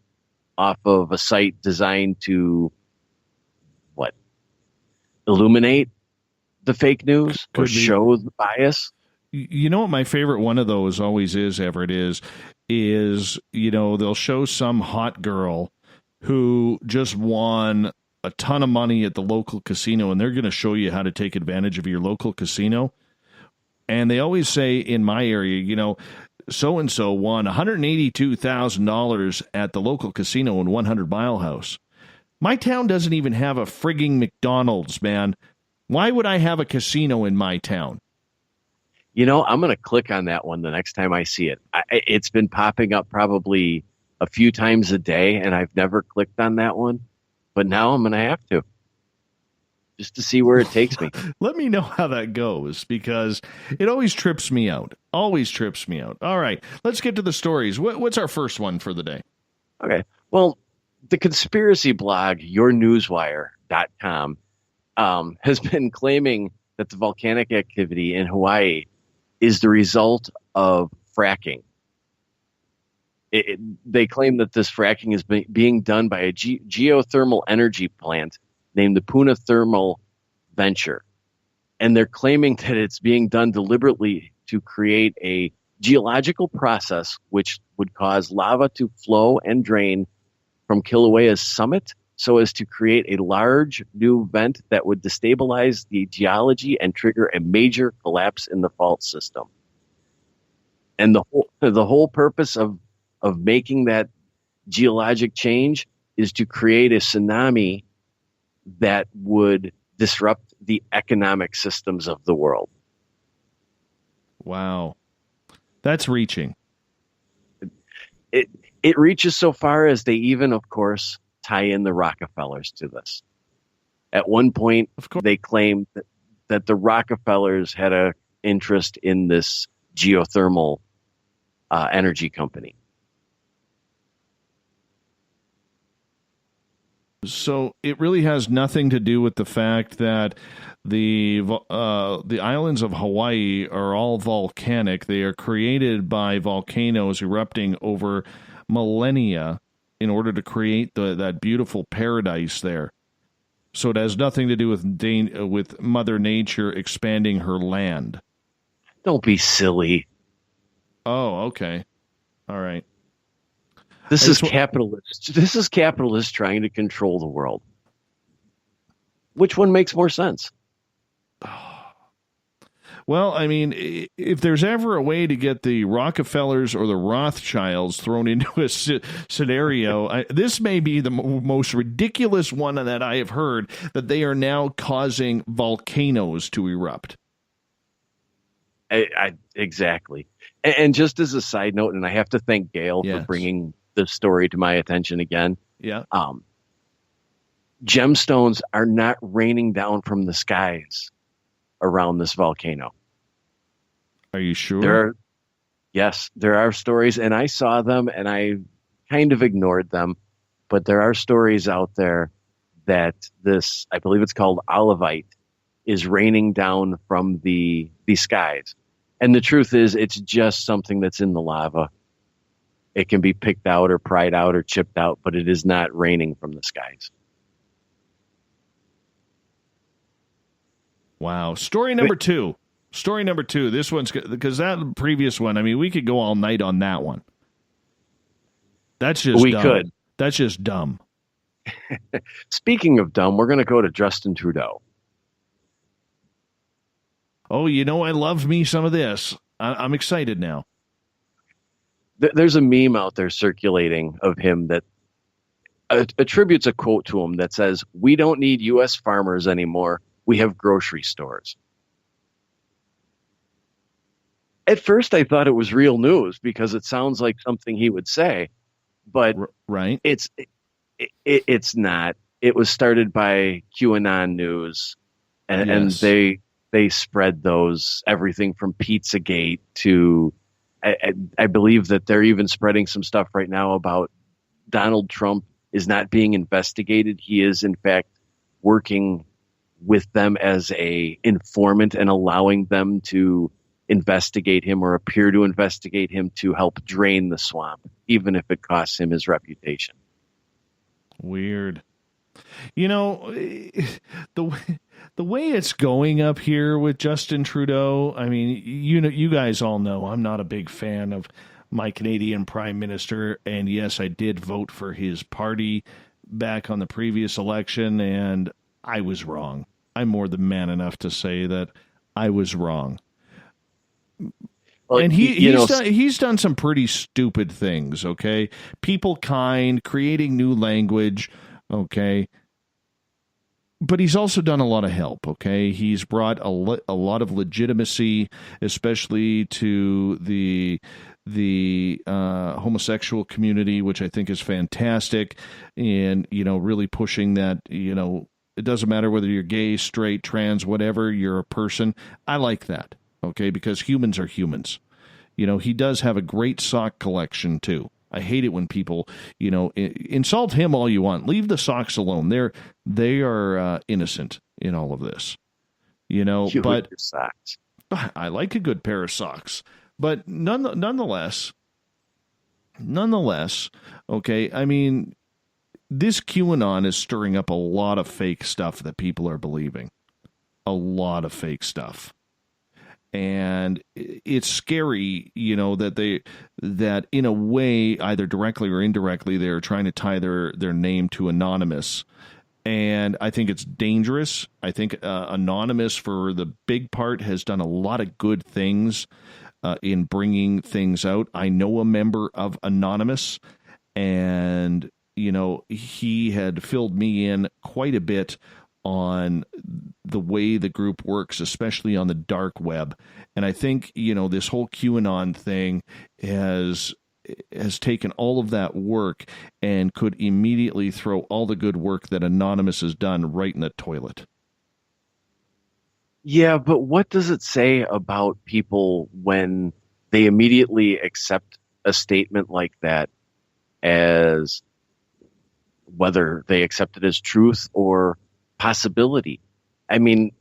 off of a site designed to, illuminate the fake news or show the bias. You know what my favorite one of those always is, Everett, is they'll show some hot girl who just won a ton of money at the local casino, and they're going to show you how to take advantage of your local casino. And they always say in my area, so-and-so won $182,000 at the local casino in 100 Mile House. My town doesn't even have a frigging McDonald's, man. Why would I have a casino in my town? I'm going to click on that one the next time I see it. It's been popping up probably a few times a day, and I've never clicked on that one. But now I'm going to have to. just to see where it takes me. Let me know how that goes, because it always trips me out. Always trips me out. All right, let's get to the stories. What's our first one for the day? Okay. Well, the conspiracy blog, yournewswire.com, has been claiming that the volcanic activity in Hawaii is the result of fracking. They claim that this fracking is being done by a geothermal energy plant named the Puna Thermal Venture. And they're claiming that it's being done deliberately to create a geological process which would cause lava to flow and drain from Kilauea's summit so as to create a large new vent that would destabilize the geology and trigger a major collapse in the fault system. And the whole purpose of making that geologic change is to create a tsunami that would disrupt the economic systems of the world. Wow. That's reaching. It reaches so far as they even, of course, tie in the Rockefellers to this. At one point, they claimed that the Rockefellers had an interest in this geothermal energy company. So it really has nothing to do with the fact that the islands of Hawaii are all volcanic. They are created by volcanoes erupting over millennia in order to create that beautiful paradise there. So it has nothing to do with Mother Nature expanding her land. Don't be silly. Oh, okay. All right. This is capitalist. This is capitalists trying to control the world. Which one makes more sense? Well, I mean, if there's ever a way to get the Rockefellers or the Rothschilds thrown into a scenario, this may be the most ridiculous one that I have heard, that they are now causing volcanoes to erupt. Exactly. And just as a side note, and I have to thank Gail for bringing this story to my attention again. Yeah. Gemstones are not raining down from the skies around this volcano. Are you sure? There are stories, and I saw them and I kind of ignored them, but there are stories out there that this, I believe it's called olivite, is raining down from the skies. And the truth is, it's just something that's in the lava. It can be picked out or pried out or chipped out, but it is not raining from the skies. Wow. Story number two. This one's, because that previous one, I mean, we could go all night on that one. That's just dumb. Could. That's just dumb. Speaking of dumb, we're going to go to Justin Trudeau. Oh, I love me some of this. I'm excited now. There's a meme out there circulating of him that attributes a quote to him that says, "We don't need U.S. farmers anymore. We have grocery stores." At first, I thought it was real news because it sounds like something he would say, but right, it's not. It was started by QAnon News, and they spread those, everything from Pizzagate to. I believe that they're even spreading some stuff right now about Donald Trump is not being investigated. He is, in fact, working with them as a informant and allowing them to investigate him or appear to investigate him to help drain the swamp, even if it costs him his reputation. Weird. The way it's going up here with Justin Trudeau, I mean, you guys all know I'm not a big fan of my Canadian Prime Minister, and yes, I did vote for his party back on the previous election, and I was wrong. I'm more than man enough to say that I was wrong. Well, and he's done some pretty stupid things, okay? People kind, creating new language, okay? But he's also done a lot of help, okay? He's brought a lot of legitimacy, especially to the homosexual community, which I think is fantastic, and really pushing that It doesn't matter whether you're gay, straight, trans, whatever, you're a person. I like that, okay, because humans are humans. He does have a great sock collection, too. I hate it when people, insult him all you want. Leave the socks alone. They are innocent in all of this. But socks. I like a good pair of socks. But nonetheless, okay, I mean, this QAnon is stirring up a lot of fake stuff that people are believing. A lot of fake stuff. And it's scary, that in a way, either directly or indirectly, they're trying to tie their name to Anonymous. And I think it's dangerous. I think Anonymous, for the big part, has done a lot of good things in bringing things out. I know a member of Anonymous, and, he had filled me in quite a bit on the way the group works, especially on the dark web. And I think, this whole QAnon thing has taken all of that work and could immediately throw all the good work that Anonymous has done right in the toilet. Yeah, but what does it say about people when they immediately accept a statement like that, as whether they accept it as truth or possibility? I mean,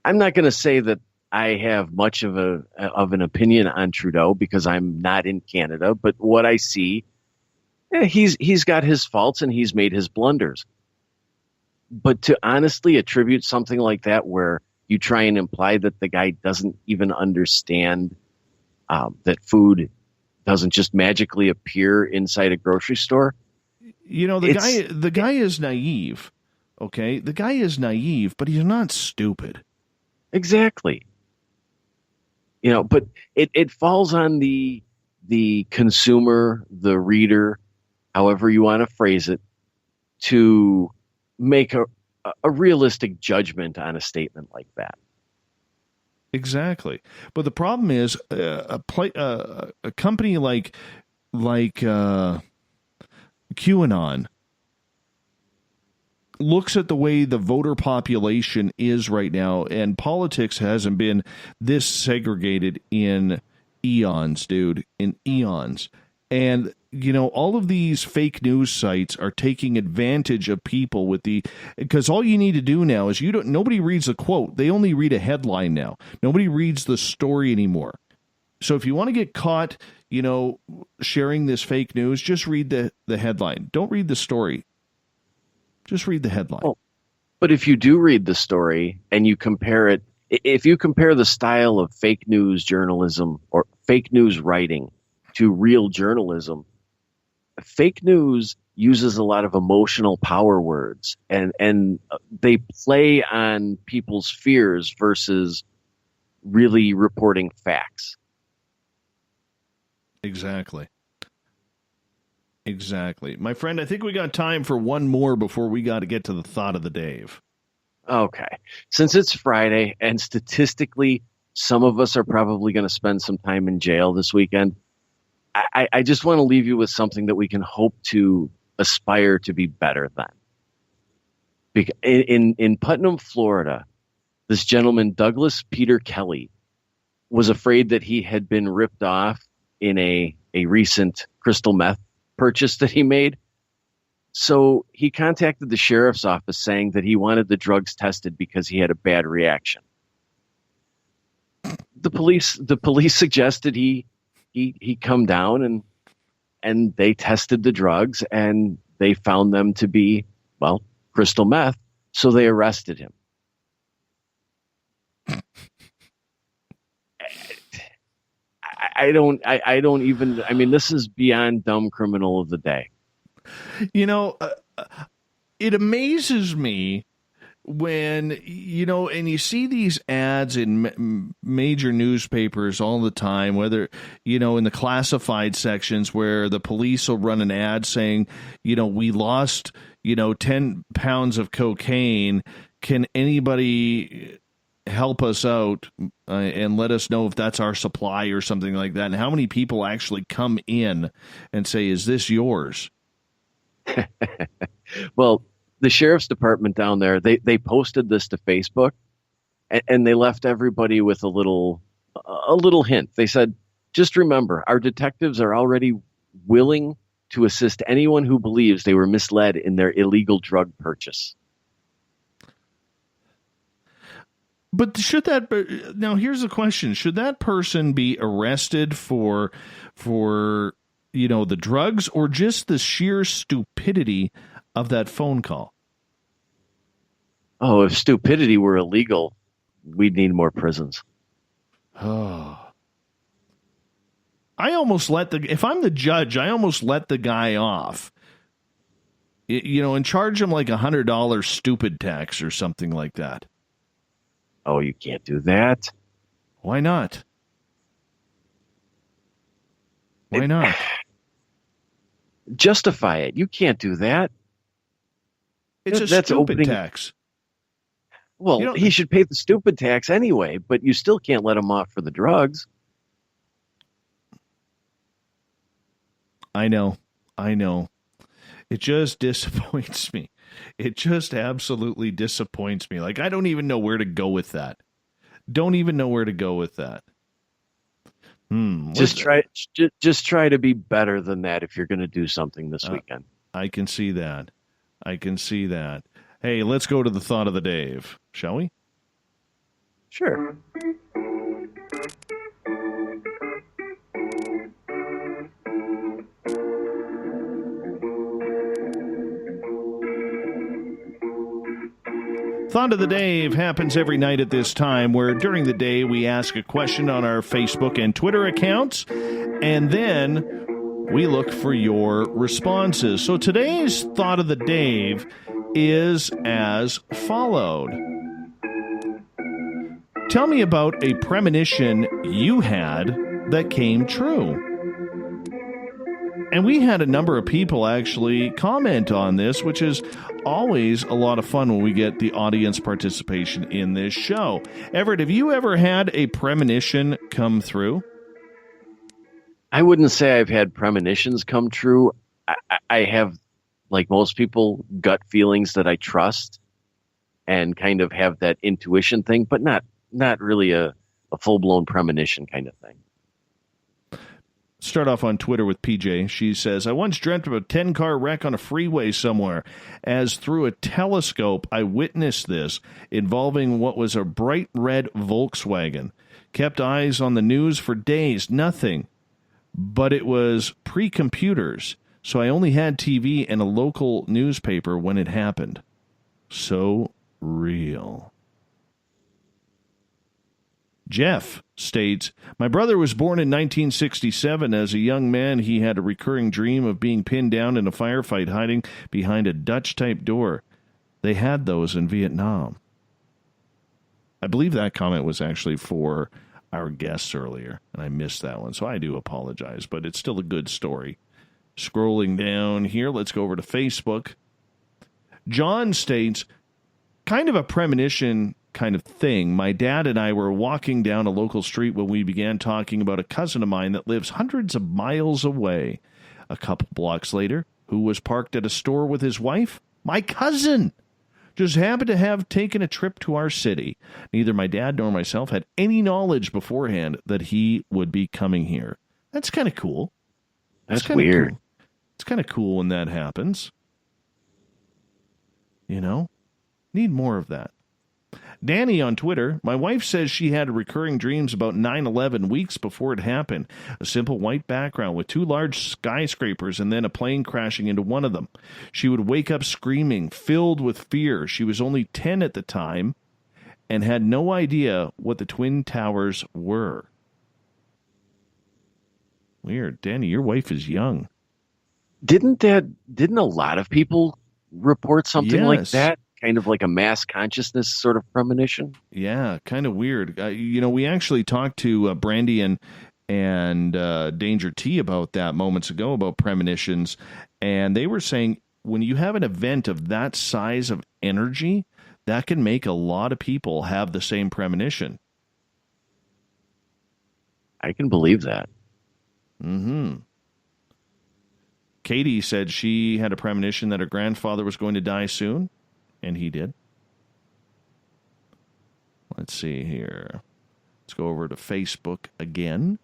I'm not going to say that I have much of an opinion on Trudeau because I'm not in Canada, but what I see, he's got his faults and he's made his blunders. But to honestly attribute something like that, where you try and imply that the guy doesn't even understand that food doesn't just magically appear inside a grocery store. The guy is naive. Okay, the guy is naive, but he's not stupid. Exactly. But it falls on the consumer, the reader, however you want to phrase it, to make a realistic judgment on a statement like that. Exactly. But the problem is a company like QAnon looks at the way the voter population is right now, and politics hasn't been this segregated in eons, dude, in eons. And, all of these fake news sites are taking advantage of people because all you need to do now is nobody reads a quote. They only read a headline now. Nobody reads the story anymore. So if you want to get caught, sharing this fake news, just read the headline. Don't read the story. Just read the headline. Oh, but if you do read the story and you compare it, if you compare the style of fake news journalism or fake news writing to real journalism, fake news uses a lot of emotional power words and they play on people's fears versus really reporting facts. Exactly. My friend, I think we got time for one more before we got to get to the thought of the day. Okay. Since it's Friday and statistically some of us are probably going to spend some time in jail this weekend, I just want to leave you with something that we can hope to aspire to be better than. In Putnam, Florida, this gentleman, Douglas Peter Kelly, was afraid that he had been ripped off in a recent crystal meth purchase that he made. So he contacted the sheriff's office saying that he wanted the drugs tested because he had a bad reaction. The police suggested he come down and they tested the drugs and they found them to be, well, crystal meth. So they arrested him. I mean, this is beyond dumb criminal of the day. It amazes me when, and you see these ads in major newspapers all the time, whether, in the classified sections where the police will run an ad saying, we lost, 10 pounds of cocaine. Can anybody help us out and let us know if that's our supply or something like that? And how many people actually come in and say, is this yours? Well, the sheriff's department down there, they posted this to Facebook, and they left everybody with a little hint. They said, just remember, our detectives are already willing to assist anyone who believes they were misled in their illegal drug purchase. But now here's the question. Should that person be arrested for the drugs, or just the sheer stupidity of that phone call? Oh, if stupidity were illegal, we'd need more prisons. Oh. If I'm the judge, I almost let the guy off, and charge him like $100 stupid tax or something like that. Oh, you can't do that. Why not? Why not? Justify it. You can't do that. It's a stupid tax. Well, he should pay the stupid tax anyway, but you still can't let him off for the drugs. I know. It just disappoints me. It just absolutely disappoints me. Like, I don't even know where to go with that. Just try to be better than that if you're going to do something this weekend. I can see that. Hey, let's go to the thought of the day, shall we? Sure. Thought of the Day happens every night at this time, where during the day we ask a question on our Facebook and Twitter accounts, and then we look for your responses. So today's Thought of the Day is as followed. Tell me about a premonition you had that came true. And we had a number of people actually comment on this, which is always a lot of fun when we get the audience participation in this show. Everett, have you ever had a premonition come through? I wouldn't say I've had premonitions come true. I have, like most people, gut feelings that I trust and kind of have that intuition thing, but not really a full-blown premonition kind of thing. Start off on Twitter with PJ. She says, I once dreamt of a 10-car wreck on a freeway somewhere. As through a telescope, I witnessed this, involving what was a bright red Volkswagen. Kept eyes on the news for days, nothing. But it was pre-computers, so I only had TV and a local newspaper when it happened. So real. Jeff states, my brother was born in 1967. As a young man, he had a recurring dream of being pinned down in a firefight hiding behind a Dutch-type door. They had those in Vietnam. I believe that comment was actually for our guests earlier, and I missed that one, so I do apologize, but it's still a good story. Scrolling down here, let's go over to Facebook. John states, kind of a premonition kind of thing. My dad and I were walking down a local street when we began talking about a cousin of mine that lives hundreds of miles away. A couple blocks later, who was parked at a store with his wife? My cousin! Just happened to have taken a trip to our city. Neither my dad nor myself had any knowledge beforehand that he would be coming here. That's kind of cool. That's weird. Cool. It's kind of cool when that happens. Need more of that. Danny on Twitter, my wife says she had recurring dreams about 9/11 weeks before it happened. A simple white background with two large skyscrapers and then a plane crashing into one of them. She would wake up screaming, filled with fear. She was only 10 at the time and had no idea what the Twin Towers were. Weird. Danny, your wife is young. Didn't a lot of people report something like Yes. that? Kind of like a mass consciousness sort of premonition? Yeah, kind of weird. We actually talked to Brandie and Danger T about that moments ago, about premonitions, and they were saying when you have an event of that size of energy, that can make a lot of people have the same premonition. I can believe that. Mm-hmm. Katie said she had a premonition that her grandfather was going to die soon, and he did. Let's see here. Let's go over to Facebook again.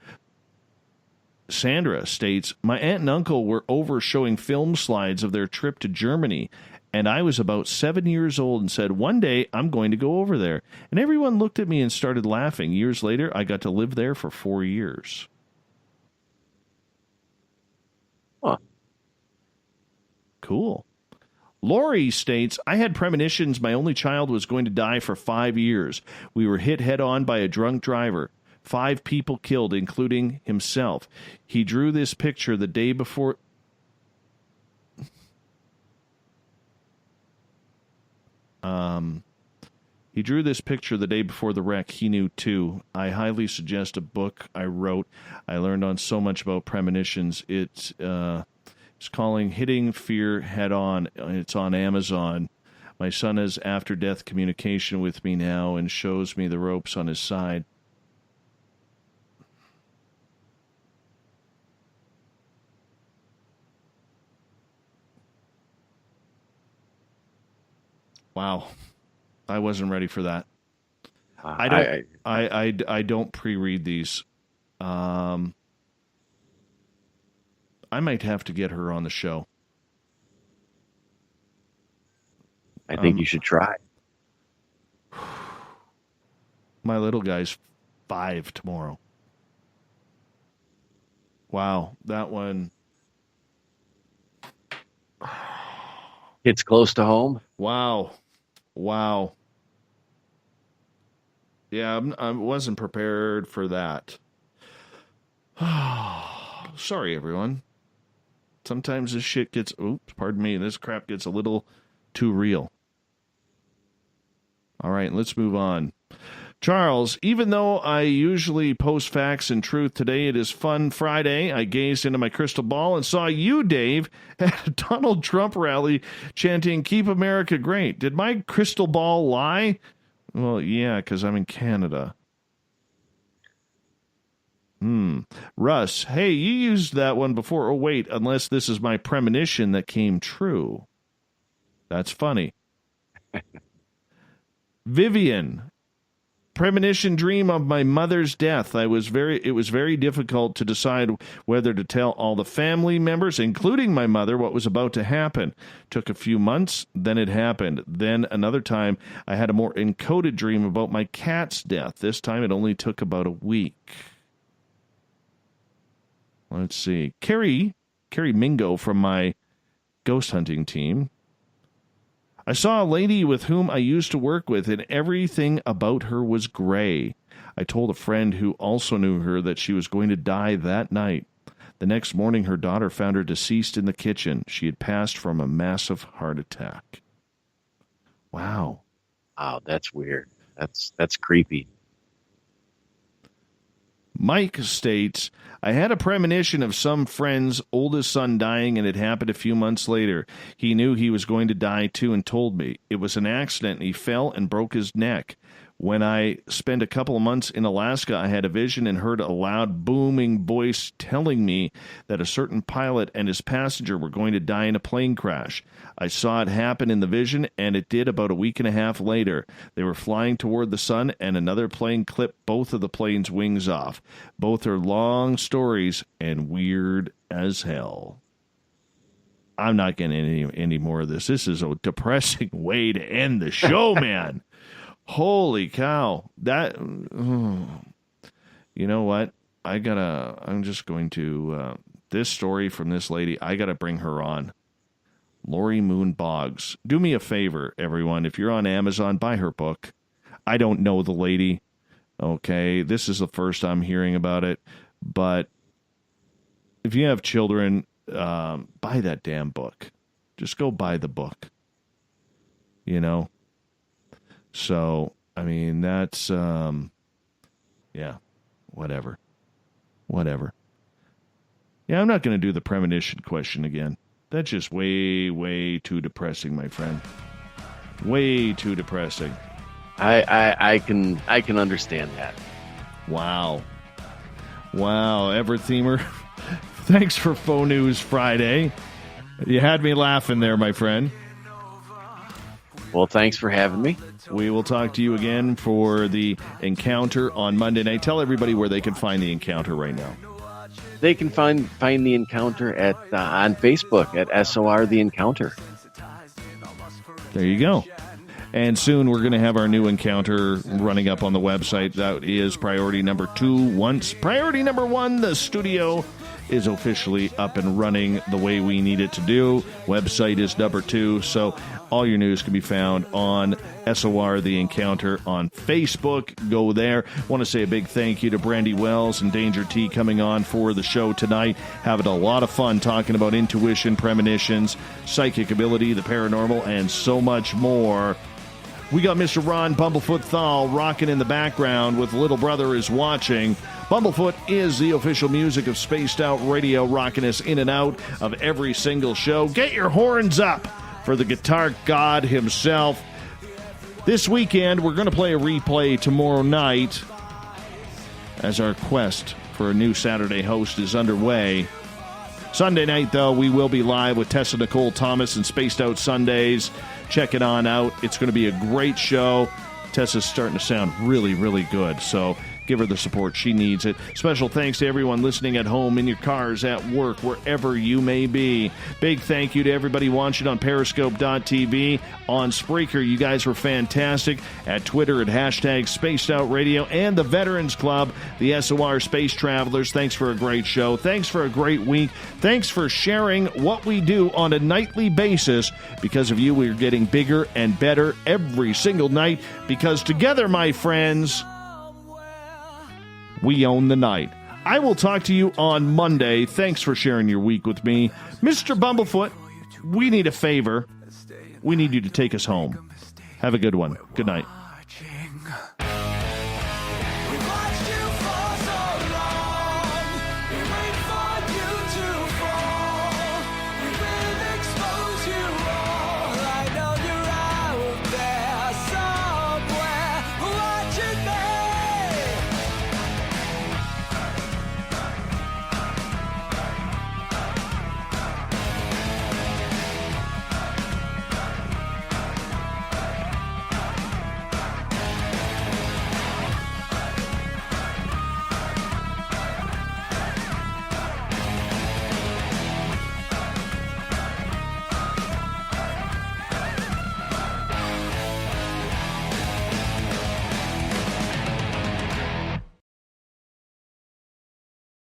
Sandra states, my aunt and uncle were over showing film slides of their trip to Germany, and I was about 7 years old and said, one day I'm going to go over there. And everyone looked at me and started laughing. Years later, I got to live there for 4 years. Huh. Cool. Lori states, I had premonitions my only child was going to die for 5 years. We were hit head-on by a drunk driver. 5 people killed, including himself. He drew this picture the day before... He drew this picture the day before the wreck. He knew, too. I highly suggest a book I wrote. I learned on so much about premonitions. It's calling Hitting Fear Head On. It's on Amazon. My son has after-death communication with me now and shows me the ropes on his side. Wow. I wasn't ready for that. I don't pre-read these. I might have to get her on the show. I think you should try. My little guy's 5 tomorrow. Wow, that one. It's close to home. Wow. Yeah, I wasn't prepared for that. Sorry, everyone. Sometimes this shit gets, this crap gets a little too real. All right, let's move on. Charles, even though I usually post facts and truth, today it is Fun Friday. I gazed into my crystal ball and saw you, Dave, at a Donald Trump rally chanting, Keep America Great. Did my crystal ball lie? Well, yeah, because I'm in Canada. Russ, hey, you used that one before. Oh, wait, unless this is my premonition that came true. That's funny. Vivian, premonition dream of my mother's death. It was very difficult to decide whether to tell all the family members, including my mother, what was about to happen. Took a few months, then it happened. Then another time, I had a more encoded dream about my cat's death. This time, it only took about a week. Let's see. Carrie Mingo from my ghost hunting team. I saw a lady with whom I used to work with, and everything about her was gray. I told a friend who also knew her that she was going to die that night. The next morning, her daughter found her deceased in the kitchen. She had passed from a massive heart attack. Wow. Oh, that's weird. That's creepy. Mike states, I had a premonition of some friend's oldest son dying, and it happened a few months later. He knew he was going to die too and told me. It was an accident, and he fell and broke his neck. When I spent a couple of months in Alaska, I had a vision and heard a loud booming voice telling me that a certain pilot and his passenger were going to die in a plane crash. I saw it happen in the vision, and it did about a week and a half later. They were flying toward the sun, and another plane clipped both of the plane's wings off. Both are long stories and weird as hell. I'm not getting any more of this. This is a depressing way to end the show, man. Holy cow. That, you know what? I'm just going to, this story from this lady, I got to bring her on. Lori Moon Boggs. Do me a favor, everyone. If you're on Amazon, buy her book. I don't know the lady. Okay. This is the first I'm hearing about it. But if you have children, buy that damn book. Just go buy the book. You know? So, I mean, that's, yeah, whatever. Yeah, I'm not going to do the premonition question again. That's just way, way too depressing, my friend. Way too depressing. I can understand that. Wow, Everthemer. Thanks for Faux News Friday. You had me laughing there, my friend. Well, thanks for having me. We will talk to you again for the encounter on Monday night. Tell everybody where they can find the encounter right now. They can find the encounter at on Facebook at SOR The Encounter. There you go. And soon we're going to have our new encounter running up on the website. That is priority number 2. Once priority number 1, the studio is officially up and running the way we need it to do. Website is number 2. So all your news can be found on SOR The Encounter on Facebook. Go there. Want to say a big thank you to Brandie Wells and Danger T coming on for the show tonight. Having a lot of fun talking about intuition, premonitions, psychic ability, the paranormal, and so much more. We got Mr. Ron Bumblefoot THAL rocking in the background with Little Brother is Watching. Bumblefoot is the official music of Spaced Out Radio, rocking us in and out of every single show. Get your horns up for the guitar god himself. This weekend, we're going to play a replay tomorrow night as our quest for a new Saturday host is underway. Sunday night, though, we will be live with Tessa Nicole Thomas and Spaced Out Sundays. Check it on out. It's going to be a great show. Tessa's starting to sound really, really good, so give her the support. She needs it. Special thanks to everyone listening at home, in your cars, at work, wherever you may be. Big thank you to everybody watching on Periscope.tv, on Spreaker. You guys were fantastic. At Twitter at hashtag Spaced Out Radio, and the Veterans Club, the SOR Space Travelers. Thanks for a great show. Thanks for a great week. Thanks for sharing what we do on a nightly basis. Because of you, we're getting bigger and better every single night. Because together, my friends, we own the night. I will talk to you on Monday. Thanks for sharing your week with me. Mr. Bumblefoot, we need a favor. We need you to take us home. Have a good one. Good night.